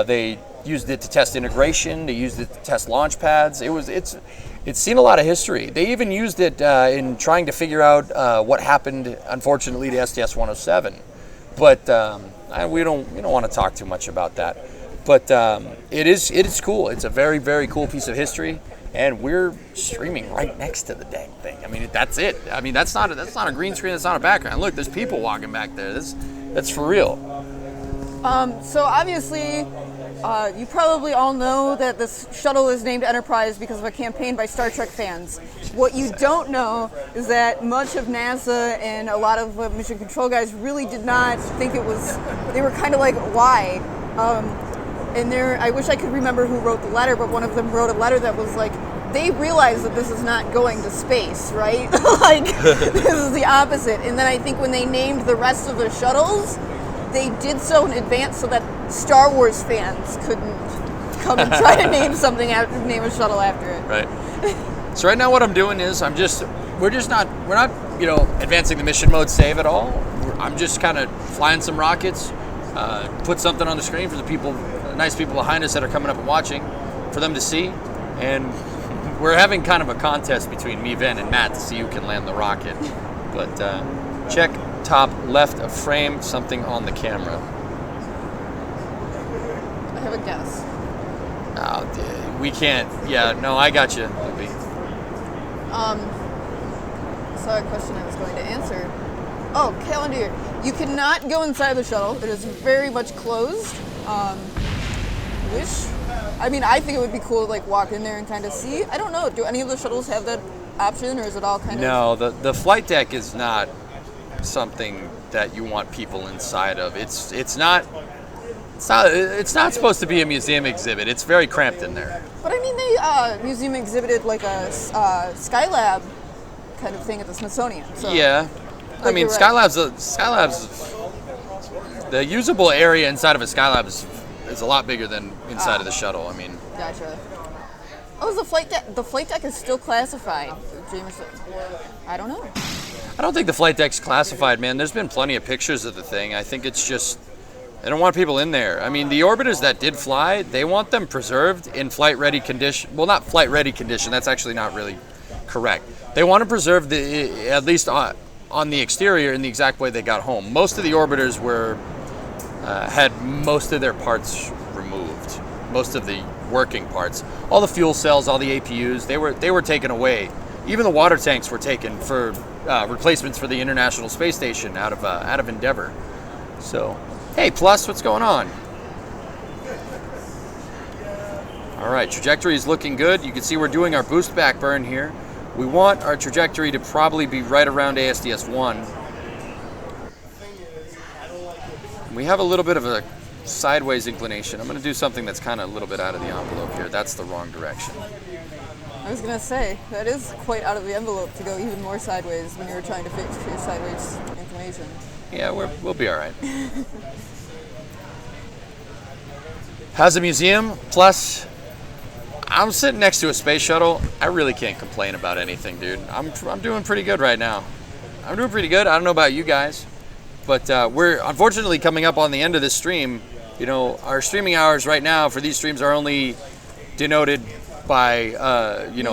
They used it to test integration. They used it to test launch pads. It's seen a lot of history. They even used it in trying to figure out what happened, unfortunately, to STS-107. But we don't want to talk too much about that. But it is cool. It's a very, very cool piece of history, and we're streaming right next to the dang thing. I mean, that's it. I mean, that's not a green screen. That's not a background. Look, there's people walking back there. That's for real. So obviously, you probably all know that this shuttle is named Enterprise because of a campaign by Star Trek fans. What you don't know is that much of NASA and a lot of mission control guys really did not think it was. They were kind of like, why? And I wish I could remember who wrote the letter, but one of them wrote a letter that was like, they realize that this is not going to space, right? Like, this is the opposite. And then I think when they named the rest of the shuttles, they did so in advance so that Star Wars fans couldn't come and try to name a shuttle after it. Right. So right now what I'm doing is we're not advancing the mission mode save at all. I'm just kind of flying some rockets, put something on the screen for the people, nice people behind us that are coming up and watching, for them to see. And we're having kind of a contest between me, Vin, and Matt to see who can land the rocket. But check top left of frame, something on the camera. I have a guess. Oh, we can't. Yeah, no, I got you, Libby. Saw a question I was going to answer. Oh, calendar. You cannot go inside the shuttle. It is very much closed. I think it would be cool to like walk in there and kind of see. I don't know. Do any of the shuttles have that option, or is it all kind of? No, the flight deck is not something that you want people inside of. It's not supposed to be a museum exhibit. It's very cramped in there. But I mean, they museum exhibited like a Skylab kind of thing at the Smithsonian. So, Yeah, I mean, you're right. Skylab's the usable area inside of a Skylab is a lot bigger than inside of the shuttle. I mean, Gotcha. Oh, the flight deck. The flight deck is still classified. Jameson. I don't know. I don't think the flight deck's classified, man. There's been plenty of pictures of the thing. I think it's just they don't want people in there. I mean, the orbiters that did fly, they want them preserved in flight-ready condition. Well, not flight-ready condition. That's actually not really correct. They want to preserve at least on the exterior in the exact way they got home. Most of the orbiters had most of their parts removed, most of the working parts, all the fuel cells, all the APUs. They were taken away. Even the water tanks were taken for replacements for the International Space Station out of Endeavour. So, hey, Plus, what's going on? All right, trajectory is looking good. You can see we're doing our boost back burn here. We want our trajectory to probably be right around ASDS 1. We have a little bit of a sideways inclination. I'm going to do something that's kind of a little bit out of the envelope here. That's the wrong direction. I was gonna say that is quite out of the envelope to go even more sideways when you were trying to fix your sideways inclination. Yeah, we'll be all right. How's the museum? Plus, I'm sitting next to a space shuttle. I really can't complain about anything, dude. I'm doing pretty good right now. I'm doing pretty good. I don't know about you guys, but we're unfortunately coming up on the end of this stream. You know, our streaming hours right now for these streams are only denoted by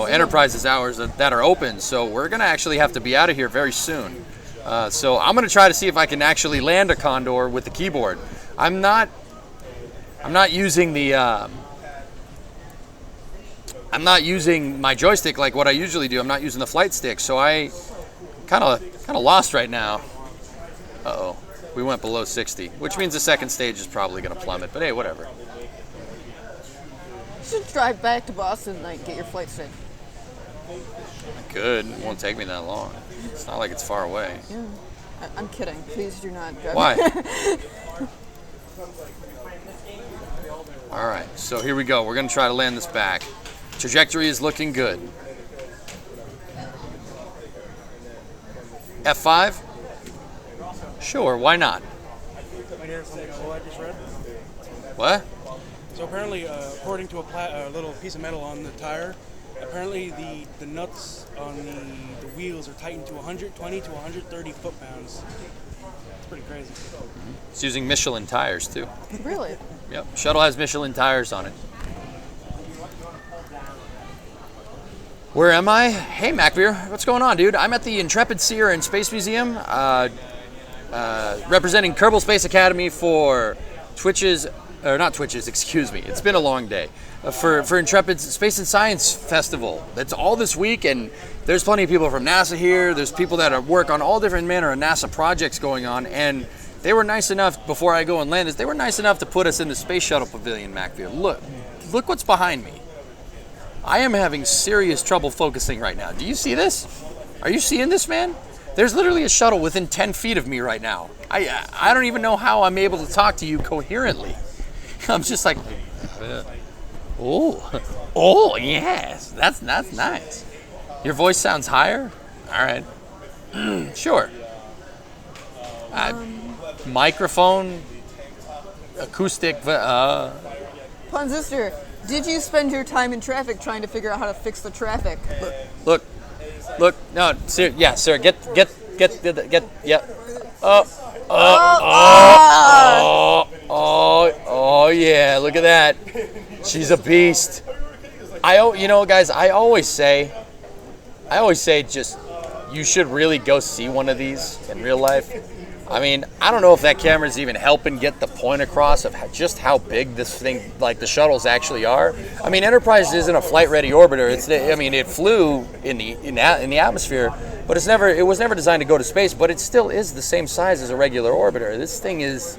Enterprise's hours that are open. So we're gonna actually have to be out of here very soon. So I'm gonna try to see if I can actually land a Condor with the keyboard. I'm not using the I'm not using my joystick like what I usually do. I'm not using the flight stick, so I kind of lost right now. Uh-oh, we went below 60, which means the second stage is probably gonna plummet. But hey, whatever. You should drive back to Boston and like get your flight stick. I could. It won't take me that long. It's not like it's far away. Yeah. I'm kidding. Please do not drive. Why? All right, so here we go. We're gonna try to land this back. Trajectory is looking good. F5? Sure, why not? What? So apparently, according to a little piece of metal on the tire, apparently the nuts on the wheels are tightened to 120 to 130 foot-pounds. It's pretty crazy. It's using Michelin tires too. Really? Yep, shuttle has Michelin tires on it. Where am I? Hey, MacBeer, what's going on, dude? I'm at the Intrepid Sea and Space Museum, representing Kerbal Space Academy for excuse me. It's been a long day. For Intrepid's Space and Science Festival. That's all this week, and there's plenty of people from NASA here. There's people that work on all different manner of NASA projects going on, and they were nice enough, before I go and land this, they were nice enough to put us in the Space Shuttle Pavilion, MacBeer. Look what's behind me. I am having serious trouble focusing right now. Do you see this? Are you seeing this, man? There's literally a shuttle within 10 feet of me right now. I don't even know how I'm able to talk to you coherently. I'm just like, oh yes, that's nice. Your voice sounds higher? All right, sure. Microphone, acoustic, Ponzister, did you spend your time in traffic trying to figure out how to fix the traffic? Look. No, sir. Yeah, sir. Get. Yeah. Oh yeah, look at that. She's a beast. Guys, I always say just you should really go see one of these in real life. I mean, I don't know if that camera's even helping get the point across of just how big this thing, like the shuttles actually are. I mean, Enterprise isn't a flight-ready orbiter. It flew in the atmosphere, but it was never designed to go to space. But it still is the same size as a regular orbiter. This thing is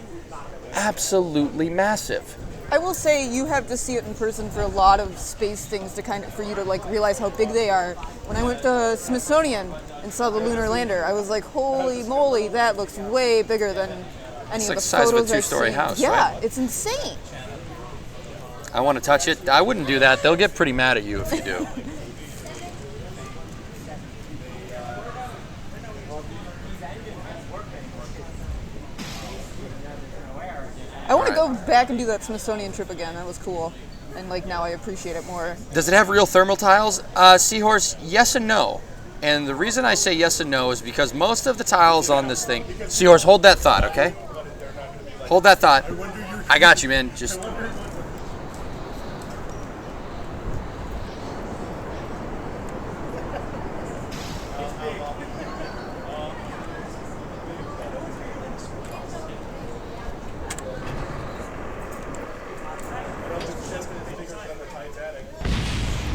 absolutely massive. I will say you have to see it in person for a lot of space things for you to like realize how big they are. When I went to Smithsonian and saw the lunar lander, I was like, holy moly, that looks way bigger than any of the It's like the size of a photos I've two-story seen. house, Yeah, right? it's insane. I want to touch it. I wouldn't do that. They'll get pretty mad at you if you do. I want to go back and do that Smithsonian trip again. That was cool. And like now I appreciate it more. Does it have real thermal tiles? Seahorse, yes and no. And the reason I say yes and no is because most of the tiles on this thing... Seahorse, hold that thought, okay? Hold that thought. I got you, man. Just...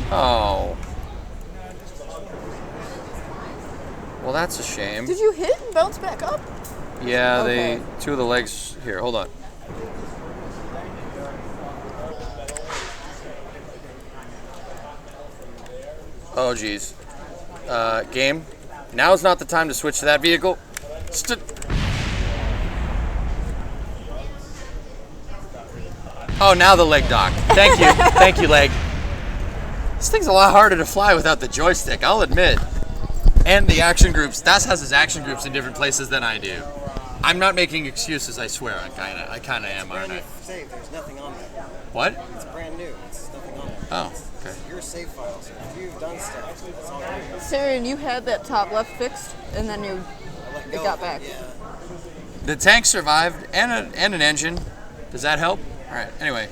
Oh. Well, that's a shame. Did you hit and bounce back up? Yeah, Okay. two of the legs here. Hold on. Oh, geez. Game. Now is not the time to switch to that vehicle. Oh, now the leg dock. Thank you. Thank you, leg. This thing's a lot harder to fly without the joystick, I'll admit. And the action groups. Das has his action groups in different places than I do. I'm not making excuses, I swear. I kind of am, aren't I? Save. There's nothing on there. What? It's brand new. It's nothing on there. Oh, okay. Your save files. If you've done stuff, it's all good. Sarian, you had that top left fixed, and then it got back. Yeah. The tank survived and an engine. Does that help? All right. Anyway,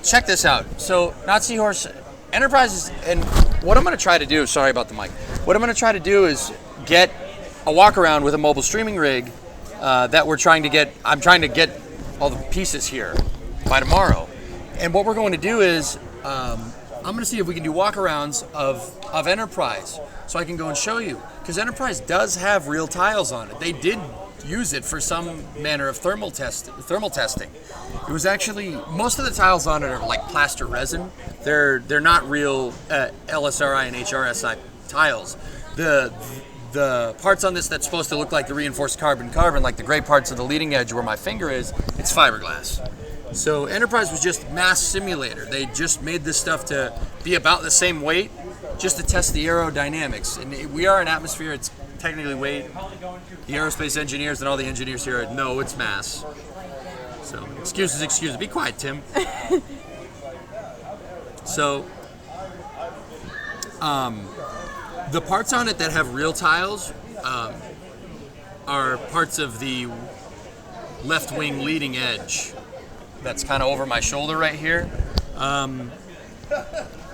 check this out. So, not Seahorse, Enterprise is, and what I'm going to try to do. Sorry about the mic. What I'm going to try to do is get a walk around with a mobile streaming rig that we're trying to get. I'm trying to get all the pieces here by tomorrow. And what we're going to do is I'm going to see if we can do walkarounds of Enterprise, so I can go and show you. Because Enterprise does have real tiles on it. They did use it for some manner of thermal testing. It was actually, most of the tiles on it are like plaster resin. They're not real LSRI and HRSI tiles. The parts on this that's supposed to look like the reinforced carbon, like the gray parts of the leading edge where my finger is, it's fiberglass. So Enterprise was just mass simulator. They just made this stuff to be about the same weight, just to test the aerodynamics. And we are in atmosphere, it's technically weight. The aerospace engineers and all the engineers here know it's mass. So excuses. Be quiet, Tim. So, the parts on it that have real tiles are parts of the left wing leading edge. That's kind of over my shoulder right here.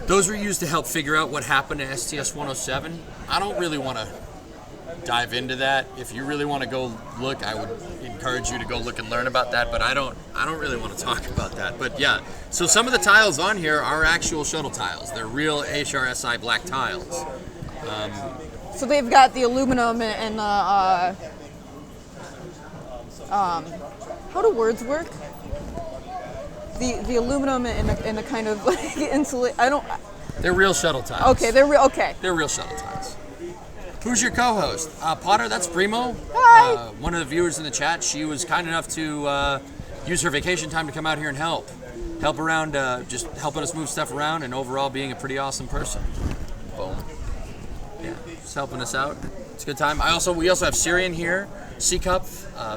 Those were used to help figure out what happened to STS-107. I don't really want to dive into that. If you really want to go look, I would encourage you to go look and learn about that, but I don't really want to talk about that. But yeah, so some of the tiles on here are actual shuttle tiles. They're real HRSI black tiles. So they've got the aluminum and how do words work? The aluminum and the kind of like insulate. They're real shuttle tiles. Okay, they're real. Okay. They're real shuttle tiles. Who's your co-host? Potter, that's Primo. Hi. One of the viewers in the chat. She was kind enough to use her vacation time to come out here and help around, just helping us move stuff around, and overall being a pretty awesome person. Boom. Yeah, just helping us out. It's a good time. We also have Syrian here, C-Cup,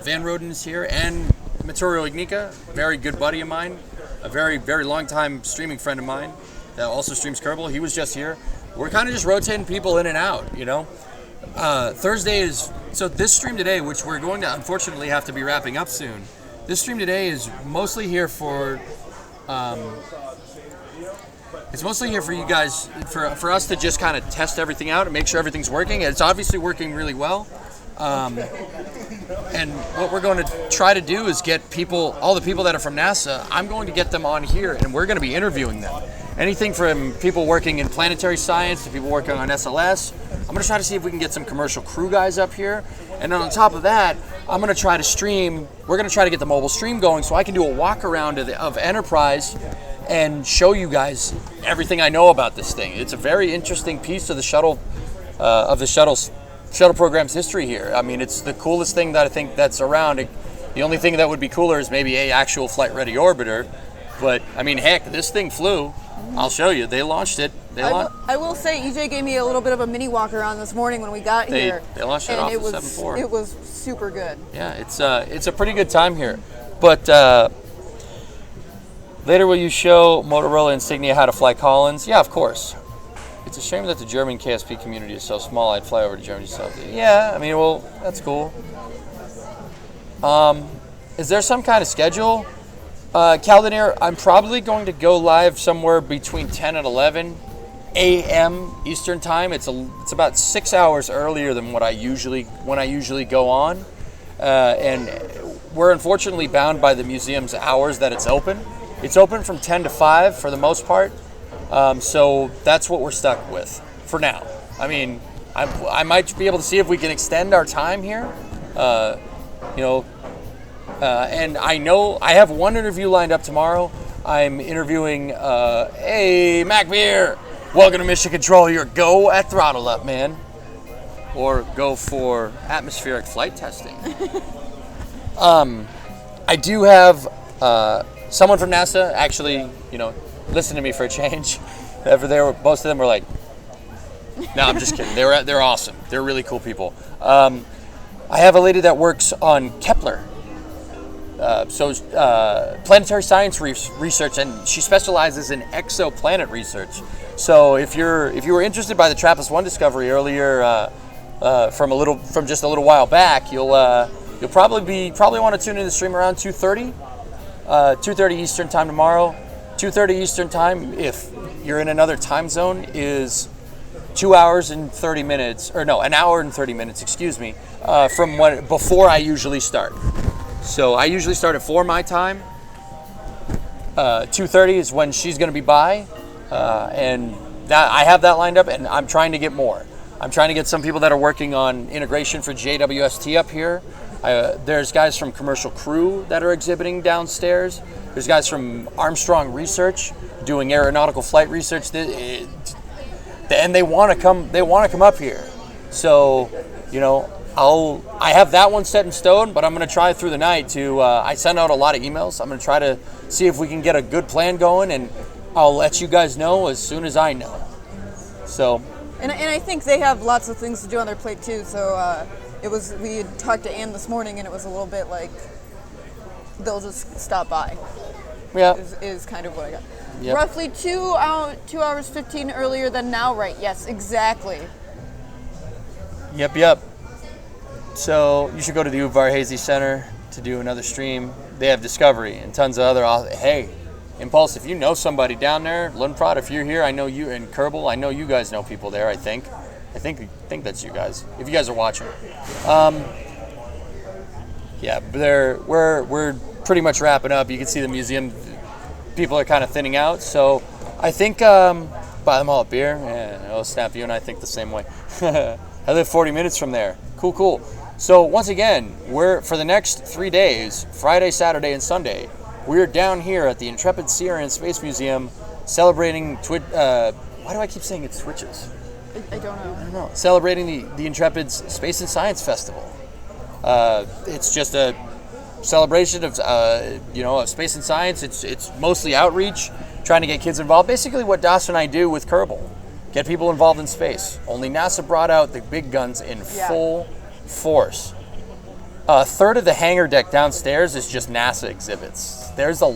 Van Roden is here, and Matorio Ignika, very good buddy of mine, a very, very long time streaming friend of mine that also streams Kerbal. He was just here. We're kind of just rotating people in and out, you know. Thursday is, so this stream today, which we're going to unfortunately have to be wrapping up soon, This stream today is mostly here for. It's mostly here for you guys, for us to just kind of test everything out and make sure everything's working. It's obviously working really well. And what we're going to try to do is get people, all the people that are from NASA, I'm going to get them on here and we're going to be interviewing them. Anything from people working in planetary science to people working on SLS. I'm going to try to see if we can get some commercial crew guys up here. And then on top of that, I'm going to try to stream, we're going to try to get the mobile stream going so I can do a walk around of Enterprise and show you guys everything I know about this thing. It's a very interesting piece of the shuttle program's history here. I mean, it's the coolest thing that I think that's around. The only thing that would be cooler is maybe a actual flight-ready orbiter. But I mean, heck, this thing flew. I'll show you. They launched it. I will say, EJ gave me a little bit of a mini walk around this morning when we got here. They launched it off the 7.4. It was super good. Yeah, it's a pretty good time here. But later, will you show Motorola Insignia how to fly Collins? Yeah, of course. It's a shame that the German KSP community is so small. I'd fly over to Germany yourself. Yeah, I mean, well, that's cool. Is there some kind of schedule? Caldenair, I'm probably going to go live somewhere between 10 and 11 a.m. Eastern time. It's about 6 hours earlier than when I usually go on, and we're unfortunately bound by the museum's hours that it's open. It's open from 10 to 5 for the most part, so that's what we're stuck with for now. I mean, I might be able to see if we can extend our time here, and I know I have one interview lined up tomorrow. I'm interviewing, hey, Mac Beer, welcome to Mission Control. Your go at throttle up, man. Or go for atmospheric flight testing. I do have someone from NASA actually, listen to me for a change. Most of them were like, no, I'm just kidding. They're awesome. They're really cool people. I have a lady that works on Kepler. Planetary science research, and she specializes in exoplanet research. So if you were interested by the TRAPPIST-1 discovery earlier, from just a little while back, you'll probably want to tune in to the stream around 2:30 Eastern time tomorrow. 2:30 Eastern time, if you're in another time zone, is 2 hours and 30 minutes, or no, an hour and 30 minutes, excuse me, from before I usually start. So I usually start at 4 my time. 2:30 is when she's going to be by, and I have that lined up, and I'm trying to get more. I'm trying to get some people that are working on integration for JWST up here. There's guys from Commercial Crew that are exhibiting downstairs. There's guys from Armstrong Research doing aeronautical flight research, and they want to come. They want to come up here. So, I have that one set in stone, but I'm going to try through the night to. I send out a lot of emails. I'm going to try to see if we can get a good plan going, and I'll let you guys know as soon as I know. So. And I think they have lots of things to do on their plate too. So we had talked to Ann this morning, and it was a little bit like they'll just stop by. Yeah. Is kind of what I got. Yep. Roughly 2 hours 15 earlier than now, right? Yes, exactly. Yep. So you should go to the Uwe Varhese Center to do another stream. They have Discovery and tons of other. Hey, Impulse, if you know somebody down there, Lundprod, if you're here, I know you, and Kerbal, I know you guys know people there. I think that's you guys. If you guys are watching, yeah, we're pretty much wrapping up. You can see the museum. People are kind of thinning out, so I think buy them all a beer. Yeah, oh snap, you and I think the same way. I live 40 minutes from there. Cool. So once again, for the next 3 days, Friday, Saturday, and Sunday, we're down here at the Intrepid Sierra and Space Museum celebrating why do I keep saying it's Twitches? I don't know. Celebrating the Intrepid's Space and Science Festival. It's just a celebration of of space and science. It's mostly outreach, trying to get kids involved. Basically what Das and I do with Kerbal. Get people involved in space. Only NASA brought out the big guns in full force. A third of the hangar deck downstairs is just NASA exhibits. There's a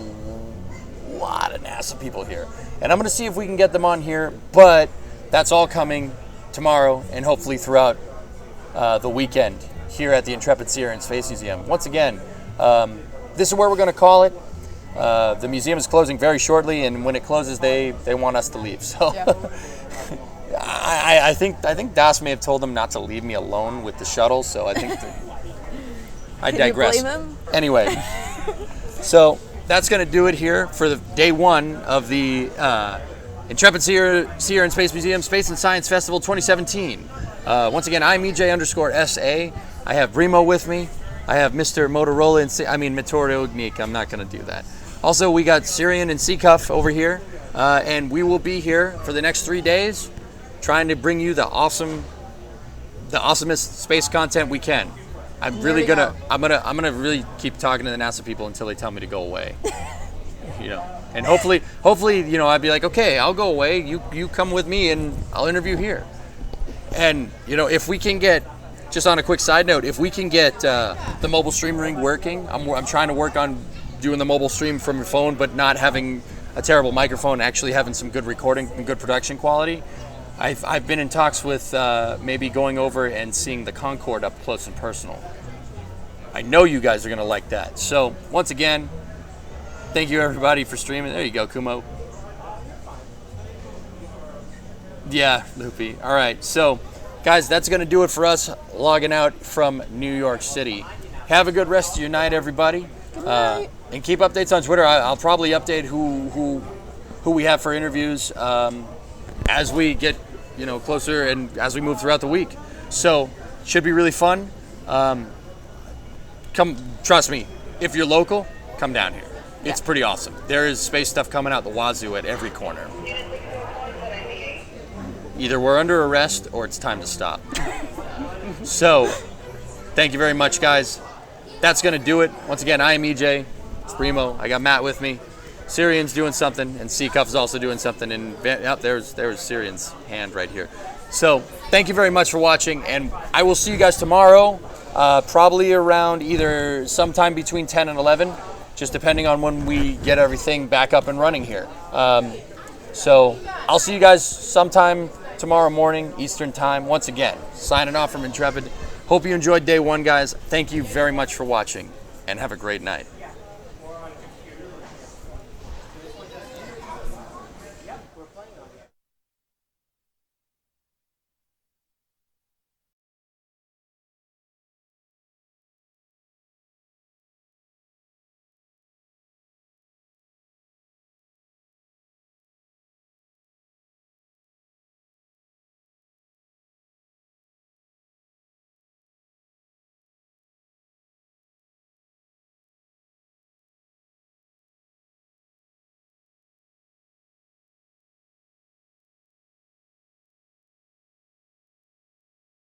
lot of NASA people here. And I'm going to see if we can get them on here, but that's all coming tomorrow and hopefully throughout the weekend here at the Intrepid Sierra and Space Museum. Once again, this is where we're going to call it. The museum is closing very shortly, and when it closes, they want us to leave. So Yeah. I think Das may have told them not to leave me alone with the shuttle. So I think I Can digress. you blame him? Anyway, so that's going to do it here for the day one of the Intrepid Seer and Space Museum Space and Science Festival 2017. Once again, I'm EJ_SA. I have Brimo with me. I have Mr. Motorola and Meteorognik. I'm not going to do that. Also, we got Syrian and Seacuff over here, and we will be here for the next 3 days, trying to bring you the awesomest space content we can. I'm gonna really keep talking to the NASA people until they tell me to go away. And hopefully, I'd be like, okay, I'll go away. You come with me, and I'll interview here. And if we can get, just on a quick side note, if we can get the mobile stream ring working, I'm trying to work on doing the mobile stream from your phone, but not having a terrible microphone, actually having some good recording and good production quality. I've been in talks with maybe going over and seeing the Concorde up close and personal. I know you guys are going to like that. So once again, thank you everybody for streaming. There you go, Kumo. Yeah, Loopy. All right, so guys, that's going to do it for us logging out from New York City. Have a good rest of your night, everybody. And keep updates on Twitter. I'll probably update who we have for interviews as we get closer and as we move throughout the week. So should be really fun. Trust me, if you're local, come down here. It's pretty awesome. There is space stuff coming out the wazoo at every corner. Either we're under arrest or it's time to stop. So, thank you very much, guys. That's going to do it. Once again, I am EJ. It's Primo. I got Matt with me. Syrian's doing something, and Seacuff's also doing something. And there's Syrian's hand right here. So, thank you very much for watching, and I will see you guys tomorrow, probably around either sometime between 10 and 11, just depending on when we get everything back up and running here. So, I'll see you guys sometime tomorrow morning, Eastern Time. Once again, signing off from Intrepid. Hope you enjoyed day one, guys. Thank you very much for watching, and have a great night.